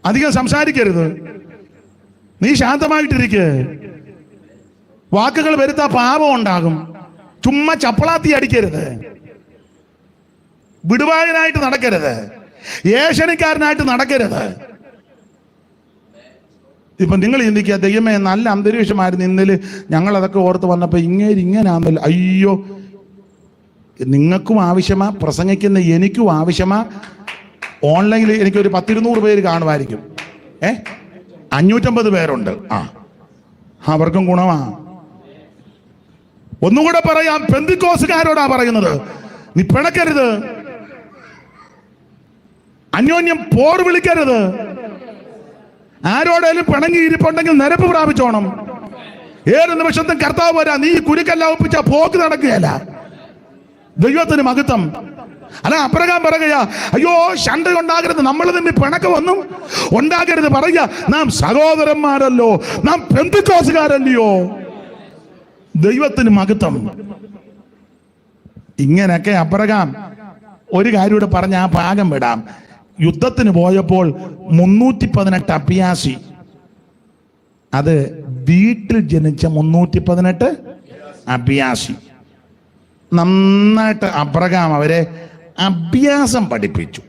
അധികം സംസാരിക്കരുത്. നീ ശാന്തമായിട്ടിരിക്കുക. വാക്കുകൾ വരുത്താ പാപം ഉണ്ടാകും. ചുമ്മാ ചപ്പളാത്തി അടിക്കരുത്. വിടുവായനായിട്ട് നടക്കരുത്. ഏഷണിക്കാരനായിട്ട് നടക്കരുത്. ഇപ്പൊ നിങ്ങൾ ചിന്തിക്കുക, ദൈവമേ നല്ല അന്തരീക്ഷമായിരുന്നു ഇന്നലെ, ഞങ്ങളതൊക്കെ ഓർത്ത് വന്നപ്പോ ഇങ്ങനാന്നല്ലോ. അയ്യോ, നിങ്ങൾക്കും ആവശ്യമാ, പ്രസംഗിക്കുന്ന എനിക്കും ആവശ്യമാ. ഓൺലൈനിൽ എനിക്കൊരു 10-200 പേര് കാണുമായിരിക്കും. 550 പേരുണ്ട്. അവർക്കും ഗുണമാ. ഒന്നുകൂടെ പറയാം, പെന്തിക്കോസുകാരോടാ പറയുന്നത്, നീ പിണക്കരുത്, അന്യോന്യം പോർ വിളിക്കരുത്. ആരോടേലും പിണങ്ങി ഇരിപ്പുണ്ടെങ്കിൽ നിരപ്പ് പ്രാപിച്ചോണം. ഏത് നിമിഷത്തും കർത്താവ് വരാ. നീ കുരുക്കെല്ലാം ഒപ്പിച്ച പോക്ക് നടക്കുകയല്ല. ദൈവത്തിന് മഹത്വം. അല്ല, അപ്രകാരം പറയുക, അയ്യോ ശണ്ട ഉണ്ടാകരുത്, നമ്മൾ തമ്മിൽ പിണക്കമൊന്നും ഉണ്ടാകരുത് പറയുക. നാം സഹോദരന്മാരല്ലോ, നാം പെന്തിക്കോസുകാരല്ലയോ. ദൈവത്തിന് മഹത്വം. ഇങ്ങനെയൊക്കെ അപ്രകാരം ഒരു കാര്യം കൂടെ പറഞ്ഞ ആ ഭാഗം വിടാം. യുദ്ധത്തിന് പോയപ്പോൾ 318 അഭ്യാസി, അത് വീട്ടിൽ ജനിച്ച 318 അഭ്യാസി, നന്നായിട്ട് അബ്രഹാം അവരെ അഭ്യാസം പഠിപ്പിച്ചു.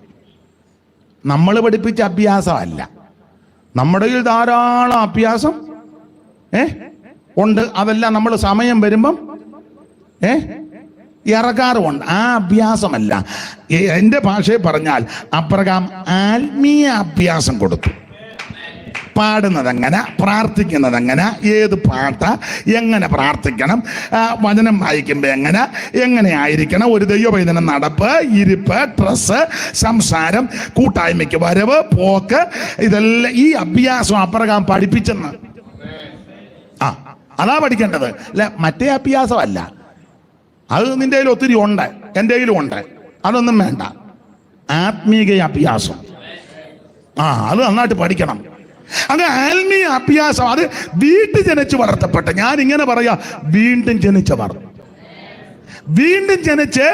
നമ്മൾ പഠിപ്പിച്ച അഭ്യാസമല്ല. നമ്മുടെ കയ്യിൽ ധാരാളം അഭ്യാസം ഉണ്ട്. അതെല്ലാം നമ്മൾ സമയം വരുമ്പം ഇറക്കാറുമുണ്ട്. ആ അഭ്യാസമല്ല. എൻ്റെ ഭാഷയിൽ പറഞ്ഞാൽ അബ്രഹാം ആത്മീയ അഭ്യാസം കൊടുത്തു. പാടുന്നതെങ്ങനെ, പ്രാർത്ഥിക്കുന്നതെങ്ങനെ, ഏത് പാട്ട, എങ്ങനെ പ്രാർത്ഥിക്കണം, വചനം വായിക്കുമ്പോൾ എങ്ങനെ ആയിരിക്കണം, ഒരു ദൈവവൈദ്യനം നടപ്പ്, ഇരിപ്പ്, ഡ്രസ്സ്, സംസാരം, കൂട്ടായ്മയ്ക്ക് വരവ്, പോക്ക്, ഇതെല്ലാം ഈ അഭ്യാസം അബ്രഹാം പഠിപ്പിച്ചെന്ന്. അതാ പഠിക്കേണ്ടത്. അല്ല, മറ്റേ അഭ്യാസമല്ല. അത് നിന്റെ കയ്യിൽ ഒത്തിരി ഉണ്ട്, എൻ്റെ കയ്യിലും ഉണ്ട്. അതൊന്നും വേണ്ട. ആത്മീയ അഭ്യാസം, അത് നന്നായിട്ട് പഠിക്കണം. അങ്ങനെ ആത്മീയ അഭ്യാസം, അത് വീട്ടിൽ ജനിച്ച് വളർത്തപ്പെട്ട, ഞാൻ ഇങ്ങനെ പറയാ, വീണ്ടും ജനിച്ചവർ, വീണ്ടും ജനിച്ച്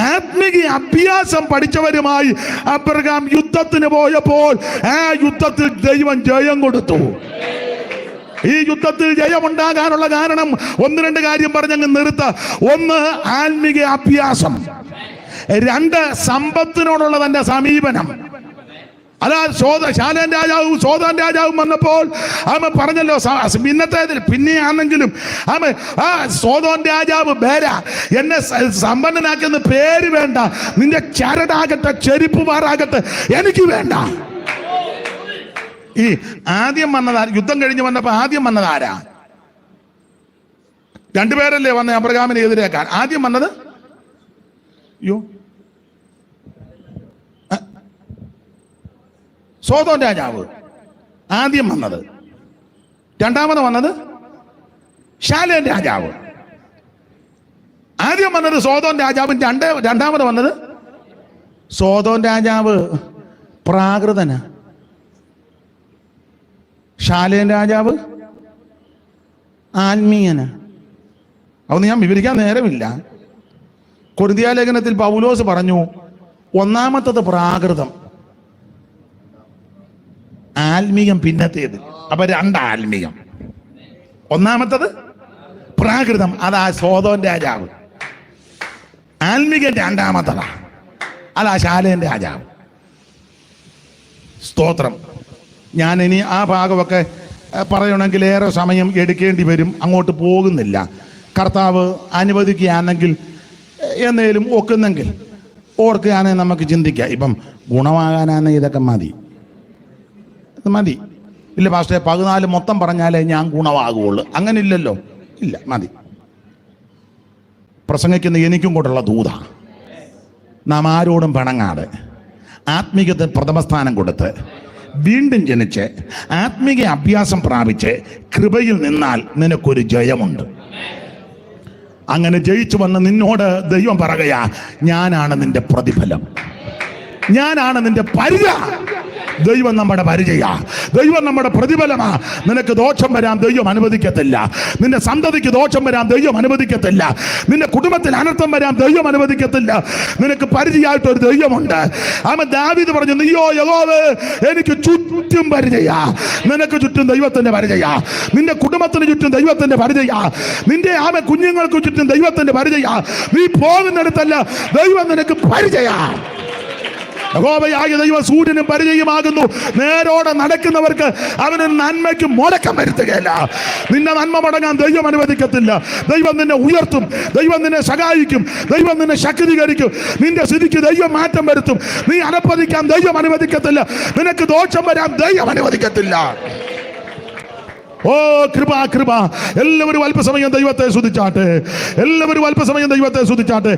ആത്മീയ അഭ്യാസം പഠിച്ചവരുമായി അബ്രഹാം യുദ്ധത്തിന് പോയപ്പോൾ ആ യുദ്ധത്തിൽ ദൈവം ജയം കൊടുത്തു. ഈ യുദ്ധത്തിൽ ജയമുണ്ടാകാനുള്ള കാരണം 1-2 കാര്യം പറഞ്ഞങ്ങ് നിർത്ത. 1, ആത്മീയ അഭ്യാസം. 2, സമ്പത്തിനോടുള്ള തന്റെ സമീപനം. അതാ ശാലേം രാജാവും സോദോം രാജാവും വന്നപ്പോൾ അവൻ പറഞ്ഞല്ലോ, പിന്നത്തേതിൽ പിന്നെയാണെങ്കിലും അവൻ സോദോം രാജാവ് ബേര, എന്നെ സമ്പന്നനാക്കുന്ന പേര് വേണ്ട, നിന്റെ ചരടാകട്ടെ, ചെരുപ്പ് മാറാകട്ടെ, എനിക്ക് വേണ്ട. ഈ ആദ്യം വന്നതാ, യുദ്ധം കഴിഞ്ഞ് വന്നപ്പോ ആദ്യം വന്നതാരാ? 2 പേരല്ലേ വന്ന അബ്രഹാമിനെ എതിരേക്കാൻ. ആദ്യം വന്നത് സോദോം രാജാവ് ആദ്യം വന്നത്. രണ്ടാമത് വന്നത് ശാലേം രാജാവ്. ആദ്യം വന്നത് സോദോം രാജാവും, രണ്ടാമത് വന്നത് സോദോം രാജാവ് പ്രാകൃതന്, ശാലേം രാജാവ് ആത്മീയന്. അതൊന്നും ഞാൻ വിവരിക്കാൻ നേരമില്ല. കൊരിന്ത്യ ലേഖനത്തിൽ പൗലോസ് പറഞ്ഞു, ഒന്നാമത്തത് പ്രാകൃതം, ആത്മീയം പിന്നത്തേത്. അപ്പൊ 2 ആത്മീയം. ഒന്നാമത്തത് പ്രാകൃതം, അതാ സോദോം രാജാവ്. ആത്മീയം രണ്ടാമത്തതാ, അതാ ശാലേം രാജാവ്. സ്തോത്രം. ഞാൻ ഇനി ആ ഭാഗമൊക്കെ പറയണമെങ്കിൽ ഏറെ സമയം എടുക്കേണ്ടി വരും, അങ്ങോട്ട് പോകുന്നില്ല. കർത്താവ് അനുവദിക്കുകയാണെങ്കിൽ എന്നേലും ഒക്കുന്നെങ്കിൽ ഓർക്കുകയാണെങ്കിൽ നമുക്ക് ചിന്തിക്കാം. ഇപ്പം ഗുണമാകാനാണ് ഇതൊക്കെ മതി ഇല്ല പാസ്റ്റേ, 14 മൊത്തം പറഞ്ഞാലേ ഞാൻ ഗുണമാകുള്ളൂ, അങ്ങനെ ഇല്ലല്ലോ. ഇല്ല, മതി. പ്രസംഗിക്കുന്ന എനിക്കും കൂടെയുള്ള ദൂത. നാം ആരോടും പിണങ്ങാതെ ആത്മീയത്തിന് പ്രഥമസ്ഥാനം കൊടുത്ത് വീണ്ടും ജനിച്ച് ആത്മീയ അഭ്യാസം പ്രാപിച്ച് കൃപയിൽ നിന്നാൽ നിനക്കൊരു ജയമുണ്ട്. അങ്ങനെ ജയിച്ചു വന്ന് നിന്നോട് ദൈവം പറയുകയാ, ഞാനാണ് നിന്റെ പ്രതിഫലം, ഞാനാണ് നിന്റെ പരിചയ. ദൈവം നമ്മുടെ പരിചയ, ദൈവം നമ്മുടെ പ്രതിഫലമാ. നിനക്ക് ദോഷം വരാൻ ദൈവം അനുവദിക്കത്തില്ല, നിന്റെ സന്തതിക്ക് ദോഷം വരാൻ ദൈവം അനുവദിക്കത്തില്ല, നിന്റെ കുടുംബത്തിൽ അനർത്ഥം വരാൻ ദൈവം അനുവദിക്കത്തില്ല. നിനക്ക് പരിചയമായിട്ടൊരു ദൈവമുണ്ട്. അവൻ ദാവീദ് പറഞ്ഞു, നീയോ യഹോവേ എനിക്ക് ചുറ്റും പരിചയ. നിനക്ക് ചുറ്റും ദൈവത്തിന്റെ പരിചയ, നിന്റെ കുടുംബത്തിന് ചുറ്റും ദൈവത്തിന്റെ പരിചയ, നിന്റെ കുഞ്ഞുങ്ങൾക്ക് ചുറ്റും ദൈവത്തിന്റെ പരിചയ. നീ പോകുന്നിടത്തല്ല ദൈവം നിനക്ക് പരിചയ. യഹോവയായ ദൈവം സൂര്യനും പരിചയമാകുന്നു. നേരോടെ നടക്കുന്നവർക്ക് അവന് നന്മയ്ക്ക് മുടക്കം വരുത്തുകയില്ല. നിന്നെ നന്മ മടങ്ങാൻ ദൈവം അനുവദിക്കത്തില്ല. ദൈവം നിന്നെ ഉയർത്തും, ദൈവം നിന്നെ സഹായിക്കും, ദൈവം നിന്നെ ശക്തീകരിക്കും. നിന്റെ സ്ഥിതിക്ക് ദൈവം മാറ്റം വരുത്തും. നീ അനപ്പതിക്കാൻ ദൈവം അനുവദിക്കത്തില്ല. നിനക്ക് ദോഷം വരാൻ ദൈവം അനുവദിക്കത്തില്ല. ഓ കൃപ കൃപ. എല്ലാവരും അല്പസമയം ദൈവത്തെ സ്തുതിച്ചാട്ടെ. എല്ലാവരും അല്പസമയം ദൈവത്തെ സ്തുതിച്ചാട്ടെ.